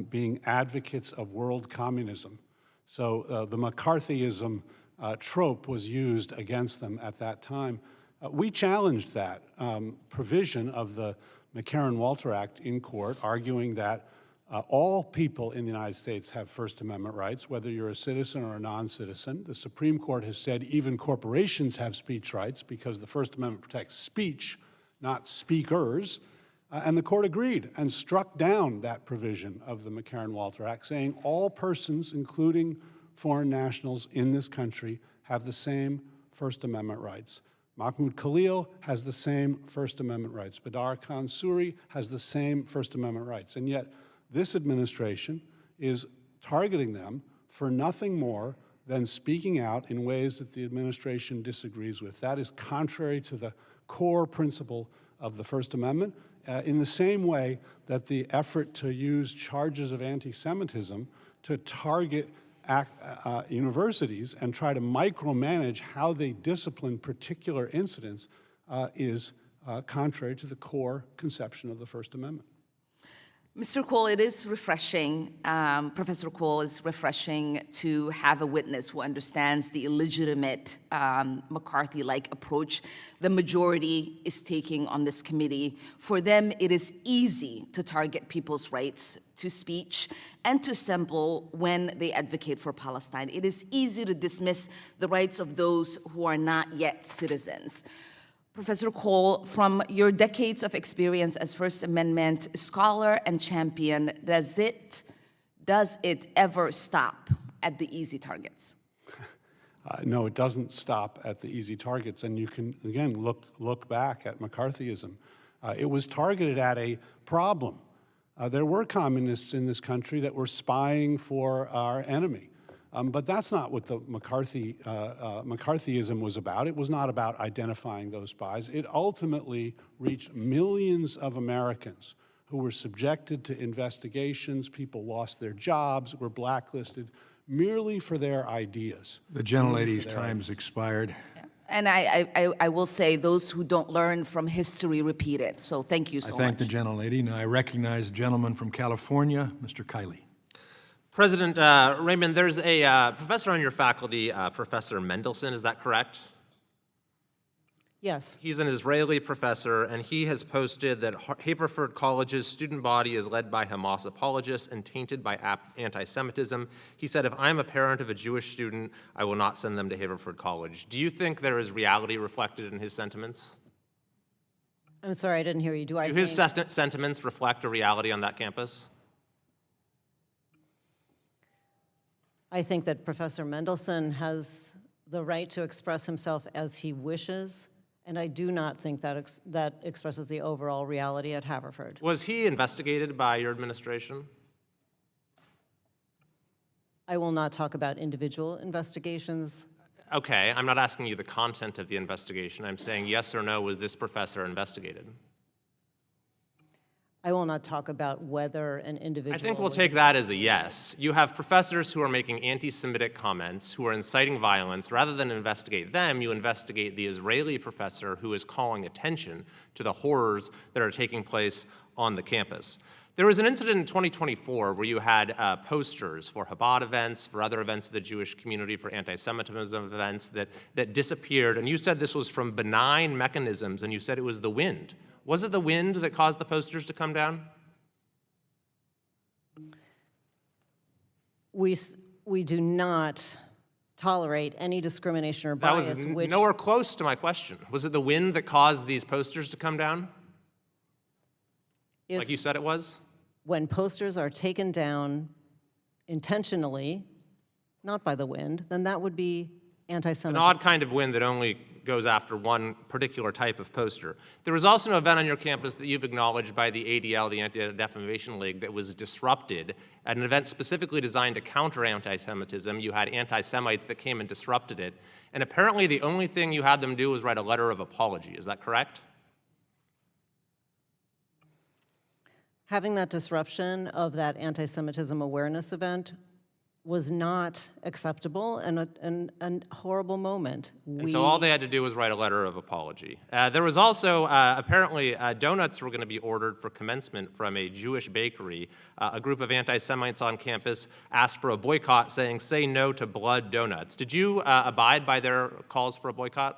being advocates of world communism. So the McCarthyism trope was used against them at that time. We challenged that provision of the McCarran-Walter Act in court, arguing that all people in the United States have First Amendment rights, whether you're a citizen or a non-citizen. The Supreme Court has said even corporations have speech rights because the First Amendment protects speech, not speakers. And the court agreed and struck down that provision of the McCarran-Walter Act, saying all persons, including foreign nationals in this country, have the same First Amendment rights. Mahmoud Khalil has the same First Amendment rights. Badar Khan Suri has the same First Amendment rights. And yet, this administration is targeting them for nothing more than speaking out in ways that the administration disagrees with. That is contrary to the core principle of the First Amendment, in the same way that the effort to use charges of anti-Semitism to target universities and try to micromanage how they discipline particular incidents is contrary to the core conception of the First Amendment. Mr. Cole, it is refreshing, Professor Cole, it's refreshing to have a witness who understands the illegitimate McCarthy-like approach the majority is taking on this committee. For them, it is easy to target people's rights to speech and to assemble when they advocate for Palestine. It is easy to dismiss the rights of those who are not yet citizens. Professor Cole, from your decades of experience as First Amendment scholar and champion, does it ever stop at the easy targets? No, it doesn't stop at the easy targets. And you can, again, look back at McCarthyism. It was targeted at a problem. There were communists in this country that were spying for our enemy. But that's not what the McCarthyism was about. It was not about identifying those spies. It ultimately reached millions of Americans who were subjected to investigations. People lost their jobs, were blacklisted merely for their ideas. The gentlelady's time's expired. Yeah. And I will say those who don't learn from history repeat it. So thank you so much. I thank the gentlelady. Now I recognize the gentleman from California, Mr. Kiley. President Raymond, there's a professor on your faculty, Professor Mendelson, is that correct? Yes. He's an Israeli professor, and he has posted that Haverford College's student body is led by Hamas apologists and tainted by anti-Semitism. He said, if I'm a parent of a Jewish student, I will not send them to Haverford College. Do you think there is reality reflected in his sentiments? I'm sorry, I didn't hear you. Do his sentiments reflect a reality on that campus? I think that Professor Mendelson has the right to express himself as he wishes, and I do not think that that expresses the overall reality at Haverford. Was he investigated by your administration? I will not talk about individual investigations. Okay, I'm not asking you the content of the investigation. I'm saying yes or no, was this professor investigated? I will not talk about whether an individual... I think we'll take that as a yes. You have professors who are making anti-Semitic comments, who are inciting violence. Rather than investigate them, you investigate the Israeli professor who is calling attention to the horrors that are taking place on the campus. There was an incident in 2024 where you had posters for Chabad events, for other events of the Jewish community, for anti-Semitism events that disappeared, and you said this was from benign mechanisms, and you said it was the wind. Was it the wind that caused the posters to come down? We do not tolerate any discrimination or bias. That was nowhere close to my question. Was it the wind that caused these posters to come down? Like you said it was? When posters are taken down intentionally, not by the wind, then that would be anti-Semitism. An odd kind of wind that only goes after one particular type of poster. There was also an event on your campus that you've acknowledged by the ADL, the Anti-Defamation League, that was disrupted, at an event specifically designed to counter anti-Semitism. You had anti-Semites that came and disrupted it, and apparently the only thing you had them do was write a letter of apology. Is that correct? Having that disruption of that anti-Semitism awareness event was not acceptable and a horrible moment. And so all they had to do was write a letter of apology. There was also, apparently, donuts were going to be ordered for commencement from a Jewish bakery. A group of anti-Semites on campus asked for a boycott, saying, say no to blood donuts. Did you abide by their calls for a boycott?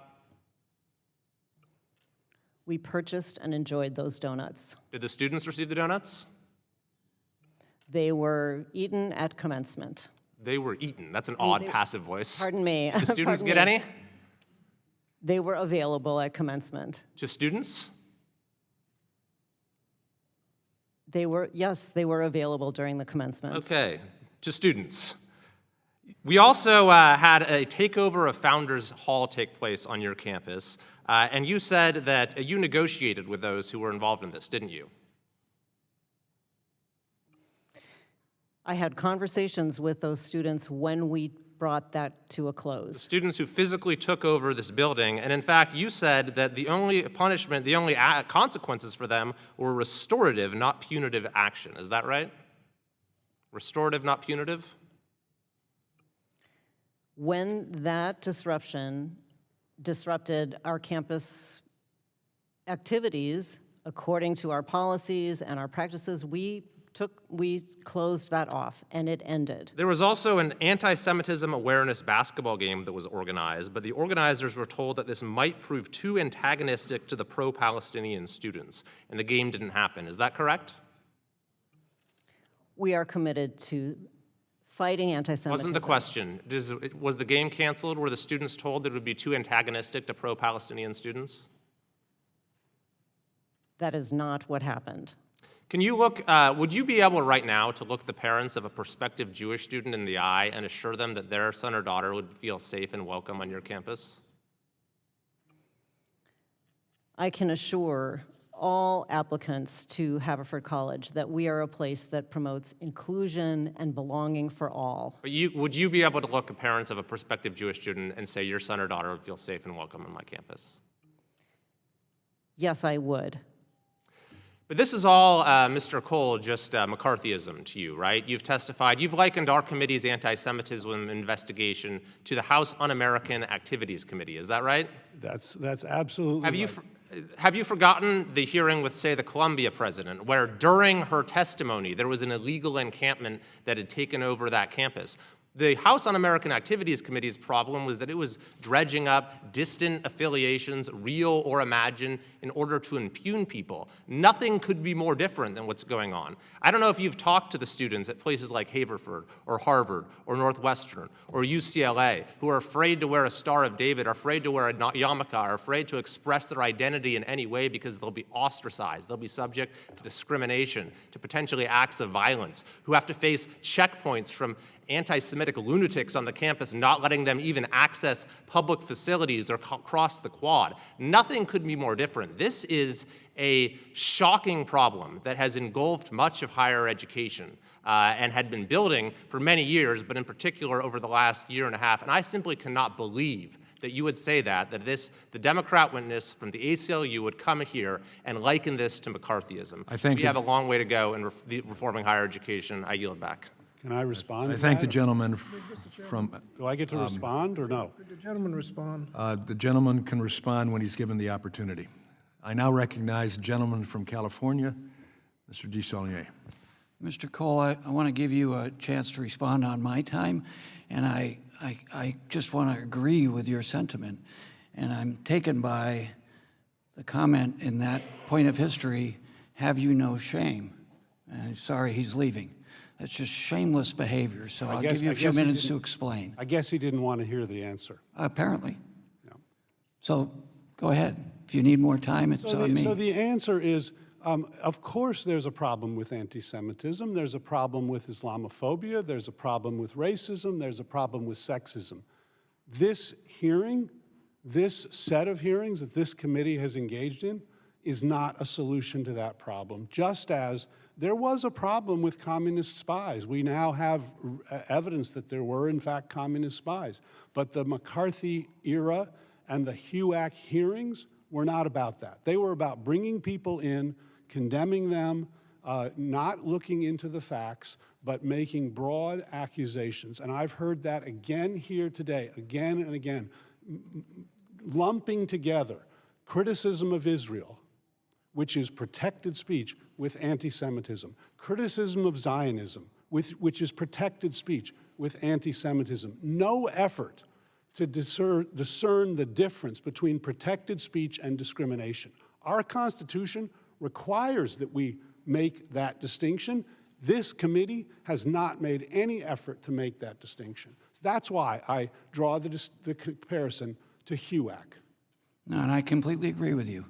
We purchased and enjoyed those donuts. Did the students receive the donuts? They were eaten at commencement. They were eaten. That's an odd passive voice. Pardon me. Did the students Pardon get me. any? They were available at commencement. To students? Yes, they were available during the commencement. Okay, to students. We also had a takeover of Founders Hall take place on your campus, and you said that you negotiated with those who were involved in this, didn't you? I had conversations with those students when we brought that to a close. Students who physically took over this building, and in fact, you said that the only punishment, the only consequences for them were restorative, not punitive action. Is that right? Restorative, not punitive? When that disruption disrupted our campus activities, according to our policies and our practices, we closed that off, and it ended. There was also an anti-Semitism awareness basketball game that was organized, but the organizers were told that this might prove too antagonistic to the pro-Palestinian students, and the game didn't happen. Is that correct? We are committed to fighting anti-Semitism. Wasn't the question. Was the game canceled? Were the students told that it would be too antagonistic to pro-Palestinian students? That is not what happened. Can you look, would you be able right now to look the parents of a prospective Jewish student in the eye and assure them that their son or daughter would feel safe and welcome on your campus? I can assure all applicants to Haverford College that we are a place that promotes inclusion and belonging for all. But would you be able to look at parents of a prospective Jewish student and say your son or daughter would feel safe and welcome on my campus? Yes, I would. But this is all, Mr. Cole, just McCarthyism to you, right? You've testified, you've likened our committee's anti-Semitism investigation to the House Un-American Activities Committee. Is that right? That's absolutely right. Have you forgotten the hearing with, say, the Columbia president, where during her testimony there was an illegal encampment that had taken over that campus? The House Un-American Activities Committee's problem was that it was dredging up distant affiliations, real or imagined, in order to impugn people. Nothing could be more different than what's going on. I don't know if you've talked to the students at places like Haverford or Harvard or Northwestern or UCLA who are afraid to wear a Star of David, are afraid to wear a yarmulke, are afraid to express their identity in any way because they'll be ostracized, they'll be subject to discrimination, to potentially acts of violence, who have to face checkpoints from anti-Semitic lunatics on the campus, not letting them even access public facilities or cross the quad. Nothing could be more different. This is a shocking problem that has engulfed much of higher education and had been building for many years, but in particular over the last year and a half. And I simply cannot believe that you would say that the Democrat witness from the ACLU would come here and liken this to McCarthyism. We have a long way to go in reforming higher education. I yield back. Can I respond? I thank the gentleman from... Do I get to respond or no? Could the gentleman respond? The gentleman can respond when he's given the opportunity. I now recognize the gentleman from California, Mr. DeSaulnier. Mr. Cole, I want to give you a chance to respond on my time, and I just want to agree with your sentiment. And I'm taken by the comment in that point of history, have you no shame? And sorry, he's leaving. That's just shameless behavior, so I'll give you a few minutes to explain. I guess he didn't want to hear the answer. Apparently. Yeah. So go ahead. If you need more time, it's on me. So the answer is, of course there's a problem with anti-Semitism, there's a problem with Islamophobia, there's a problem with racism, there's a problem with sexism. This hearing, this set of hearings that this committee has engaged in is not a solution to that problem, just as there was a problem with communist spies. We now have evidence that there were, in fact, communist spies. But the McCarthy era and the HUAC hearings were not about that. They were about bringing people in, condemning them, not looking into the facts, but making broad accusations. And I've heard that again here today, again and again, lumping together criticism of Israel, which is protected speech, with anti-Semitism. Criticism of Zionism, which is protected speech, with anti-Semitism. No effort to discern the difference between protected speech and discrimination. Our Constitution requires that we make that distinction. This committee has not made any effort to make that distinction. That's why I draw the comparison to HUAC. No, and I completely agree with you.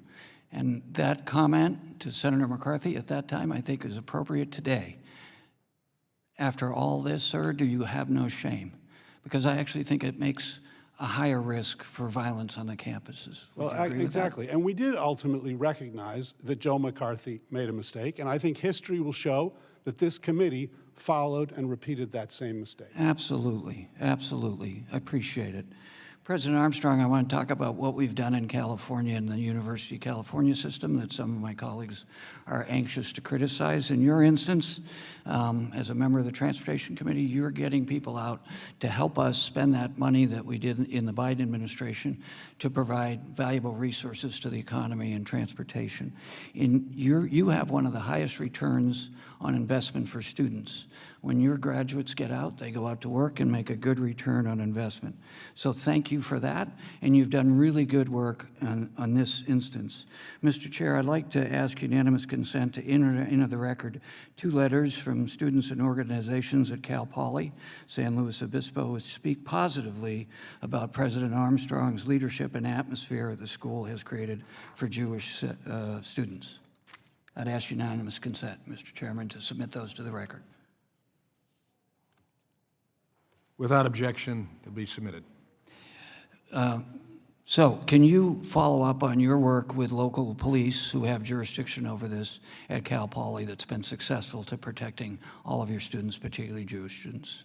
And that comment to Senator McCarthy at that time, I think, is appropriate today. After all this, sir, do you have no shame? Because I actually think it makes a higher risk for violence on the campuses. Would you agree with exactly. And we did ultimately recognize that Joe McCarthy made a mistake, and I think history will show that this committee followed and repeated that same mistake. Absolutely, absolutely. I appreciate it. President Armstrong, I want to talk about what we've done in California and the University of California system that some of my colleagues are anxious to criticize. In your instance, as a member of the Transportation Committee, you're getting people out to help us spend that money that we did in the Biden administration to provide valuable resources to the economy and transportation. You have one of the highest returns on investment for students. When your graduates get out, they go out to work and make a good return on investment. So thank you for that, and you've done really good work on this instance. Mr. Chair, I'd like to ask unanimous consent to enter into the record 2 letters from students and organizations at Cal Poly, San Luis Obispo, which speak positively about President Armstrong's leadership and atmosphere the school has created for Jewish students. I'd ask unanimous consent, Mr. Chairman, to submit those to the record. Without objection, it'll be submitted. So can you follow up on your work with local police who have jurisdiction over this at Cal Poly that's been successful to protecting all of your students, particularly Jewish students?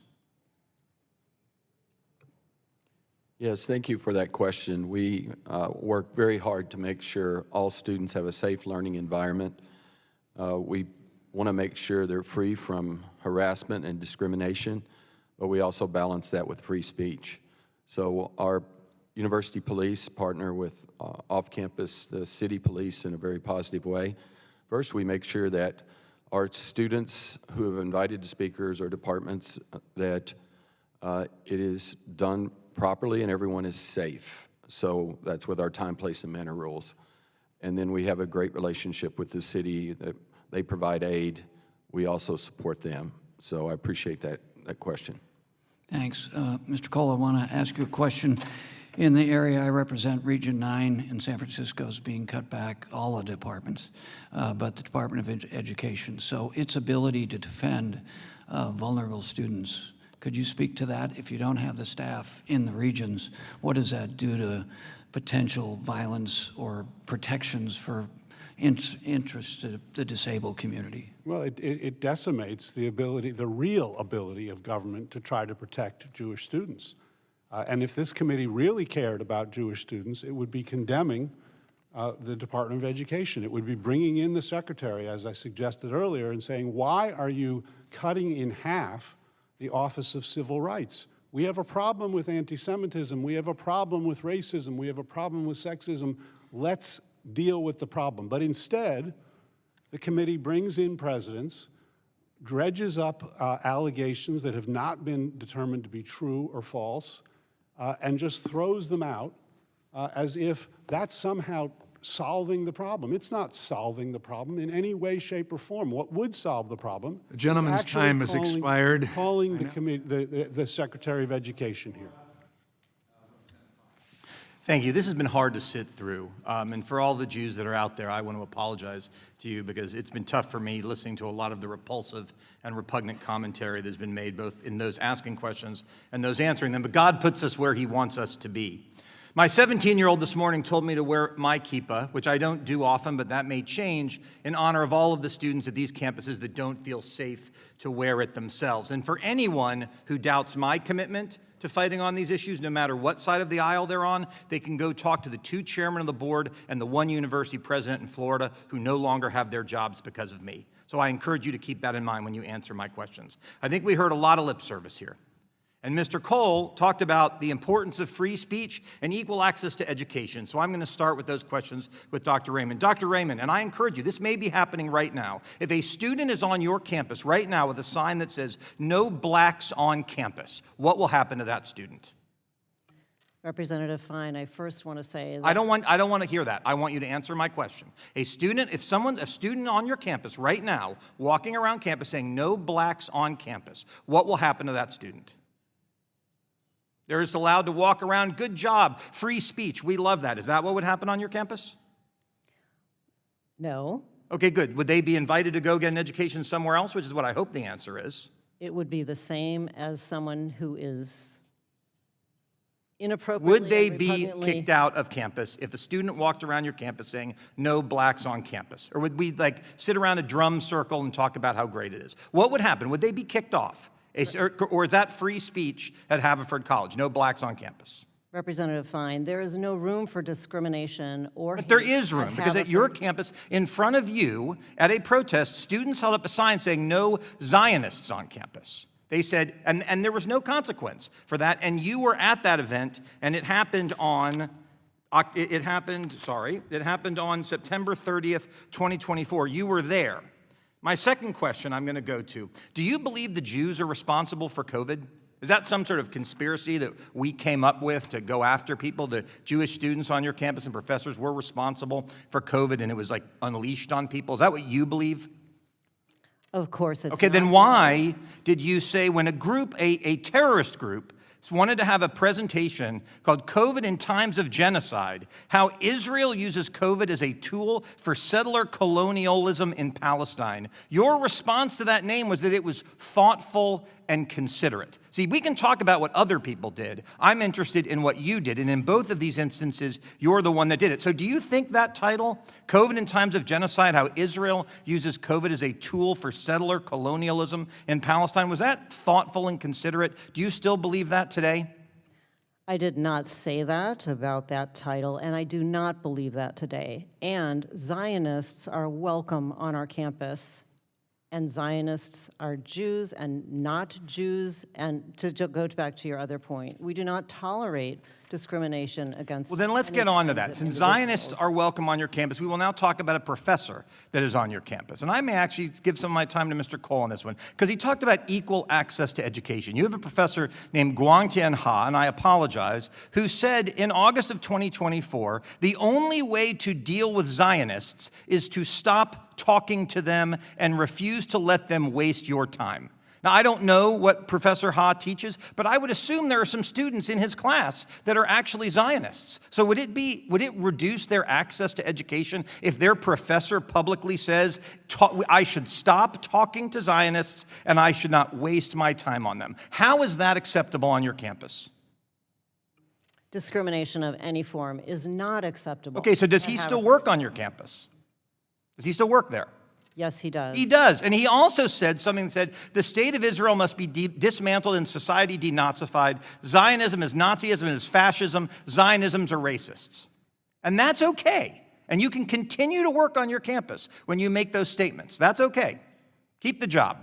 Yes, thank you for that question. We work very hard to make sure all students have a safe learning environment. We want to make sure they're free from harassment and discrimination, but we also balance that with free speech. So our university police partner with off-campus, the city police, in a very positive way. First, we make sure that our students who have invited speakers or departments, that it is done properly and everyone is safe. So that's with our time, place, and manner rules. And then we have a great relationship with the city. That they provide aid. We also support them. So I appreciate that question. Thanks. Mr. Cole, I want to ask you a question. In the area I represent, Region 9 in San Francisco is being cut back, all the departments, but the Department of Education. So its ability to defend vulnerable students. Could you speak to that? If you don't have the staff in the regions, what does that do to potential violence or protections for interest to the disabled community? Well, it decimates the ability, the real ability of government to try to protect Jewish students. And if this committee really cared about Jewish students, it would be condemning the Department of Education. It would be bringing in the secretary, as I suggested earlier, and saying, why are you cutting in half the Office of Civil Rights? We have a problem with anti-Semitism. We have a problem with racism. We have a problem with sexism. Let's deal with the problem. But instead, the committee brings in presidents, dredges up allegations that have not been determined to be true or false, and just throws them out as if that's somehow solving the problem. It's not solving the problem in any way, shape, or form. What would solve the problem? The gentleman's time has expired. Calling the Secretary of Education here. Thank you. This has been hard to sit through. And for all the Jews that are out there, I want to apologize to you because it's been tough for me listening to a lot of the repulsive and repugnant commentary that's been made both in those asking questions and those answering them. But God puts us where he wants us to be. My 17-year-old this morning told me to wear my kippah, which I don't do often, but that may change, in honor of all of the students at these campuses that don't feel safe to wear it themselves. And for anyone who doubts my commitment to fighting on these issues, no matter what side of the aisle they're on, they can go talk to the 2 chairmen of the board and the 1 university president in Florida who no longer have their jobs because of me. So I encourage you to keep that in mind when you answer my questions. I think we heard a lot of lip service here. And Mr. Cole talked about the importance of free speech and equal access to education. So I'm going to start with those questions with Dr. Raymond. Dr. Raymond, and I encourage you, this may be happening right now. If a student is on your campus right now with a sign that says, "No blacks on campus," what will happen to that student? Representative Fine, I first want to say that I don't want to hear that. I want you to answer my question. A student on your campus right now, walking around campus saying no blacks on campus, what will happen to that student? They're just allowed to walk around. Good job. Free speech. We love that. Is that what would happen on your campus? no, Okay, good. Would they be invited to go get an education somewhere else, which is what I hope the answer is? it would be the same as someone who is inappropriately Would they and be repugnantly- kicked out of campus if a student walked around your campus saying no blacks on campus? Or would we like sit around a drum circle and talk about how great it is? What would happen? Would they be kicked off? Or is that free speech at Haverford College? No blacks on campus? Representative Fine, there is no room for discrimination or But there hate is room, at because at your Haverford. campus, in front of you, at a protest, students held up a sign saying no Zionists on campus. They said, and there was no consequence for that, and you were at that event, and it happened on September 30th, 2024. You were there. My second question I'm going to go to, do you believe the Jews are responsible for COVID? Is that some sort of conspiracy that we came up with to go after people? The Jewish students on your campus and professors were responsible for COVID and it was like unleashed on people? Is that what you believe? Of course it's Okay, not. then why did you say when a group, a terrorist group, wanted to have a presentation called COVID in Times of Genocide, how Israel uses COVID as a tool for settler colonialism in Palestine, your response to that name was that it was thoughtful and considerate. See, we can talk about what other people did. I'm interested in what you did, and in both of these instances, you're the one that did it. So do you think that title, COVID in Times of Genocide, how Israel uses COVID as a tool for settler colonialism in Palestine, was that thoughtful and considerate? Do you still believe that today? I did not say that about that title, and I do not believe that today. And Zionists are welcome on our campus, and Zionists are Jews and not Jews. And to go back to your other point, we do not tolerate discrimination against. Well, then let's get on to that. Since Zionists are welcome on your campus, we will now talk about a professor that is on your campus. And I may actually give some of my time to Mr. Cole on this one, because he talked about equal access to education. You have a professor named Guangtian Ha, and I apologize, who said in August of 2024, the only way to deal with Zionists is to stop talking to them and refuse to let them waste your time. Now, I don't know what Professor Ha teaches, but I would assume there are some students in his class that are actually Zionists. So would it reduce their access to education if their professor publicly says, I should stop talking to Zionists and I should not waste my time on them? How is that acceptable on your campus? Discrimination of any form is not acceptable. Okay, so does he still work on your campus? Does he still work there? Yes, he does. He does. And he also said something that said, the state of Israel must be dismantled and society denazified. Zionism is Nazism, is fascism. Zionisms are racists. And that's okay. And you can continue to work on your campus when you make those statements. That's okay. Keep the job.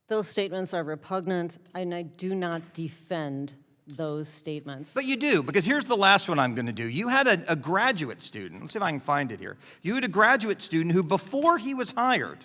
Those statements are repugnant, and I do not defend those statements. But you do, because here's the last one I'm going to do. You had a graduate student. Let's see if I can find it here. You had a graduate student who, before he was hired,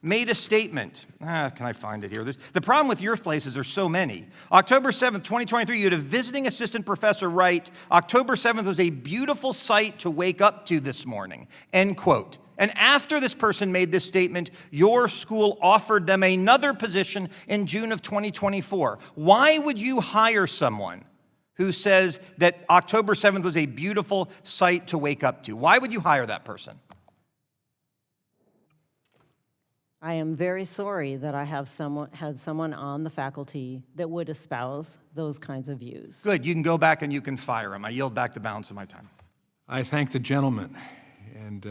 made a statement. Can I find it here? The problem with your places, there's so many. October 7th, 2023, you had a visiting assistant professor write, October 7th was a beautiful sight to wake up to this morning, end quote. And after this person made this statement, your school offered them another position in June of 2024. Why would you hire someone who says that October 7th was a beautiful sight to wake up to? Why would you hire that person? I am very sorry that I had someone on the faculty that would espouse those kinds of views. Good, you can go back and you can fire him. I yield back the balance of my time. I thank the gentleman, and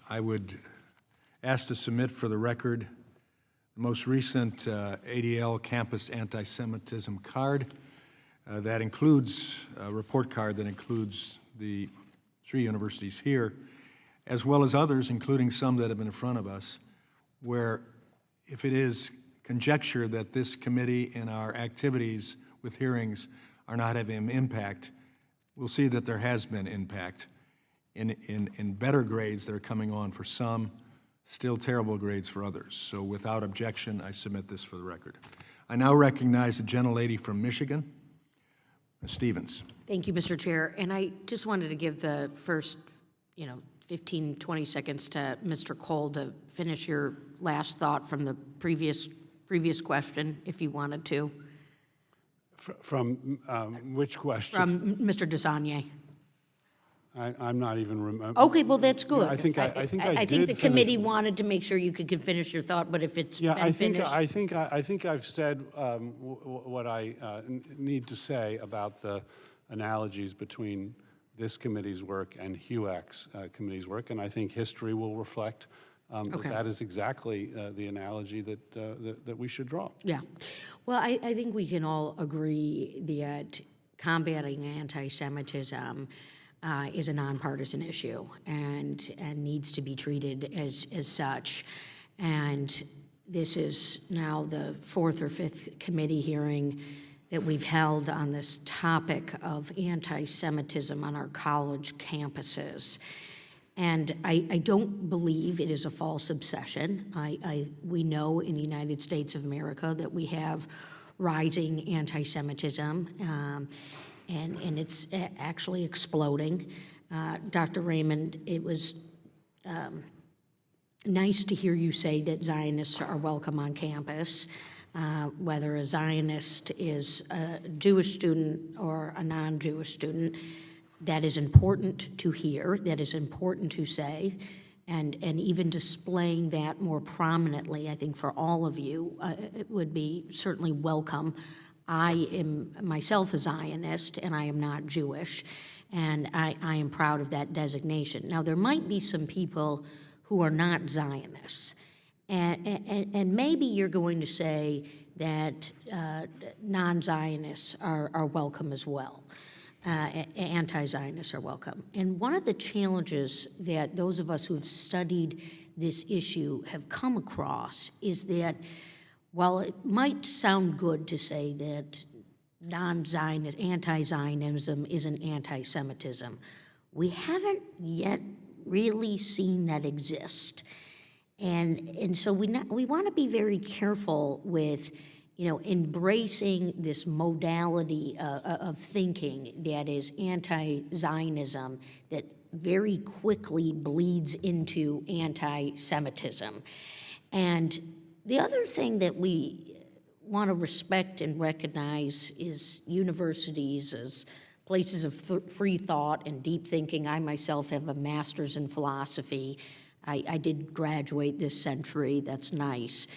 I would ask to submit for the record the most recent ADL campus anti-Semitism card that includes a report card that includes the 3 universities here, as well as others, including some that have been in front of us, where if it is conjecture that this committee and our activities with hearings are not having an impact, we'll see that there has been impact in better grades that are coming on for some, still terrible grades for others. So without objection, I submit this for the record. I now recognize the gentlelady from Michigan, Ms. Stevens. Thank you, Mr. Chair. And I just wanted to give the first, 15, 20 seconds to Mr. Cole to finish your last thought from the previous question, if you wanted to. From which question? From Mr. Desagne. I'm not even remembering. Okay, well, that's good. I think I think did the finish. committee wanted to make sure you could finish your thought, but if it's been finished. I think I've said what I need to say about the analogies between this committee's work and HUAC's committee's work, and I think history will reflect that is exactly the analogy that we should draw. Yeah. Well, I think we can all agree that combating anti-Semitism is a nonpartisan issue and needs to be treated as such. And this is now the fourth or fifth committee hearing that we've held on this topic of anti-Semitism on our college campuses. And I don't believe it is a false obsession. We know in the United States of America that we have rising anti-Semitism, and it's actually exploding. Dr. Raymond, it was nice to hear you say that Zionists are welcome on campus. Whether a Zionist is a Jewish student or a non-Jewish student, that is important to hear, that is important to say, and even displaying that more prominently, I think for all of you, it would be certainly welcome. I am myself a Zionist, and I am not Jewish, and I am proud of that designation. Now, there might be some people who are not Zionists, and maybe you're going to say that non-Zionists are welcome as well. Anti-Zionists are welcome. And one of the challenges that those of us who have studied this issue have come across is that while it might sound good to say that non-Zionist, anti-Zionism isn't anti-Semitism, we haven't yet really seen that exist. And so we want to be very careful with embracing this modality of thinking that is anti-Zionism that very quickly bleeds into anti-Semitism. And the other thing that we want to respect and recognize is universities as places of free thought and deep thinking. I myself have a master's in philosophy. I did graduate this century, that's nice.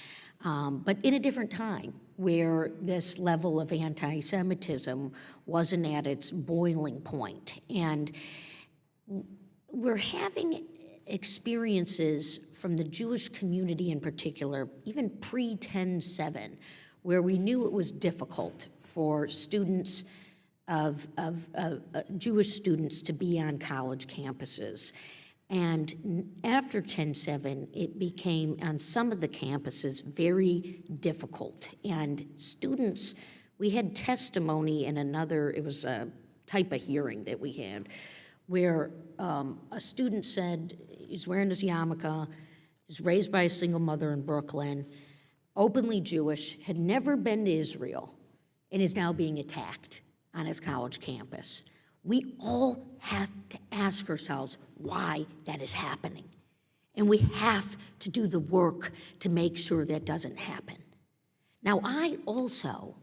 But in a different time, where this level of anti-Semitism wasn't at its boiling point. And we're having experiences from the Jewish community in particular, even pre-10/7, where we knew it was difficult for students Jewish students to be on college campuses. And after 10/7, it became, on some of the campuses, very difficult. And students, we had testimony in another, it was a type of hearing that we had, where a student said he's wearing his yarmulke, was raised by a single mother in Brooklyn, openly Jewish, had never been to Israel, and is now being attacked on his college campus. We all have to ask ourselves why that is happening. And we have to do the work to make sure that doesn't happen. Now, I also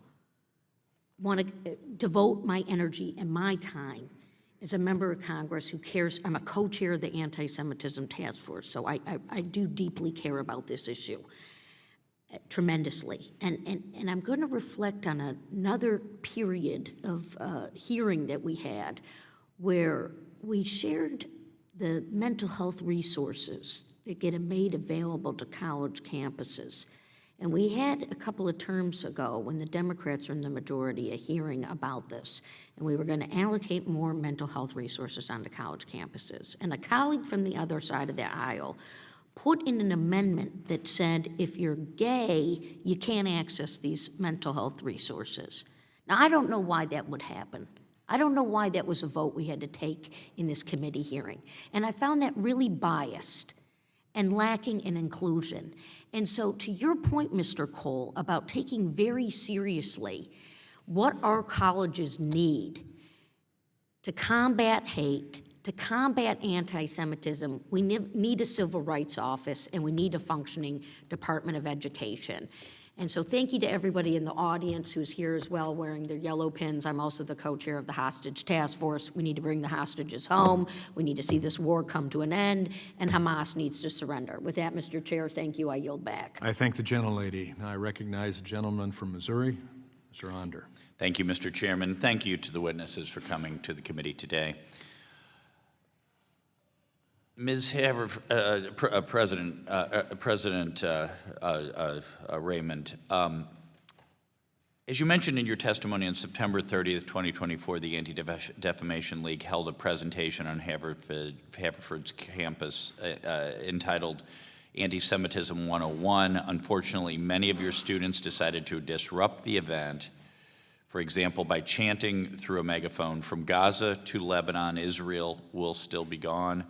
want to devote my energy and my time as a member of Congress who cares. I'm a co-chair of the Anti-Semitism Task Force, so I do deeply care about this issue tremendously. And I'm going to reflect on another period of hearing that we had where we shared the mental health resources that get made available to college campuses. And we had a couple of terms ago, when the Democrats were in the majority, a hearing about this. And we were going to allocate more mental health resources onto college campuses. And a colleague from the other side of the aisle put in an amendment that said if you're gay, you can't access these mental health resources. Now, I don't know why that would happen. I don't know why that was a vote we had to take in this committee hearing. And I found that really biased and lacking in inclusion. And so to your point, Mr. Cole, about taking very seriously what our colleges need to combat hate, to combat anti-Semitism, we need a civil rights office and we need a functioning Department of Education. And so thank you to everybody in the audience who's here as well wearing their yellow pins. I'm also the co-chair of the Hostage Task Force. We need to bring the hostages home. We need to see this war come to an end, and Hamas needs to surrender. With that, Mr. Chair, thank you. I yield back. I thank the gentlelady. Now I recognize the gentleman from Missouri, Mr. Onder. Thank you, Mr. Chairman. Thank you to the witnesses for coming to the committee today. Ms. President Raymond, as you mentioned in your testimony on September 30th, 2024, the Anti-Defamation League held a presentation on Haverford's campus entitled Antisemitism 101. Unfortunately, many of your students decided to disrupt the event, for example, by chanting through a megaphone, "From Gaza to Lebanon, Israel will soon be gone,"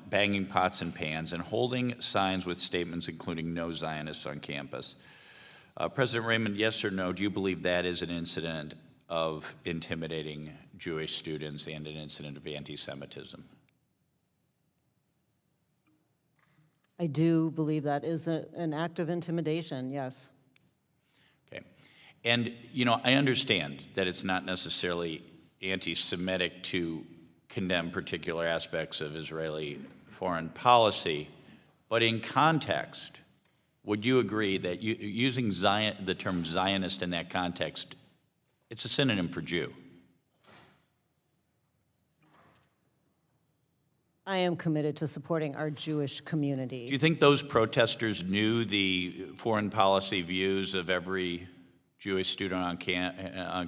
banging pots and pans, and holding signs with statements including "No Zionists on campus." President Raymond, yes or no, do you believe that is an incident of intimidating Jewish students and an incident of anti-Semitism? I do believe that is an act of intimidation, yes. Okay. And, you know, I understand that it's not necessarily anti-Semitic to condemn particular aspects of Israeli foreign policy, but in context, would you agree that using the term Zionist in that context, it's a synonym for Jew? I am committed to supporting our Jewish community. Do you think those protesters knew the foreign policy views of every Jewish student on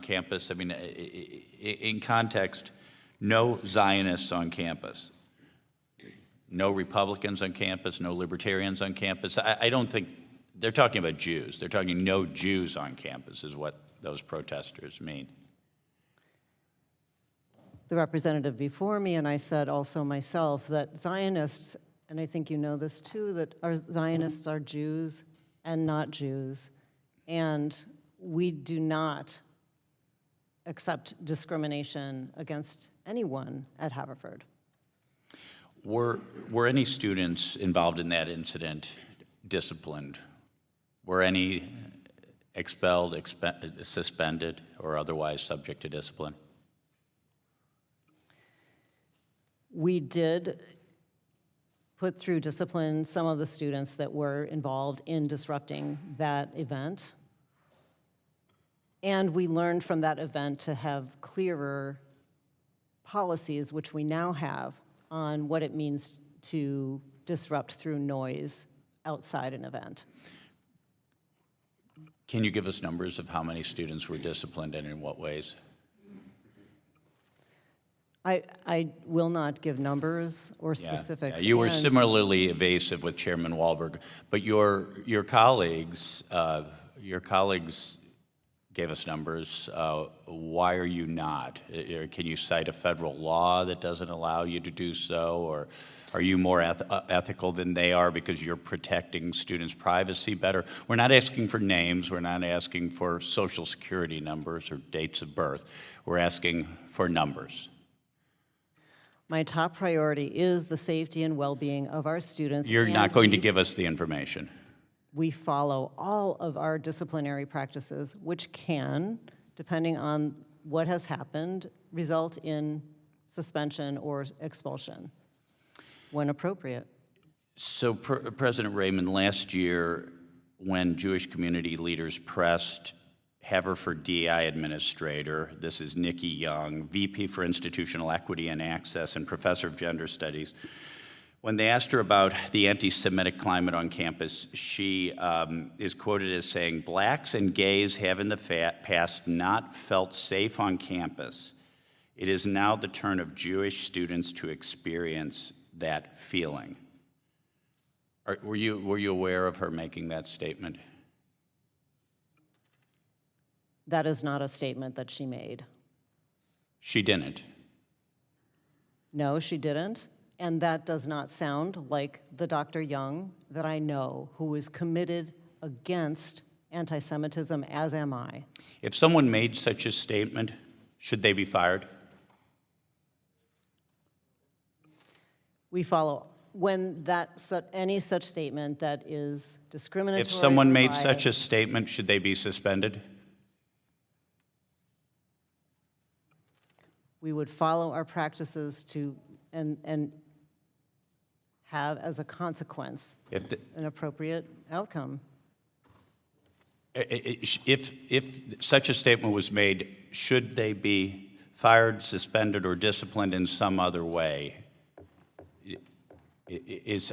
campus? I mean, in context, no Zionists on campus, no Republicans on campus, no Libertarians on campus. I don't think, they're talking about Jews. They're talking no Jews on campus is what those protesters mean. The representative before me, and I said also myself, that Zionists, and I think you know this too, that our Zionists are Jews and not Jews, and we do not accept discrimination against anyone at Haverford. Were any students involved in that incident disciplined? Were any expelled, suspended, or otherwise subject to discipline? We did put through discipline some of the students that were involved in disrupting that event. And we learned from that event to have clearer policies, which we now have, on what it means to disrupt through noise outside an event. Can you give us numbers of how many students were disciplined and in what ways? I will not give numbers or specifics. You were similarly evasive with Chairman Wahlberg, but your colleagues gave us numbers. Why are you not? Can you cite a federal law that doesn't allow you to do so, or are you more ethical than they are because you're protecting students' privacy better? We're not asking for names. We're not asking for social security numbers or dates of birth. We're asking for numbers. My top priority is the safety and well-being of our students. You're not going to give us the information. We follow all of our disciplinary practices, which can, depending on what has happened, result in suspension or expulsion when appropriate. So, President Raymond, last year, when Jewish community leaders pressed Haverford DI Administrator, this is Nikki Young, VP for Institutional Equity and Access and Professor of Gender Studies, when they asked her about the anti-Semitic climate on campus, she is quoted as saying, "Blacks and gays have in the past not felt safe on campus. It is now the turn of Jewish students to experience that feeling." Were you aware of her making that statement? That is not a statement that she made. She didn't. No, she didn't. And that does not sound like the Dr. Young that I know, who is committed against anti-Semitism, as am I. If someone made such a statement, should they be fired? We follow when any such statement that is discriminatory. If someone or made biased, such a statement, should they be suspended? we would follow our practices and have as a consequence an appropriate outcome. If such a statement was made, should they be fired, suspended, or disciplined in some other way?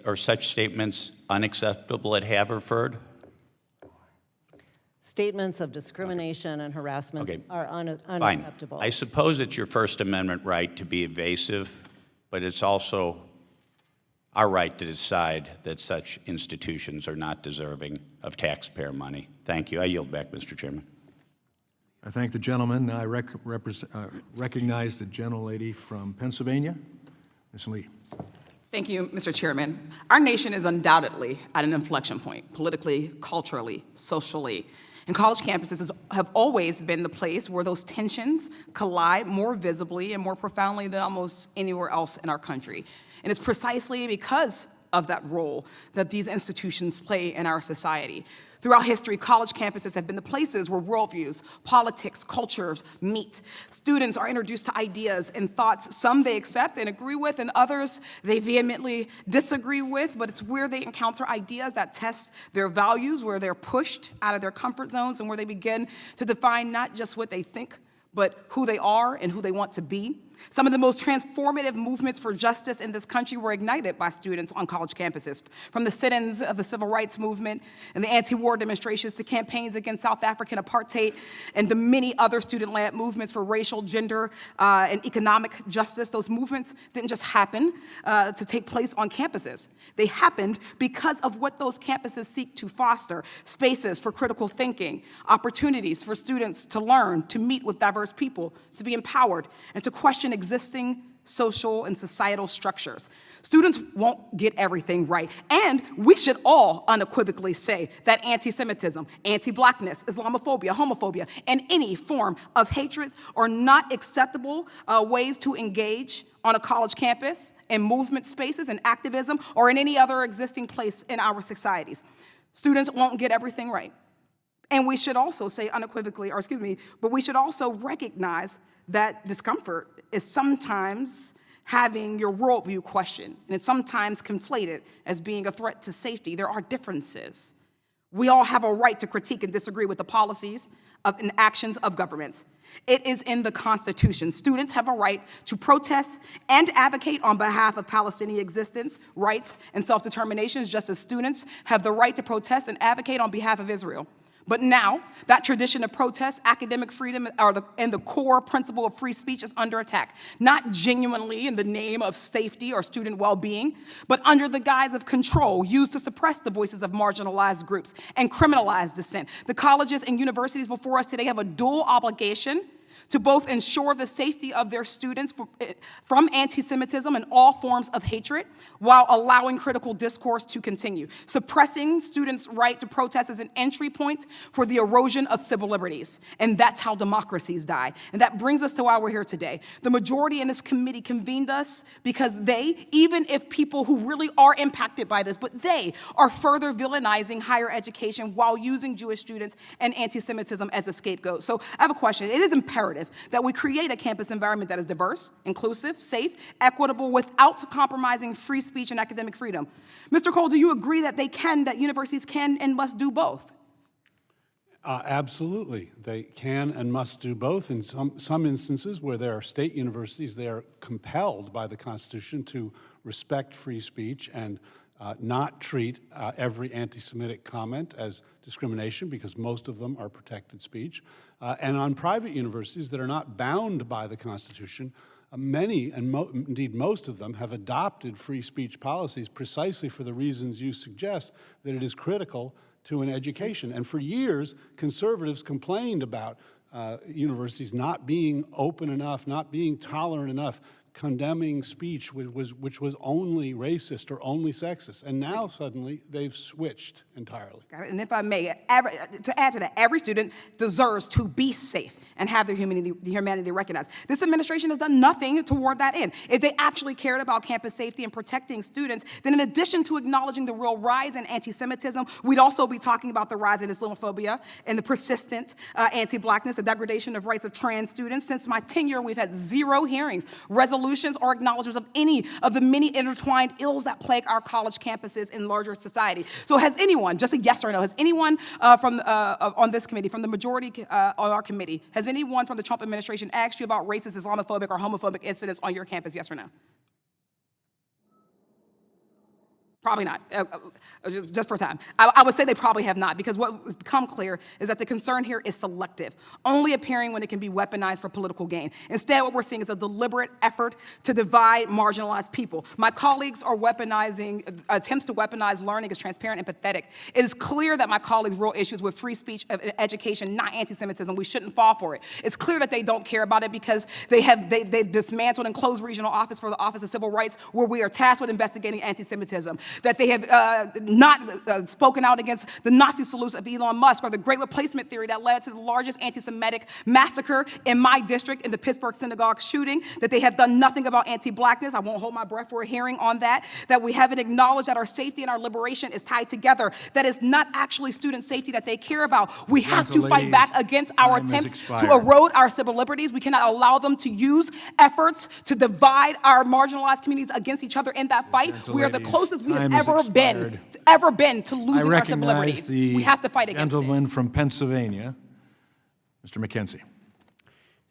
Are such statements unacceptable at Haverford? Statements of discrimination and harassment are unacceptable. Fine. I suppose it's your First Amendment right to be evasive, but it's also our right to decide that such institutions are not deserving of taxpayer money. Thank you. I yield back, Mr. Chairman. I thank the gentleman. I recognize the gentlelady from Pennsylvania, Ms. Lee. Thank you, Mr. Chairman. Our nation is undoubtedly at an inflection point, politically, culturally, socially. And college campuses have always been the place where those tensions collide more visibly and more profoundly than almost anywhere else in our country. And it's precisely because of that role that these institutions play in our society. Throughout history, college campuses have been the places where worldviews, politics, cultures meet. Students are introduced to ideas and thoughts, some they accept and agree with, and others they vehemently disagree with, but it's where they encounter ideas that test their values, where they're pushed out of their comfort zones, and where they begin to define not just what they think, but who they are and who they want to be. Some of the most transformative movements for justice in this country were ignited by students on college campuses, from the sit-ins of the civil rights movement and the anti-war demonstrations to campaigns against South African apartheid and the many other student-led movements for racial, gender, and economic justice. Those movements didn't just happen to take place on campuses. They happened because of what those campuses seek to foster: spaces for critical thinking, opportunities for students to learn, to meet with diverse people, to be empowered, and to question existing social and societal structures. Students won't get everything right, and we should all unequivocally say that anti-Semitism, anti-Blackness, Islamophobia, homophobia, and any form of hatred are not acceptable ways to engage on a college campus, in movement spaces, in activism, or in any other existing place in our societies. Students won't get everything right. And we should also say unequivocally, but we should also recognize that discomfort is sometimes having your worldview questioned, and it's sometimes conflated as being a threat to safety. There are differences. We all have a right to critique and disagree with the policies and actions of governments. It is in the Constitution. Students have a right to protest and advocate on behalf of Palestinian existence, rights, and self-determination, just as students have the right to protest and advocate on behalf of Israel. But now, that tradition of protest, academic freedom, and the core principle of free speech is under attack, not genuinely in the name of safety or student well-being, but under the guise of control used to suppress the voices of marginalized groups and criminalize dissent. The colleges and universities before us today have a dual obligation to both ensure the safety of their students from anti-Semitism and all forms of hatred, while allowing critical discourse to continue. Suppressing students' right to protest is an entry point for the erosion of civil liberties, and that's how democracies die. And that brings us to why we're here today. The majority in this committee convened us because they, even if people who really are impacted by this, but they are further villainizing higher education while using Jewish students and anti-Semitism as a scapegoat. So I have a question. It is imperative that we create a campus environment that is diverse, inclusive, safe, equitable, without compromising free speech and academic freedom. Mr. Cole, do you agree that universities can and must do both? Absolutely. They can and must do both. In some instances where there are state universities, they are compelled by the Constitution to respect free speech and not treat every anti-Semitic comment as discrimination, because most of them are protected speech. And on private universities that are not bound by the Constitution, many, and indeed most of them, have adopted free speech policies precisely for the reasons you suggest, that it is critical to an education. And for years, conservatives complained about universities not being open enough, not being tolerant enough condemning speech which was only racist or only sexist, and now suddenly they've switched entirely. And if I may, to add to that, every student deserves to be safe and have their humanity recognized. This administration has done nothing toward that end. If they actually cared about campus safety and protecting students, then in addition to acknowledging the real rise in anti-Semitism, we'd also be talking about the rise in Islamophobia and the persistent anti-Blackness, the degradation of rights of trans students. Since my tenure, we've had 0 hearings, resolutions, or acknowledgments of any of the many intertwined ills that plague our college campuses in larger society. So has anyone, just a yes or no, has anyone on this committee, from the majority on our committee, has anyone from the Trump administration asked you about racist, Islamophobic, or homophobic incidents on your campus, yes or no? Probably not, just for time. I would say they probably have not, because what's become clear is that the concern here is selective, only appearing when it can be weaponized for political gain. Instead, what we're seeing is a deliberate effort to divide marginalized people. My colleagues are weaponizing, attempts to weaponize learning as transparent and pathetic. It is clear that my colleagues' real issues with free speech and education, not anti-Semitism. We shouldn't fall for it. It's clear that they don't care about it because they've dismantled and closed regional office for the Office of Civil Rights, where we are tasked with investigating anti-Semitism. That they have not spoken out against the Nazi salutes of Elon Musk, or the Great Replacement theory that led to the largest anti-Semitic massacre in my district in the Pittsburgh synagogue shooting, that they have done nothing about anti-Blackness. I won't hold my breath for a hearing on that. That we haven't acknowledged that our safety and our liberation is tied together. That is not actually student safety that they care about. We have to fight back against our attempts to erode our civil liberties. We cannot allow them to use efforts to divide our marginalized communities against each other in that fight. We are the closest we have ever been to losing our civil liberties. We have to fight against it. Gentleman from Pennsylvania, Mr. McKenzie.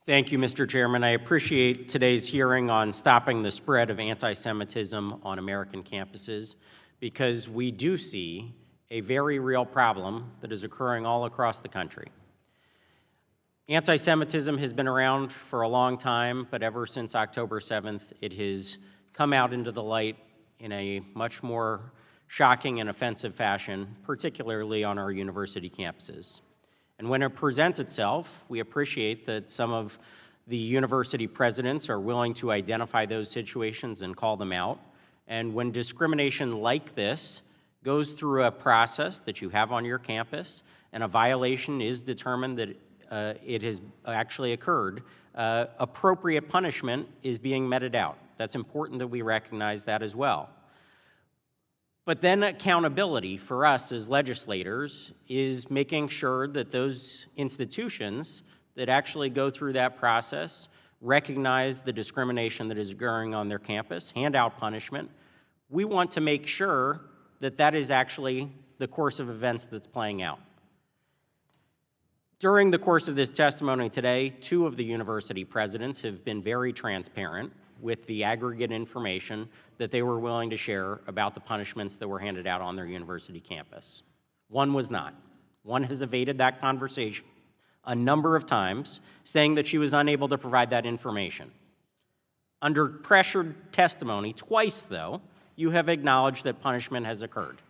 Thank you, Mr. Chairman. I appreciate today's hearing on stopping the spread of anti-Semitism on American campuses, because we do see a very real problem that is occurring all across the country. Anti-Semitism has been around for a long time, but ever since October 7th, it has come out into the light in a much more shocking and offensive fashion, particularly on our university campuses. And when it presents itself, we appreciate that some of the university presidents are willing to identify those situations and call them out. And when discrimination like this goes through a process that you have on your campus, and a violation is determined that it has actually occurred, appropriate punishment is being meted out. That's important that we recognize that as well. But then accountability for us as legislators is making sure that those institutions that actually go through that process recognize the discrimination that is occurring on their campus, hand out punishment. We want to make sure that that is actually the course of events that's playing out. During the course of this testimony today, 2 of the university presidents have been very transparent with the aggregate information that they were willing to share about the punishments that were handed out on their university campus. One was not. One has evaded that conversation a number of times, saying that she was unable to provide that information. Under pressured testimony, twice though, you have acknowledged that punishment has occurred.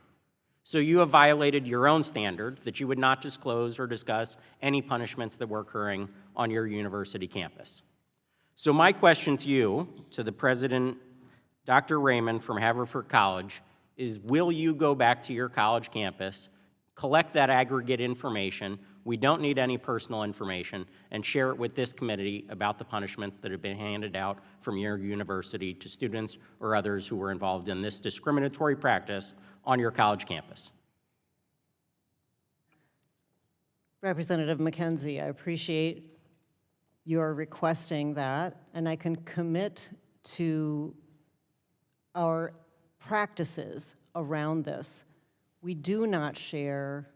So you have violated your own standard that you would not disclose or discuss any punishments that were occurring on your university campus. So my question to you, to the President, Dr. Raymond from Haverford College, is will you go back to your college campus, collect that aggregate information, we don't need any personal information, and share it with this committee about the punishments that have been handed out from your university to students or others who were involved in this discriminatory practice on your college campus? Representative McKenzie, I appreciate your requesting that, and I can commit to our practices around this. We do not share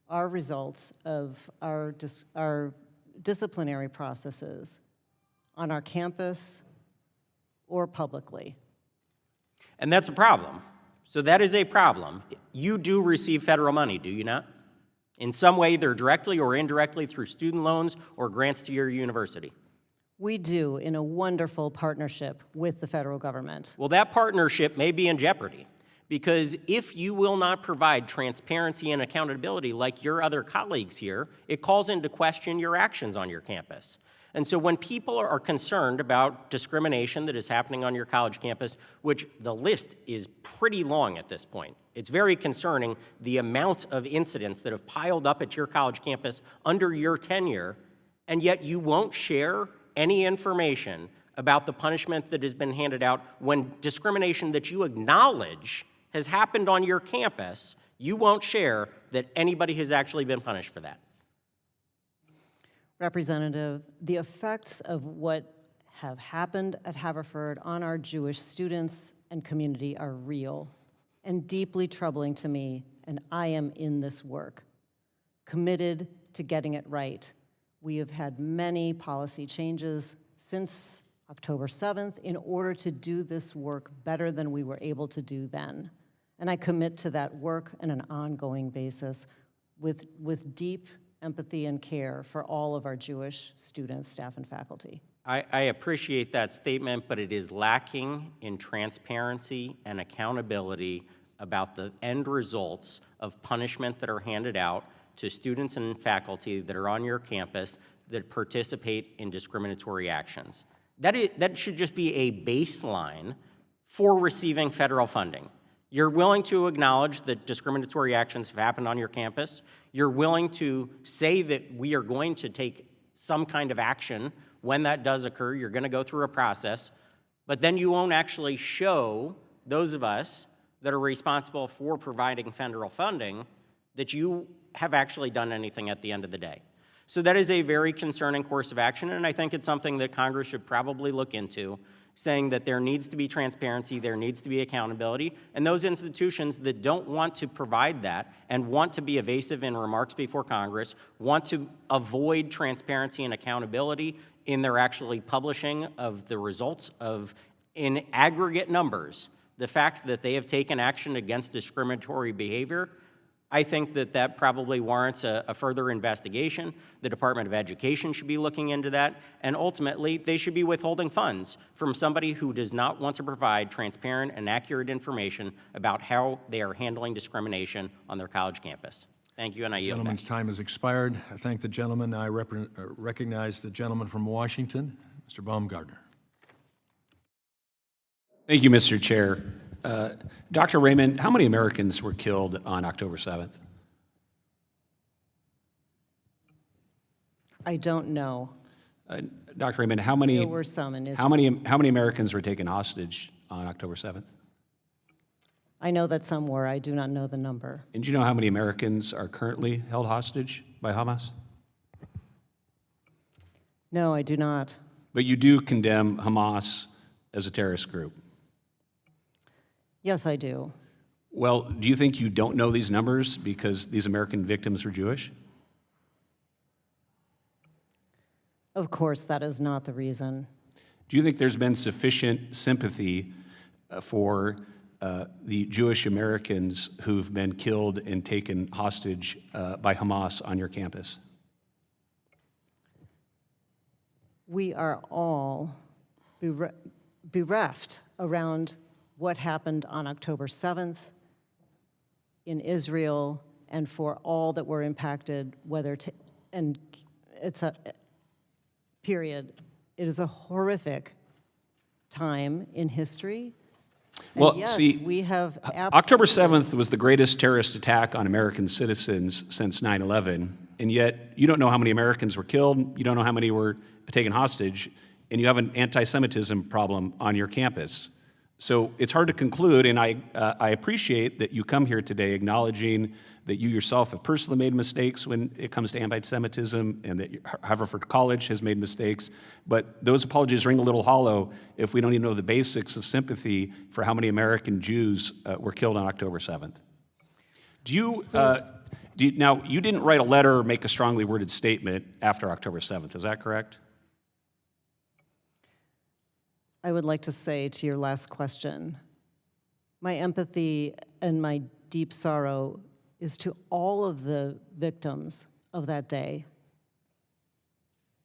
our results of our disciplinary processes on our campus or publicly. And that's a problem. So that is a problem. You do receive federal money, do you not? In some way, either directly or indirectly through student loans or grants to your university. We do, in a wonderful partnership with the federal government. Well, that partnership may be in jeopardy, because if you will not provide transparency and accountability like your other colleagues here, it calls into question your actions on your campus. And so when people are concerned about discrimination that is happening on your college campus, which the list is pretty long at this point, it's very concerning the amount of incidents that have piled up at your college campus under your tenure, and yet you won't share any information about the punishment that has been handed out when discrimination that you acknowledge has happened on your campus, you won't share that anybody has actually been punished for that. Representative, the effects of what have happened at Haverford on our Jewish students and community are real and deeply troubling to me, and I am in this work, committed to getting it right. We have had many policy changes since October 7th in order to do this work better than we were able to do then. And I commit to that work on an ongoing basis with deep empathy and care for all of our Jewish students, staff, and faculty. I appreciate that statement, but it is lacking in transparency and accountability about the end results of punishment that are handed out to students and faculty that are on your campus that participate in discriminatory actions. That should just be a baseline for receiving federal funding. You're willing to acknowledge that discriminatory actions have happened on your campus. You're willing to say that we are going to take some kind of action when that does occur. You're going to go through a process, but then you won't actually show those of us that are responsible for providing federal funding that you have actually done anything at the end of the day. So that is a very concerning course of action, and I think it's something that Congress should probably look into, saying that there needs to be transparency, there needs to be accountability, and those institutions that don't want to provide that and want to be evasive in remarks before Congress, want to avoid transparency and accountability in their actually publishing of the results of, in aggregate numbers, the fact that they have taken action against discriminatory behavior. I think that probably warrants a further investigation. The Department of Education should be looking into that, and ultimately, they should be withholding funds from somebody who does not want to provide transparent and accurate information about how they are handling discrimination on their college campus. Thank you, and I yield back. Gentleman's time has expired. I thank the gentleman. I recognize the gentleman from Washington, Mr. Baumgartner. Thank you, Mr. Chair. Dr. Raymond, how many Americans were killed on October 7th? I don't know. Dr. Raymond, how many? There were some in Israel. How many Americans were taken hostage on October 7th? I know that some were. I do not know the number. And do you know how many Americans are currently held hostage by Hamas? No, I do not. But you do condemn Hamas as a terrorist group. Yes, I do. Well, do you think you don't know these numbers because these American victims were Jewish? Of course, that is not the reason. Do you think there's been sufficient sympathy for the Jewish Americans who've been killed and taken hostage by Hamas on your campus? We are all bereft around what happened on October 7th in Israel and for all that were impacted, and it's a period. It is a horrific time in history. And Well, yes, see, we have October 7th was the greatest terrorist attack on American citizens since 9/11, and yet you don't know how many Americans were killed, you don't know how many were taken hostage, and you have an anti-Semitism problem on your campus. So it's hard to conclude, and I appreciate that you come here today acknowledging that you yourself have personally made mistakes when it comes to anti-Semitism and that Haverford College has made mistakes, but those apologies ring a little hollow if we don't even know the basics of sympathy for how many American Jews were killed on October 7th. Now, you didn't write a letter or make a strongly worded statement after October 7th, is that correct? I would like to say to your last question, my empathy and my deep sorrow is to all of the victims of that day.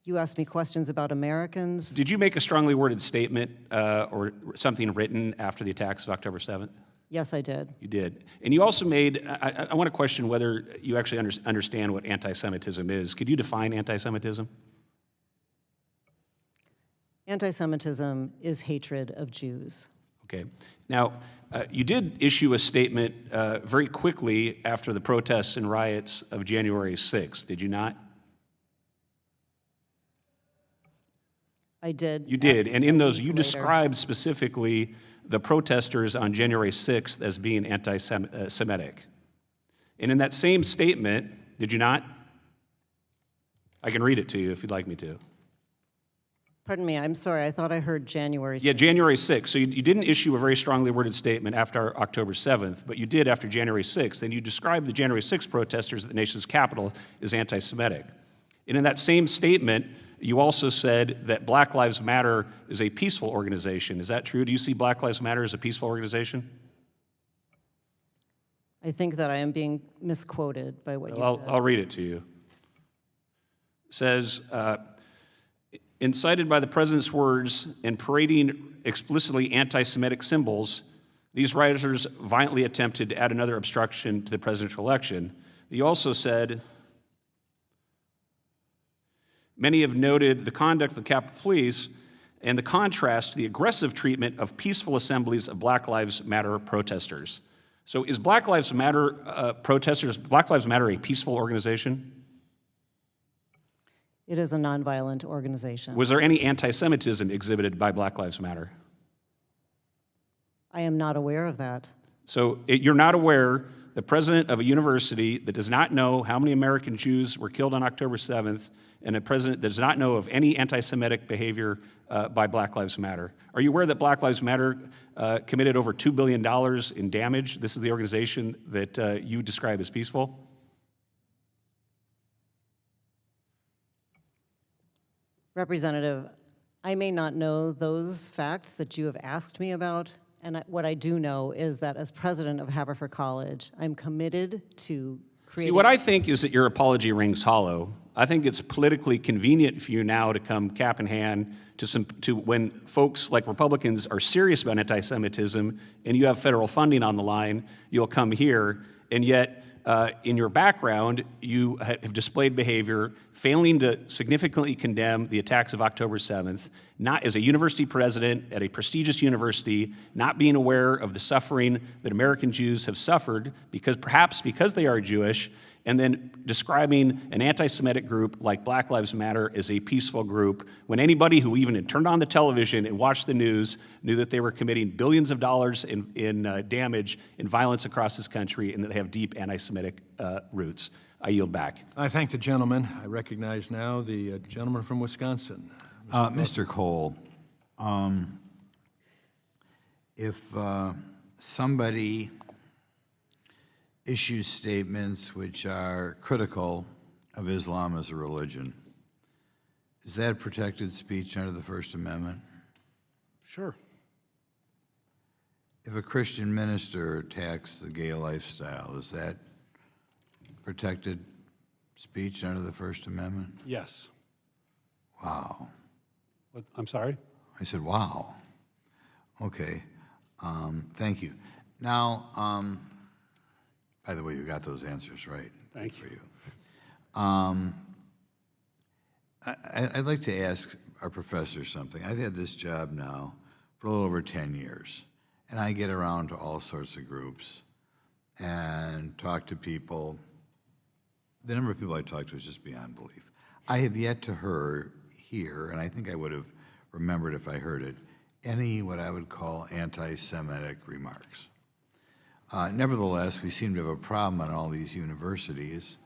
You asked me questions about Americans. Did you make a strongly worded statement or something written after the attacks of October 7th? Yes, I did. You did. And you also made, I want to question whether you actually understand what anti-Semitism is. Could you define anti-Semitism? Anti-Semitism is hatred of Jews. Okay. Now, you did issue a statement very quickly after the protests and riots of January 6th, did you not? I did. You did, and in those, you later. described specifically the protesters on January 6th as being anti-Semitic. And in that same statement, did you not? I can read it to you if you'd like me to. Pardon me, I'm sorry, I thought I heard January 6th. Yeah, January 6th. So you didn't issue a very strongly worded statement after October 7th, but you did after January 6th, and you described the January 6th protesters at the nation's capital as anti-Semitic. And in that same statement, you also said that Black Lives Matter is a peaceful organization. Is that true? Do you see Black Lives Matter as a peaceful organization? I think that I am being misquoted by what you said. I'll read it to you. It says, incited by the president's words and parading explicitly anti-Semitic symbols, these rioters violently attempted to add another obstruction to the presidential election. You also said, many have noted the conduct of the Capitol Police and the contrast to the aggressive treatment of peaceful assemblies of Black Lives Matter protesters. So is Black Lives Matter protesters, Black Lives Matter a peaceful organization? It is a nonviolent organization. Was there any anti-Semitism exhibited by Black Lives Matter? I am not aware of that. So you're not aware the president of a university that does not know how many American Jews were killed on October 7th and a president that does not know of any anti-Semitic behavior by Black Lives Matter. Are you aware that Black Lives Matter committed over $2 billion in damage? This is the organization that you describe as peaceful? Representative, I may not know those facts that you have asked me about, and what I do know is that as president of Haverford College, I'm committed to creating... See, what I think is that your apology rings hollow. I think it's politically convenient for you now to come cap in hand to when folks like Republicans are serious about anti-Semitism and you have federal funding on the line, you'll come here, and yet in your background, you have displayed behavior failing to significantly condemn the attacks of October 7th, not as a university president at a prestigious university, not being aware of the suffering that American Jews have suffered perhaps because they are Jewish, and then describing an anti-Semitic group like Black Lives Matter as a peaceful group, when anybody who even had turned on the television and watched the news knew that they were committing billions of dollars in damage and violence across this country and that they have deep anti-Semitic roots. I yield back. I thank the gentleman. I recognize now the gentleman from Wisconsin. Mr. Cole, if somebody issues statements which are critical of Islam as a religion, is that protected speech under the First Amendment? Sure. If a Christian minister attacks the gay lifestyle, is that protected speech under the First Amendment? Yes. Wow. What, I'm sorry? I said, wow. Okay. Thank you. Now, by the way, you got those answers right. Thank you. I'd like to ask our professor something. I've had this job now for a little over 10 years, and I get around to all sorts of groups and talk to people. The number of people I talk to is just beyond belief. I have yet to hear, and I think I would have remembered if I heard it, any what I would call anti-Semitic remarks. Nevertheless, we seem to have a problem in all these universities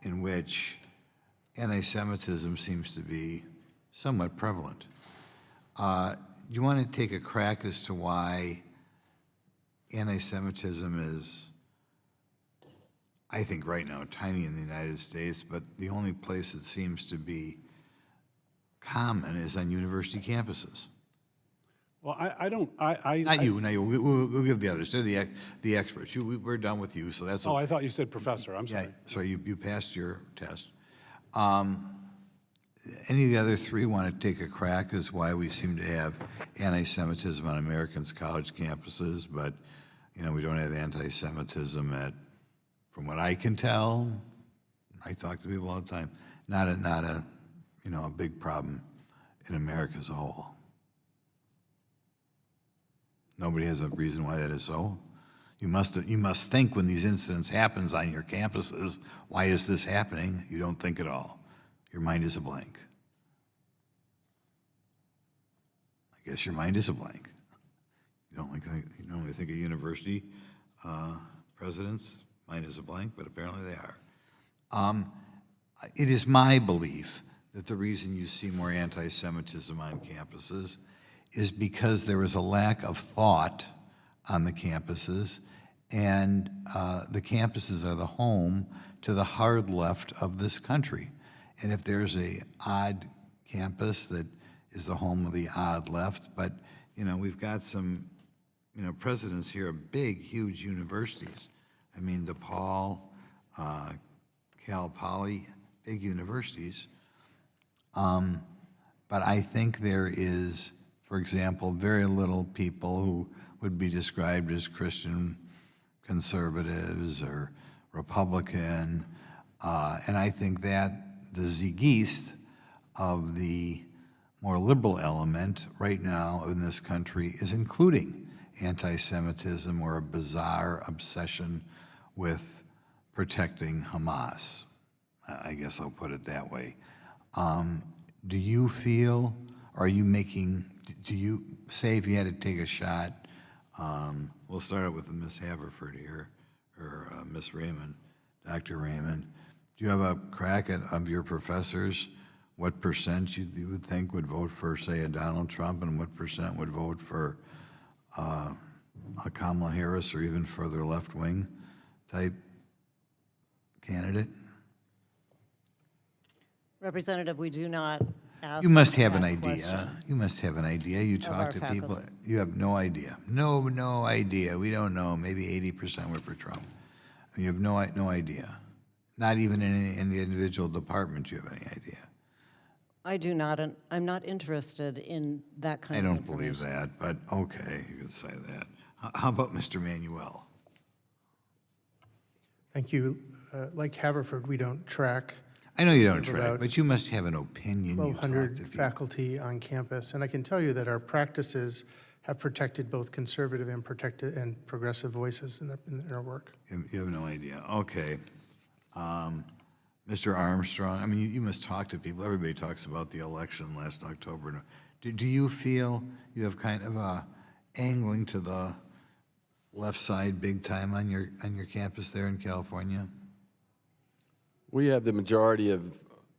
in which anti-Semitism seems to be somewhat prevalent. Do you want to take a crack as to why anti-Semitism is, I think right now, tiny in the United States, but the only place it seems to be common is on university campuses? Well, I don't. Not you. We'll give the others. They're the experts. We're done with you, so that's. Oh, I thought you said professor. I'm sorry. Yeah, so you passed your test. Any of the other three want to take a crack as why we seem to have anti-Semitism on Americans' college campuses, but we don't have anti-Semitism at, from what I can tell, I talk to people all the time, not a big problem in America as a whole. Nobody has a reason why that is so. You must think when these incidents happens on your campuses, why is this happening? You don't think at all. Your mind is a blank. I guess your mind is a blank. You don't only think of university presidents, mind is a blank, but apparently they are. It is my belief that the reason you see more anti-Semitism on campuses is because there is a lack of thought on the campuses, and the campuses are the home to the hard left of this country. And if there's a odd campus that is the home of the odd left, but we've got some presidents here of big, huge universities. I mean, DePaul, Cal Poly, big universities. But I think there is, for example, very little people who would be described as Christian conservatives or Republican. And I think that the Zeitgeist of the more liberal element right now in this country is including anti-Semitism or a bizarre obsession with protecting Hamas. I guess I'll put it that way. Do you feel, do you say if you had to take a shot, we'll start out with Miss Haverford here, or Miss Raymond, Dr. Raymond. Do you have a crack of your professors? What percent you would think would vote for, say, a Donald Trump, and what percent would vote for a Kamala Harris, or even further left-wing type candidate? Representative, we do not ask. You must have an that idea. question You must have an idea. You of talk our to people. faculty. You have no idea. No idea. We don't know. Maybe 80% were for Trump. You have no idea. Not even in the individual department you have any idea. I do not, and I'm not interested in that kind I of don't information. believe that, but okay, you can say that. How about Mr. Manuel? Thank you. Like Haverford, we don't track. I know you We don't have track, about but you must have an opinion. You talk to 1,200 people. faculty on campus, and I can tell you that our practices have protected both conservative and progressive voices in our work. You have no idea. Okay. Mr. Armstrong, I mean, you must talk to people. Everybody talks about the election last October. Do you feel you have kind of a angling to the left side big time on your campus there in California? We have the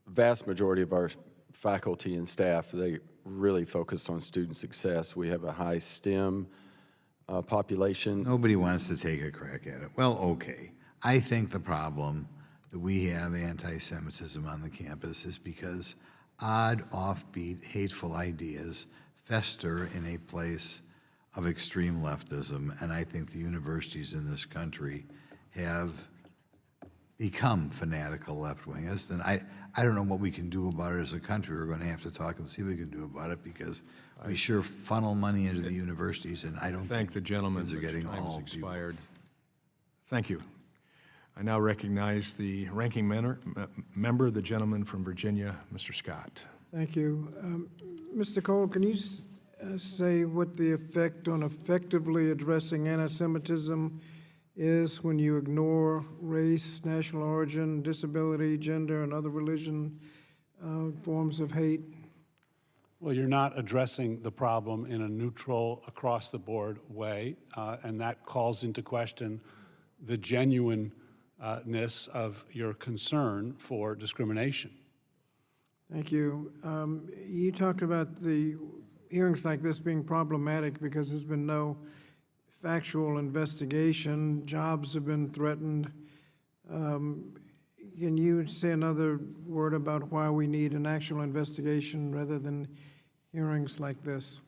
vast majority of our faculty and staff. They really focus on student success. We have a high STEM population. Nobody wants to take a crack at it. Well, okay. I think the problem that we have anti-Semitism on the campus is because odd, offbeat, hateful ideas fester in a place of extreme leftism, and I think the universities in this country have become fanatical left-wingists, and I don't know what we can do about it as a country. We're going to have to talk and see what we can do about it, because we sure funnel money into the universities, and I don't think the gentleman. kids are getting Time has all expired. Thank you. I now recognize the ranking member, the gentleman from Virginia, Mr. Scott. Thank you. Mr. Cole, can you say what the effect on effectively addressing anti-Semitism is when you ignore race, national origin, disability, gender, and other religion forms of hate? Well, you're not addressing the problem in a neutral, across-the-board way, and that calls into question the genuineness of your concern for discrimination. Thank you. You talked about the hearings like this being problematic because there's been no factual investigation. Jobs have been threatened. Can you say another word about why we need an actual investigation rather than hearings like this?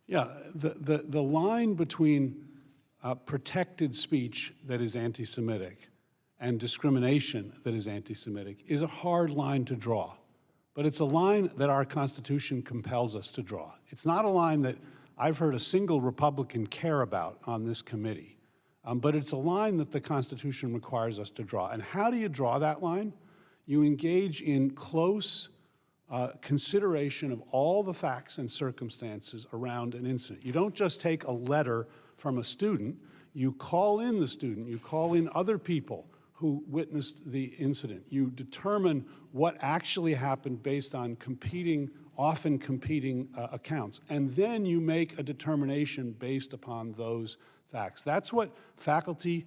Yeah, the line between protected speech that is anti-Semitic and discrimination that is anti-Semitic is a hard line to draw. But it's a line that our Constitution compels us to draw. It's not a line that I've heard a single Republican care about on this committee, but it's a line that the Constitution requires us to draw. And how do you draw that line? You engage in close, consideration of all the facts and circumstances around an incident. You don't just take a letter from a student, you call in the student, you call in other people who witnessed the incident. You determine what actually happened based on often competing accounts. And then you make a determination based upon those facts. That's what faculty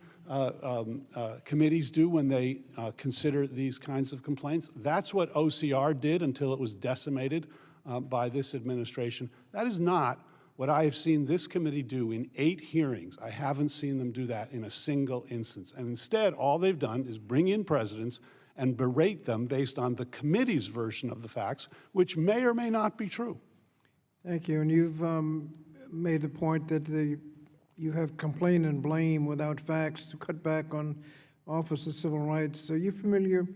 committees do when they consider these kinds of complaints. That's what OCR did until it was decimated by this administration. That is not what I have seen this committee do in 8 hearings. I haven't seen them do that in a single instance. And instead, all they've done is bring in presidents and berate them based on the committee's version of the facts, which may or may not be true. Thank you. And you've made the point that you have complain and blame without facts to cut back on Office of Civil Rights. Are you familiar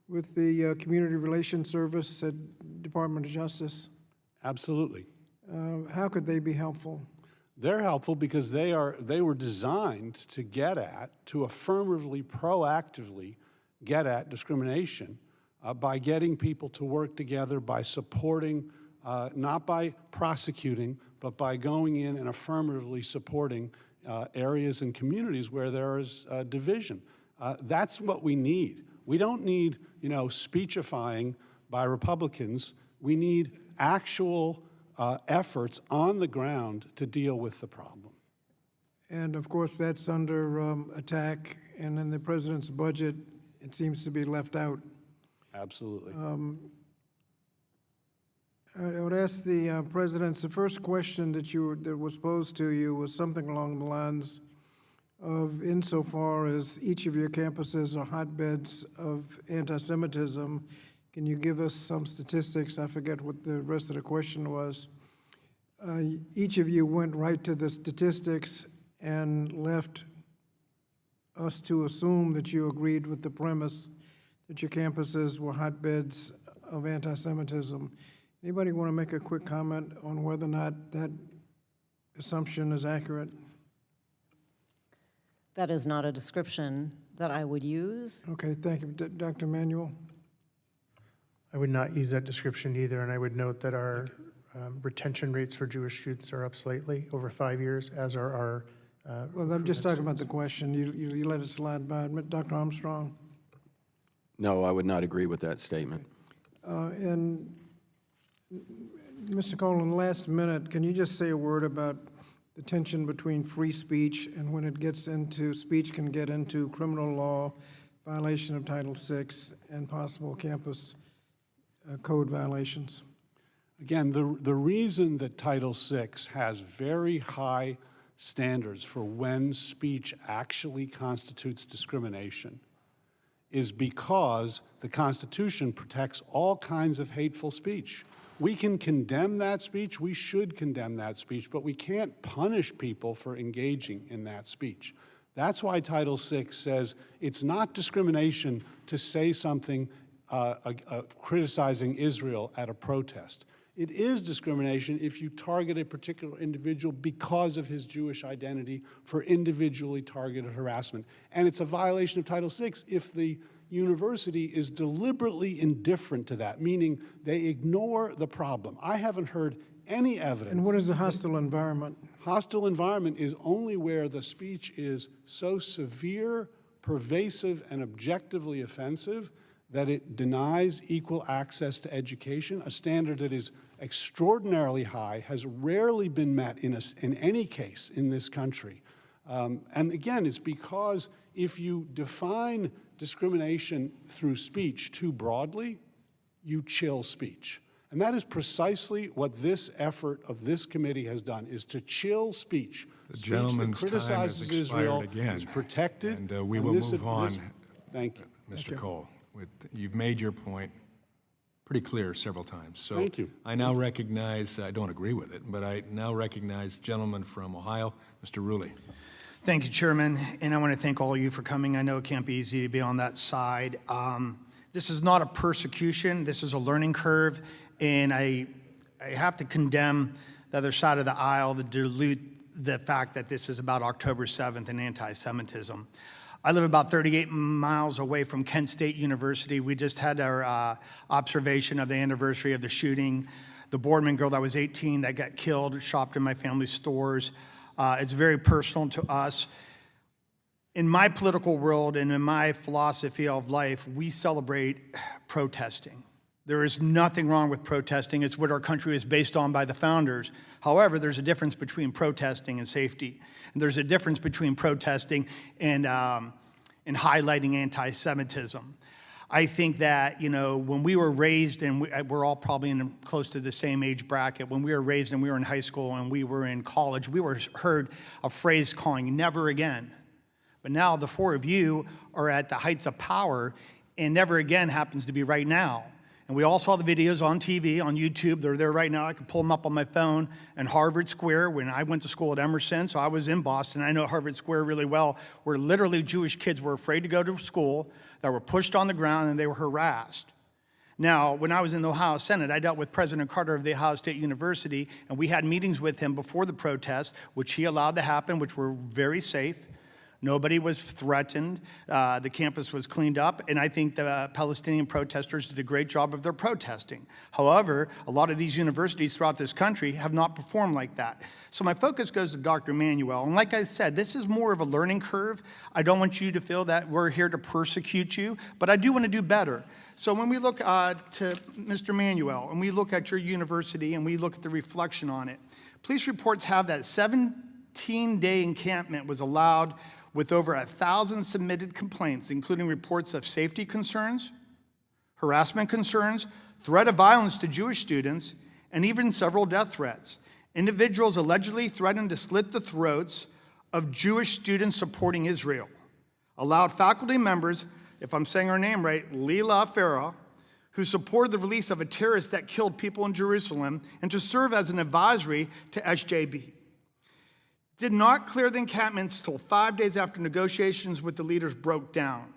with the Community Relations Service at Department of Justice? Absolutely. How could they be helpful? They're helpful because they were designed to affirmatively, proactively get at discrimination by getting people to work together, by supporting, not by prosecuting, but by going in and affirmatively supporting areas and communities where there is division. That's what we need. We don't need, speechifying by Republicans. We need actual efforts on the ground to deal with the problem. And of course, that's under attack, and in the president's budget, it seems to be left out. Absolutely. I would ask the presidents, the first question that was posed to you was something along the lines of, insofar as each of your campuses are hotbeds of anti-Semitism, can you give us some statistics? I forget what the rest of the question was. Each of you went right to the statistics and left us to assume that you agreed with the premise that your campuses were hotbeds of anti-Semitism. Anybody want to make a quick comment on whether or not that assumption is accurate? That is not a description that I would use. Okay, thank you. Dr. Manuel? I would not use that description either, and I would note that our retention rates for Jewish students are up slightly over 5 years, as are our well, I'm just talking about the question. You let it slide by. Dr. Armstrong? No, I would not agree with that statement. And Mr. Colin, last minute, can you just say a word about the tension between free speech and when it gets into, speech can get into criminal law, violation of Title VI, and possible campus code violations? Again, the reason that Title VI has very high standards for when speech actually constitutes discrimination is because the Constitution protects all kinds of hateful speech. We can condemn that speech, we should condemn that speech, but we can't punish people for engaging in that speech. That's why Title VI says it's not discrimination to say something criticizing Israel at a protest. It is discrimination if you target a particular individual because of his Jewish identity for individually targeted harassment. And it's a violation of Title VI if the university is deliberately indifferent to that, meaning they ignore the problem. I haven't heard any evidence. And what is a hostile environment? Hostile environment is only where the speech is so severe, pervasive, and objectively offensive that it denies equal access to education, a standard that is extraordinarily high, has rarely been met in any case in this country. And again, it's because if you define discrimination through speech too broadly, you chill speech. And that is precisely what this effort of this committee has done, is to chill speech. The gentleman's time has expired Israel again. is protected. And we will move on. Thank you. Mr. Cole, you've made your point pretty clear several times. So Thank you. I now recognize, I don't agree with it, but I now recognize gentleman from Ohio, Mr. Rulli. Thank you, Chairman, and I want to thank all of you for coming. I know it can't be easy to be on that side. This is not a persecution. This is a learning curve, and I have to condemn the other side of the aisle that dilute the fact that this is about October 7th and anti-Semitism. I live about 38 miles away from Kent State University. We just had our observation of the anniversary of the shooting. The Boardman girl that was 18 that got killed, shopped in my family's stores. It's very personal to us. In my political world and in my philosophy of life, we celebrate protesting. There is nothing wrong with protesting. It's what our country is based on by the founders. However, there's a difference between protesting and safety. And there's a difference between protesting and highlighting anti-Semitism. I think that, when we were raised, and we're all probably close to the same age bracket, when we were raised and we were in high school and we were in college, we heard a phrase calling, never again. But now the four of you are at the heights of power, and never again happens to be right now. And we all saw the videos on TV, on YouTube. They're there right now. I can pull them up on my phone. And Harvard Square, when I went to school at Emerson, so I was in Boston. I know Harvard Square really well, where literally Jewish kids were afraid to go to school, that were pushed on the ground, and they were harassed. Now, when I was in the Ohio Senate, I dealt with President Carter of The Ohio State University, and we had meetings with him before the protests, which he allowed to happen, which were very safe. Nobody was threatened. The campus was cleaned up, and I think the Palestinian protesters did a great job of their protesting. However, a lot of these universities throughout this country have not performed like that. So my focus goes to Dr. Manuel, and like I said, this is more of a learning curve. I don't want you to feel that we're here to persecute you, but I do want to do better. So when we look to Mr. Manuel, and we look at your university, and we look at the reflection on it, police reports have that 17-day encampment was allowed with over 1,000 submitted complaints, including reports of safety concerns, harassment concerns, threat of violence to Jewish students, and even several death threats. Individuals allegedly threatened to slit the throats of Jewish students supporting Israel. Allowed faculty members, if I'm saying her name right, Leila Farah, who supported the release of a terrorist that killed people in Jerusalem, and to serve as an advisory to SJB. Did not clear the encampments till 5 days after negotiations with the leaders broke down.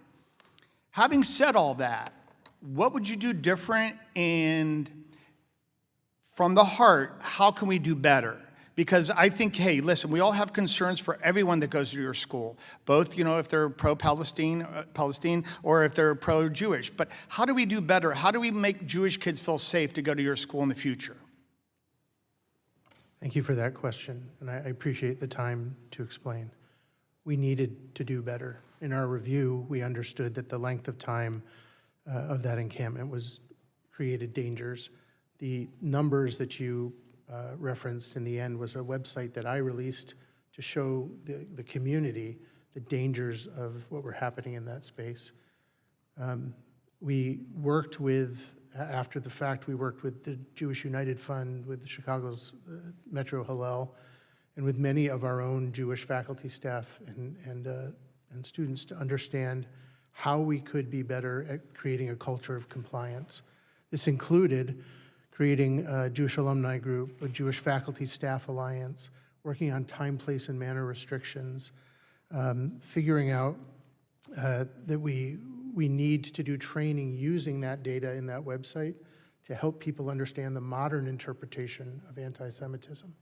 Having said all that, what would you do different? And from the heart, how can we do better? Because I think, hey, listen, we all have concerns for everyone that goes to your school, both, if they're pro-Palestine or if they're pro-Jewish. But how do we do better? How do we make Jewish kids feel safe to go to your school in the future? Thank you for that question, and I appreciate the time to explain. We needed to do better. In our review, we understood that the length of time of that encampment created dangers. The numbers that you referenced in the end was a website that I released to show the community the dangers of what were happening in that space. We worked with, after the fact, we worked with the Jewish United Fund, with Chicago's Metro Hillel, and with many of our own Jewish faculty, staff, and students to understand how we could be better at creating a culture of compliance. This included creating a Jewish alumni group, a Jewish faculty staff alliance, working on time, place, and manner restrictions, figuring out that we need to do training using that data in that website to help people understand the modern interpretation of anti-Semitism.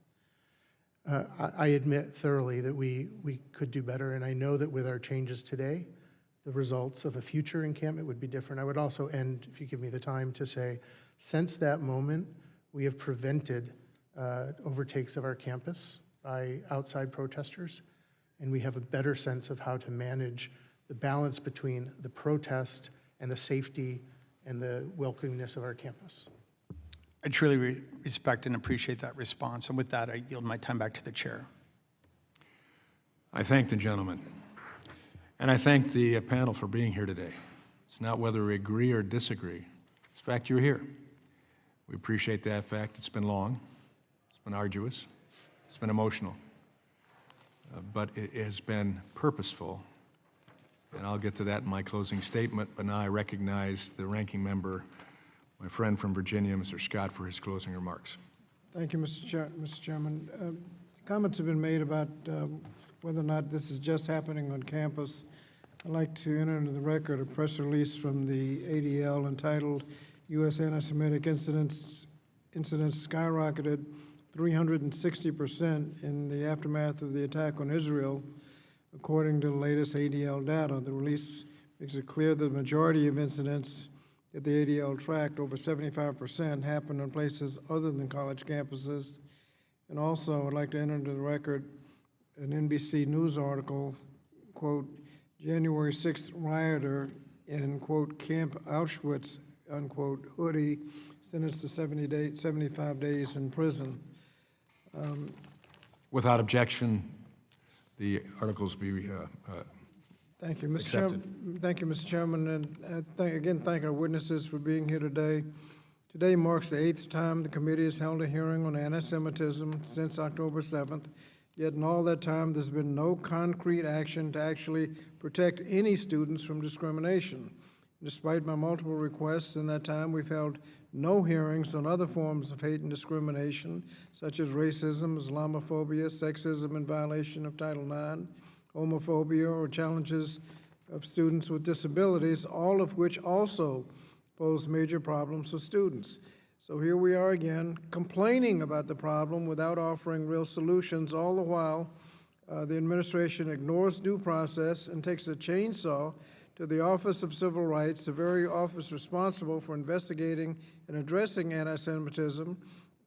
I admit thoroughly that we could do better, and I know that with our changes today, the results of a future encampment would be different. I would also end, if you give me the time, to say, since that moment, we have prevented overtakes of our campus by outside protesters, and we have a better sense of how to manage the balance between the protest and the safety and the welcomingness of our campus. I truly respect and appreciate that response. And with that, I yield my time back to the chair. I thank the gentleman. And I thank the panel for being here today. It's not whether we agree or disagree. It's the fact you're here. We appreciate that fact. It's been long. It's been arduous. It's been emotional. But it has been purposeful. And I'll get to that in my closing statement. But now I recognize the ranking member, my friend from Virginia, Mr. Scott, for his closing remarks. Thank you, Mr. Chairman. Comments have been made about whether or not this is just happening on campus. I'd like to enter into the record a press release from the ADL entitled U.S. Anti-Semitic Incidents skyrocketed 360% in the aftermath of the attack on Israel according to the latest ADL data. The release makes it clear that the majority of incidents that the ADL tracked, over 75%, happen in places other than college campuses. And also, I'd like to enter into the record an NBC News article, quote, January 6th rioter in, quote, Camp Auschwitz, unquote, hoodie, sentenced to 75 days in prison. Without objection, the articles be Thank you, Mr. accepted. Chairman. Thank you, Mr. Chairman, and thank our witnesses for being here today. Today marks the 8th time the committee has held a hearing on anti-Semitism since October 7th, yet in all that time there's been no concrete action to actually protect any students from discrimination. Despite my multiple requests in that time, we've held no hearings on other forms of hate and discrimination, such as racism, Islamophobia, sexism in violation of Title IX, homophobia, or challenges of students with disabilities, all of which also pose major problems for students. So here we are again, complaining about the problem without offering real solutions. All the while, the administration ignores due process and takes a chainsaw to the Office of Civil Rights, the very office responsible for investigating and addressing anti-Semitism,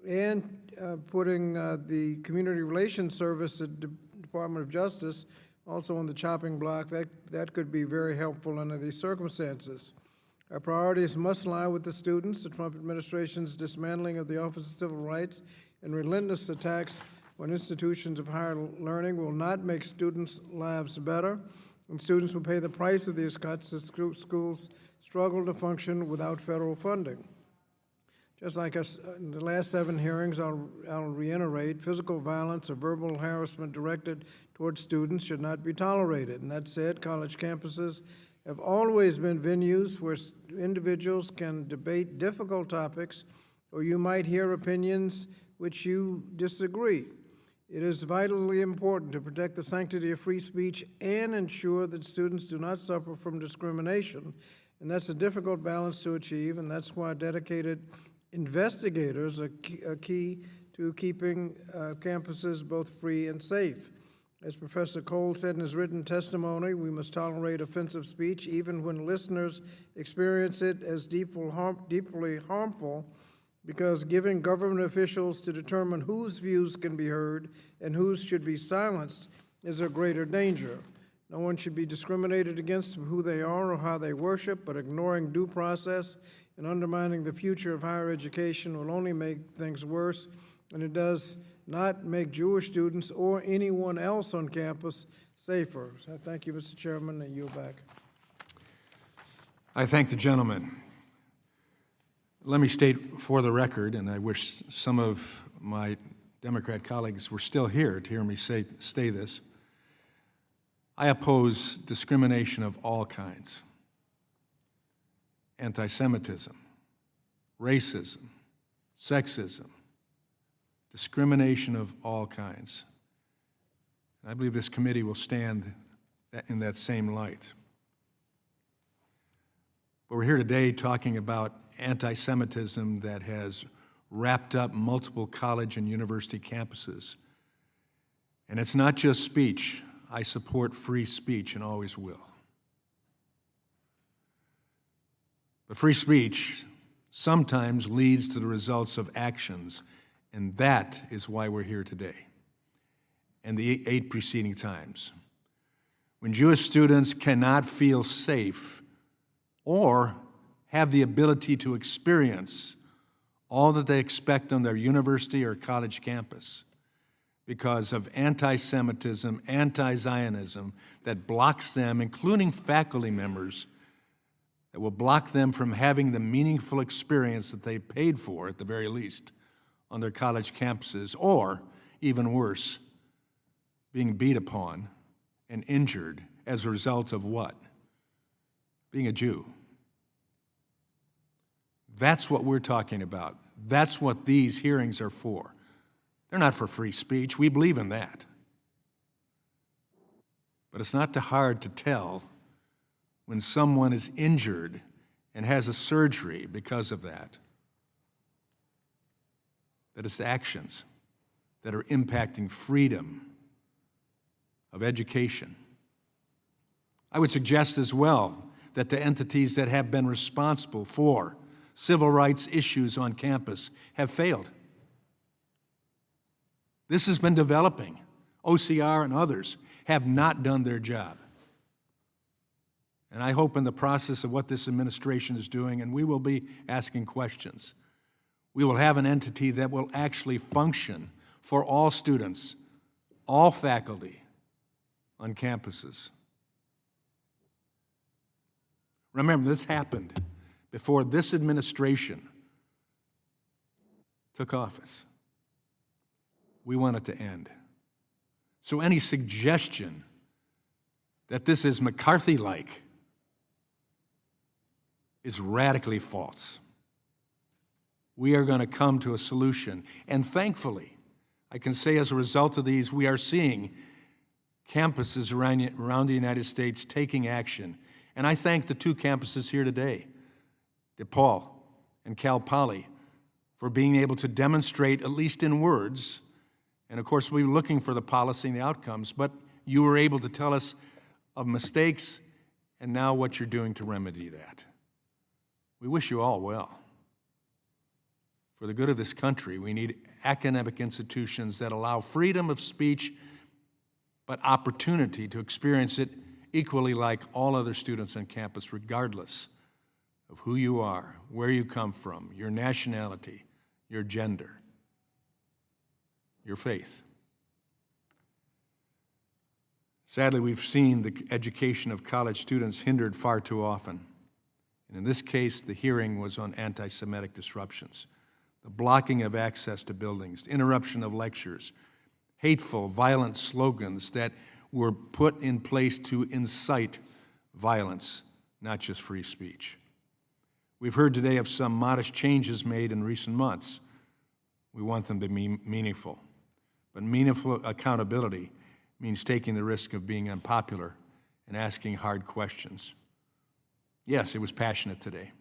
and putting the Community Relations Service at the Department of Justice also on the chopping block. That could be very helpful under these circumstances. Our priorities must lie with the students. The Trump administration's dismantling of the Office of Civil Rights and relentless attacks on institutions of higher learning will not make students' lives better, and students will pay the price of these cuts as schools struggle to function without federal funding. Just like us, in the last 7 hearings, I'll reiterate, physical violence or verbal harassment directed towards students should not be tolerated. And that said, college campuses have always been venues where individuals can debate difficult topics, or you might hear opinions which you disagree. It is vitally important to protect the sanctity of free speech and ensure that students do not suffer from discrimination. And that's a difficult balance to achieve, and that's why dedicated investigators are key to keeping campuses both free and safe. As Professor Cole said in his written testimony, we must tolerate offensive speech even when listeners experience it as deeply harmful, because giving government officials to determine whose views can be heard and whose should be silenced is a greater danger. No one should be discriminated against for who they are or how they worship, but ignoring due process and undermining the future of higher education will only make things worse, and it does not make Jewish students or anyone else on campus safer. So thank you, Mr. Chairman, and yield back. I thank the gentleman. Let me state for the record, and I wish some of my Democrat colleagues were still here to hear me say this, I oppose discrimination of all kinds. Anti-Semitism, racism, sexism, discrimination of all kinds. And I believe this committee will stand in that same light. But we're here today talking about anti-Semitism that has wrapped up multiple college and university campuses. And it's not just speech. I support free speech and always will. But free speech sometimes leads to the results of actions, and that is why we're here today and the 8 preceding times. When Jewish students cannot feel safe or have the ability to experience all that they expect on their university or college campus because of anti-Semitism, anti-Zionism that blocks them, including faculty members, that will block them from having the meaningful experience that they paid for, at the very least, on their college campuses, or, even worse, being beat upon and injured as a result of what? Being a Jew. That's what we're talking about. That's what these hearings are for. They're not for free speech. We believe in that. But it's not too hard to tell when someone is injured and has a surgery because of that it's actions that are impacting freedom of education I would suggest as well that the entities that have been responsible for civil rights issues on campus have failed. This has been developing. OCR and others have not done their job. And I hope in the process of what this administration is doing, and we will be asking questions, we will have an entity that will actually function for all students, all faculty on campuses. Remember, this happened before this administration took office. We want it to end. So any suggestion that this is McCarthy-like is radically false. We are going to come to a solution. And thankfully, I can say as a result of these, we are seeing campuses around the United States taking action. And I thank the two campuses here today, DePaul and Cal Poly, for being able to demonstrate, at least in words, and of course we're looking for the policy and the outcomes, but you were able to tell us of mistakes and now what you're doing to remedy that. We wish you all well. For the good of this country, we need academic institutions that allow freedom of speech, but opportunity to experience it equally like all other students on campus, regardless of who you are, where you come from, your nationality, your gender, your faith. Sadly, we've seen the education of college students hindered far too often. And in this case, the hearing was on anti-Semitic disruptions, the blocking of access to buildings, interruption of lectures, hateful, violent slogans that were put in place to incite violence, not just free speech. We've heard today of some modest changes made in recent months. We want them to be meaningful. But meaningful accountability means taking the risk of being unpopular and asking hard questions. Yes, it was passionate today.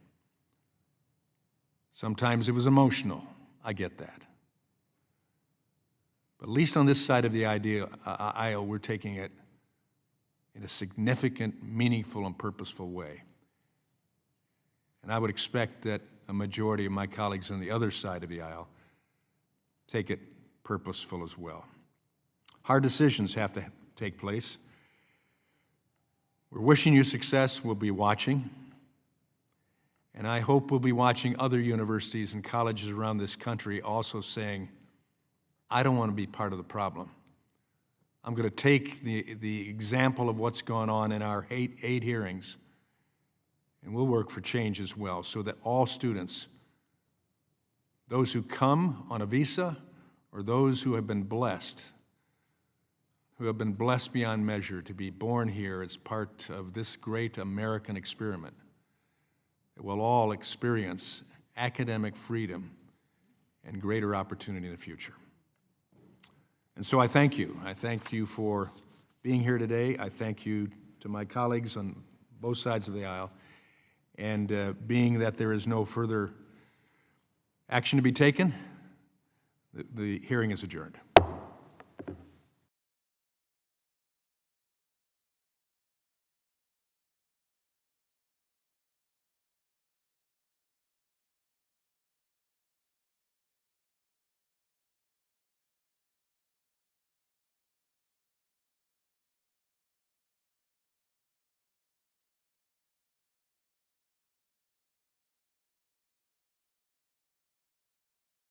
Sometimes it was emotional. I get that. But at least on this side of the aisle, we're taking it in a significant, meaningful, and purposeful way. And I would expect that a majority of my colleagues on the other side of the aisle take it purposeful as well. Hard decisions have to take place. We're wishing you success. We'll be watching. And I hope we'll be watching other universities and colleges around this country also saying, I don't want to be part of the problem. I'm going to take the example of what's gone on in our eight hearings, and we'll work for change as well so that all students, those who come on a visa or those who have been blessed beyond measure to be born here as part of this great American experiment, that we'll all experience academic freedom and greater opportunity in the future. And so I thank you. I thank you for being here today. I thank you to my colleagues on both sides of the aisle. And being that there is no further action to be taken, the hearing is adjourned.